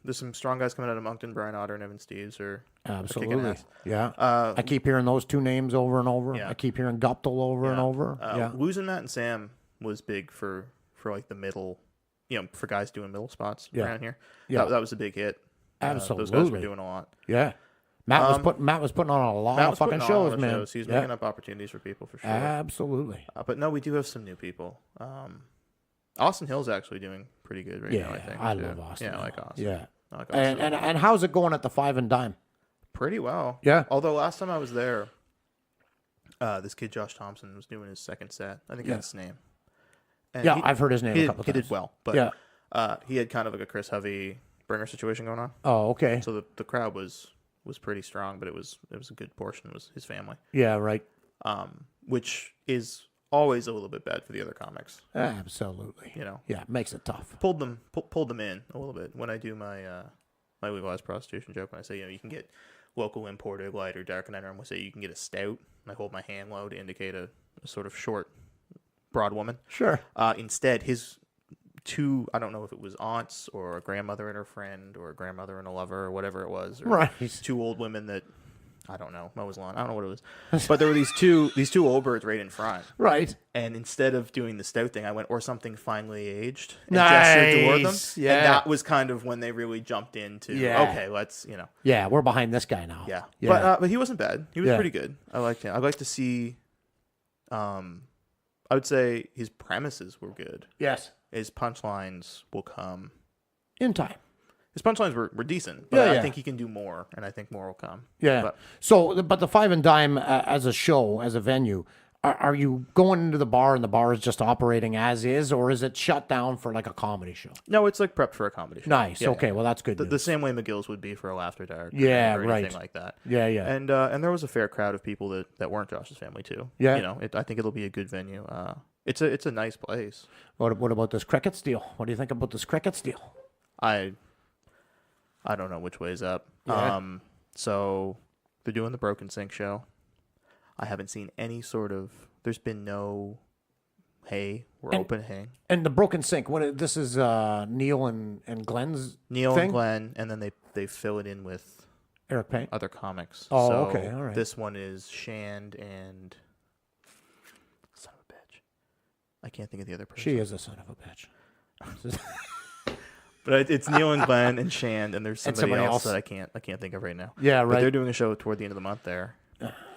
There's some strong guys coming out of Moncton. Brian Otter and Evan Steves are kicking Absolutely. ass. Yeah. I keep hearing those two names over and over. Yeah. I keep hearing Guptill over and over. Losing Matt and Sam was big for like the middle, for guys doing middle spots around here. Yeah. That was a big hit. Absolutely. Those guys were doing a lot. Yeah. Matt was putting on a lot Matt of was fucking putting on a lot shows, of man. shows. He's making up opportunities for people for sure. Absolutely. But no, we do have some new people. Austin Hill's actually doing pretty good right now, I think. I too. love Austin. Yeah, I like Austin. Yeah. I like Austin. And how's it going at the Five and Dime? Pretty well. Yeah. Although last time I was there, this kid Josh Thompson was doing his second set. I think that's his name. And Yeah, I've heard his name a couple He times. did well, but he had kind of like a Chris Hovey bringer situation going on. Oh, okay. So the crowd was pretty strong, but it was a good portion was his family. Yeah, right. Which is always a little bit bad for the other comics. Absolutely. Yeah, makes it tough. Pulled them in a little bit when I do my my legalized prostitution joke. When I say you can get local imported light or dark, and I'm going to say you can get a stout, and I hold my hand low to indicate a sort of short, broad woman. Sure. Instead, his two, I don't know if it was aunts or a grandmother and her friend or a grandmother and a lover or whatever it was. Or Right. two old women that, I don't know, mows lawn. I don't know what it was. But there were these two old birds right in front. Right. And instead of doing the stout thing, I went, or something finely aged, and gestured toward them. Nice. Yeah. And that was kind of when they really jumped into, okay, let's, Yeah, we're behind this guy now. Yeah. Yeah. But he wasn't bad. He was pretty good. I liked him. I'd like to see, I would say his premises were good. Yes. His punchlines will come. In time. His punchlines were decent, but Yeah. I think he can do more, and I think more will come. Yeah. But, But the Five and Dime as a show, as a venue, are you going into the bar and the bar is just operating as is, or is it shut down for like a comedy show? no, it's like prepped for a comedy show. Nice. Yeah, Okay. yeah. Well, that's good. The news. same way McGill's would be for a Laughter Dark. Yeah, or right. anything like that. Yeah. And there was a fair crowd of people that weren't Josh's family too. Yeah. I think it'll be a good venue. It's a nice place. What about this Crickets deal? What do you think about this Crickets deal? I don't know which way's up. Yeah. So they're doing the Broken Sync show. I haven't seen any sort of. There's been no. Hey, we're opening. And the Broken Sync. This is Neil and Glenn's Neil thing? and Glenn, and then they fill it in with Eric Payne. other comics. Oh, So okay, all right. This one is Shand and son of a bitch. I can't think of the other person. She is a son of a bitch. But it's Neil and Glenn and Shand, and there's somebody, somebody else else. that I can't think of right now. Yeah, But right. they're doing a show toward the end of the month there,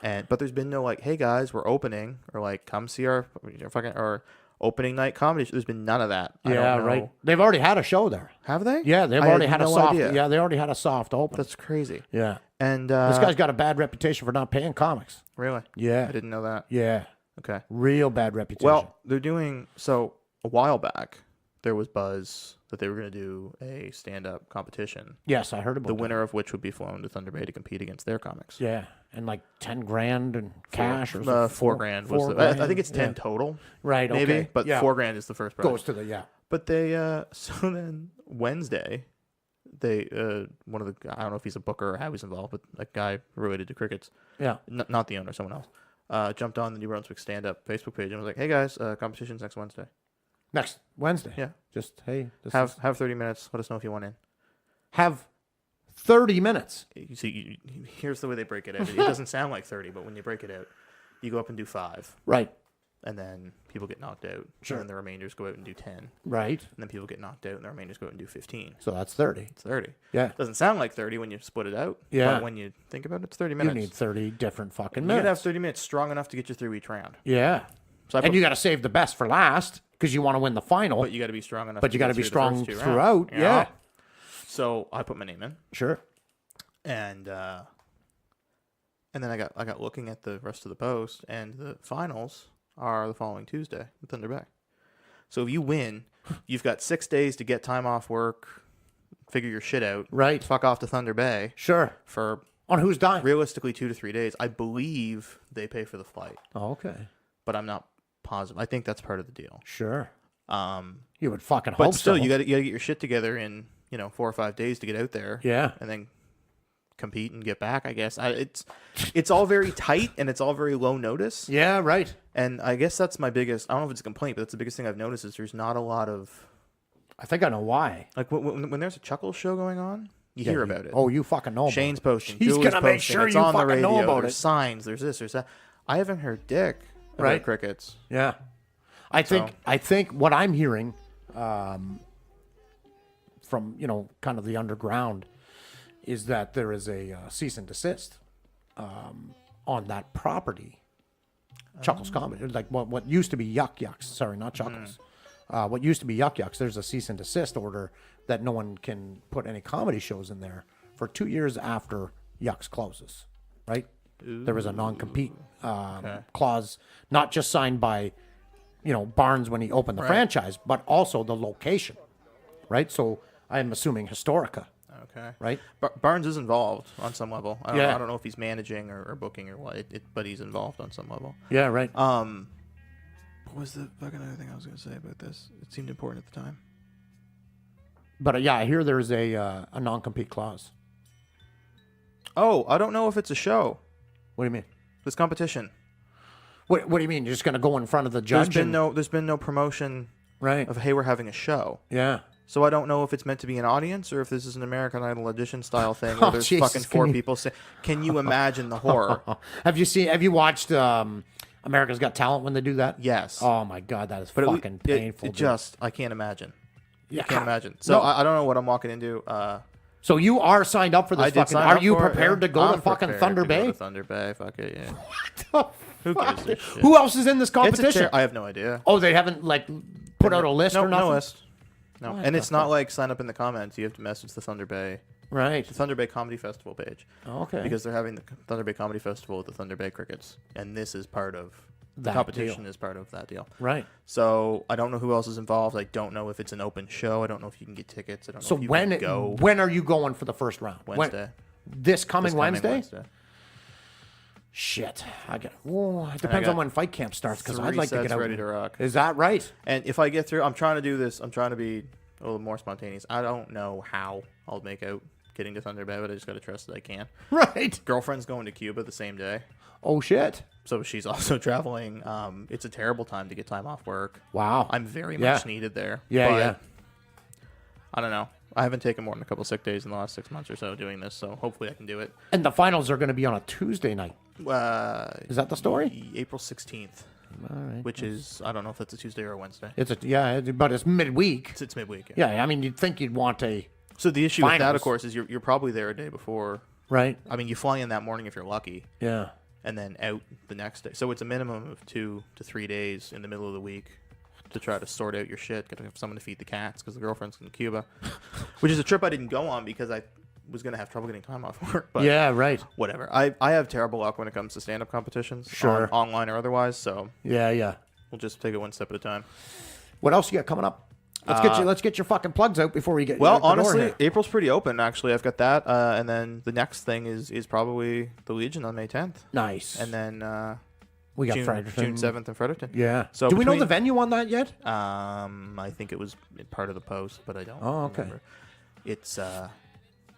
but there's been no like, hey guys, we're opening, or like, come see our fucking or opening night comedy show. There's been none of that. I Yeah, don't know. right. They've already had a show there. Have they? Yeah, they've I already had had a no soft. idea. Yeah, they already had a soft open. That's crazy. yeah. And This guy's got a bad reputation for not paying comics. really, Yeah. I didn't know that. Yeah. Okay. Real bad reputation. Well, they're doing so. A while back, there was buzz that they were going to do a stand-up competition. yes, I heard about The that. winner of which would be flown to Thunder Bay to compete against their comics. Yeah, and like 10 grand in cash or something. $4,000 was the. I think it's 10 total. Right. Okay. Maybe, but yeah. $4,000 is the first prize. goes to the But they so then Wednesday, they one of the I don't know if he's a booker or how he's involved, but a guy related to crickets, Yeah. not the owner, someone else, jumped on the New Brunswick stand up Facebook page and was like, "Hey guys, competition's next Wednesday. Next Wednesday. Yeah, Just hey, this have is- 30 minutes. Let us know if you want in." have 30 minutes. You see, here's the way they break it out. It doesn't sound like 30, but when you break it out, you go up and do 5, Right. and then people get knocked out. Sure. And then the remainders go out and do 10, and Right. then people get knocked out, and the remainders go out and do 15. So that's 30. It's 30. Yeah. Doesn't sound like 30 when you split it out. Yeah. But when you think about it, it's 30 You minutes. need 30 different fucking You gotta have minutes. 30 minutes strong enough to get you through each round. Yeah. So I And put- you got to save the best for last because you want to win the final. But you got to be strong enough. But you got got to to be strong the first 2 throughout. rounds. Yeah. So I put my name in, Sure. and then I got looking at the rest of the post, and the finals are the following Tuesday in Thunder Bay. So if you win, you've got 6 days to get time off work, figure your shit out, Right. fuck off to Thunder Bay Sure. for On whose dime? realistically 2 to 3 days. I believe they pay for the flight, Oh, okay. but I'm not positive. I think that's part of the deal. Sure. Um, You would fucking but hope still, so. you got to get your shit together in 4 or 5 days to get out there. Yeah. and then compete and get back. I guess it's all very tight and it's all very low notice. Yeah, right. And I guess that's my biggest. I don't know if it's a complaint, but that's the biggest thing I've noticed is there's not a lot of I think I know why. like when there's a Chuckle show going on, you hear about it. Oh, you fucking know Shane's about it. posting. He's Julie's gonna make posting, sure it's you on the fucking know radio, about there's it. signs. There's this. There's that. I haven't heard dick about Right. crickets. Yeah. I think what I'm hearing from, kind of the underground is that there is a cease and desist on that property. Chuckles Comedy, like what used to be Yuck Yucks. Sorry, not Chuckles. What used to be Yuck Yucks, there's a cease and desist order that no one can put any comedy shows in there for 2 years after Yucks closes, right? There was a non-compete clause, not just signed by, Barnes when he opened the franchise, but also the location, right? So I'm assuming Historica, Okay. right? Barnes is involved on some level. I Yeah. don't know if he's managing or booking or what, but he's involved on some level. Yeah, right. What was the fucking other thing I was going to say about this? It seemed important at the time. But yeah, I hear there's a non-compete clause. Oh, I don't know if it's a show. What do you mean? This competition. What do you mean? You're just gonna go in front of the judge? There's been no promotion right. of hey, we're having a show. Yeah. So I don't know if it's meant to be an audience or if this is an American Idol audition style thing where Oh, there's Jesus, fucking can 4 you- people say, can you imagine the horror? Have you watched America's Got Talent when they do that? Yes. Oh my God, that is But fucking painful. dude. I can't imagine. Yeah. I can't imagine. So No. I don't know what I'm walking into. So you are signed up for this I did fucking. sign Are up you for it, prepared yeah. to go I'm to fucking prepared Thunder to go Bay? to Thunder Bay, fuck it, yeah. Who gives a shit? Who else is in this It's a competition? I have no idea. Oh, they haven't put out a list or nothing. No list. No, What and the it's not like sign up in the comments. You have to message the Thunder Bay Right. Comedy Festival page. Okay. Because they're having the Thunder Bay Comedy Festival with the Thunder Bay Crickets, and this is part of the That competition. deal. Is part of that deal. Right. So I don't know who else is involved. I don't know if it's an open show. I don't know if you can get tickets. I don't know So if you when can go when are you going for the first round? Wednesday. This coming This coming Wednesday? Shit. It depends got on when fight camp starts because 3 I'd like to sets get out. ready to rock. Is that right? And if I get through, I'm trying to do this. I'm trying to be a little more spontaneous. I don't know how I'll make out getting to Thunder Bay, but I just got to trust that I can. Right. Girlfriend's going to Cuba the same day, Oh, shit. so she's also traveling. It's a terrible time to get time off work. Wow. I'm very Yeah. much needed there. Yeah, but yeah. I don't know. I haven't taken more than a couple sick days in the last 6 months or so doing this, so hopefully I can do it. And the finals are going to be on a Tuesday night. Is that the story? April 16th, All right. which is, I don't know if that's a Tuesday or a Wednesday. But it's midweek. It's midweek. Yeah. Yeah, I mean, you'd think you'd want a So the issue with that, Finals. of course, is you're probably there a day before. right. I mean, you fly in that morning if you're lucky, Yeah. and then out the next day. So it's a minimum of 2 to 3 days in the middle of the week to try to sort out your shit. Got to have someone to feed the cats because the girlfriend's in Cuba, which is a trip I didn't go on because I was gonna have trouble getting time off work. But Yeah, right. whatever. I have terrible luck when it comes to stand-up competitions, Sure. online or otherwise. So Yeah, yeah. we'll just take it one step at a time. What else you got coming up? Let's get your fucking plugs out before we get Well, out the door honestly, here. April's pretty open. Actually, I've got that, and then the next thing is probably the Legion on May 10th, Nice. and then we got June Fredericton. 7th in Fredericton. Yeah. So do we know between- the venue on that yet? I think it was part of the post, but I don't. Oh, okay. Remember. It's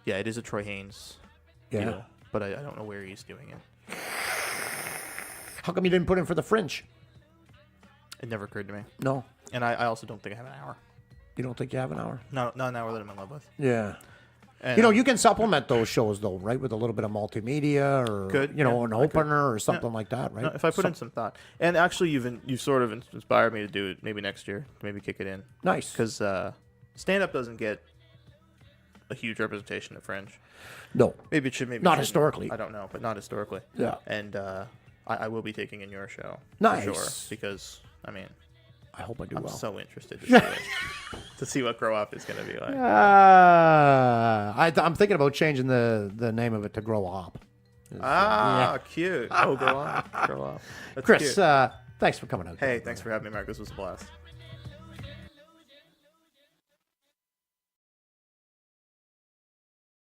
yeah, it is a Troy Haynes Yeah. deal, but I don't know where he's doing it. How come you didn't put in for the Fringe? It never occurred to me, No. and I also don't think I have an hour. You don't think you have an hour? Not an hour that I'm in love with. Yeah. And, You know, you can supplement those shows though, right, with a little bit of multimedia or Could, you know, yeah, an I could. opener or something like that, right? no, if I put in some thought, and actually you've sort of inspired me to do it maybe next year, maybe kick it in. Nice. Because stand-up doesn't get a huge representation at Fringe. No. Maybe it should, maybe Not it shouldn't. historically. I don't know, but not historically. Yeah. And I will be taking in your show. Nice. For sure, because, I mean, I hope I do I'm well. so interested to see, to see what Grow Up is going to be like. I'm thinking about changing the name of it to Grow Up. Cute. Oh, Grow Up. Grow Up. That's Chris, cute. thanks for coming out. Hey, thanks for having me, Mark. This was a blast.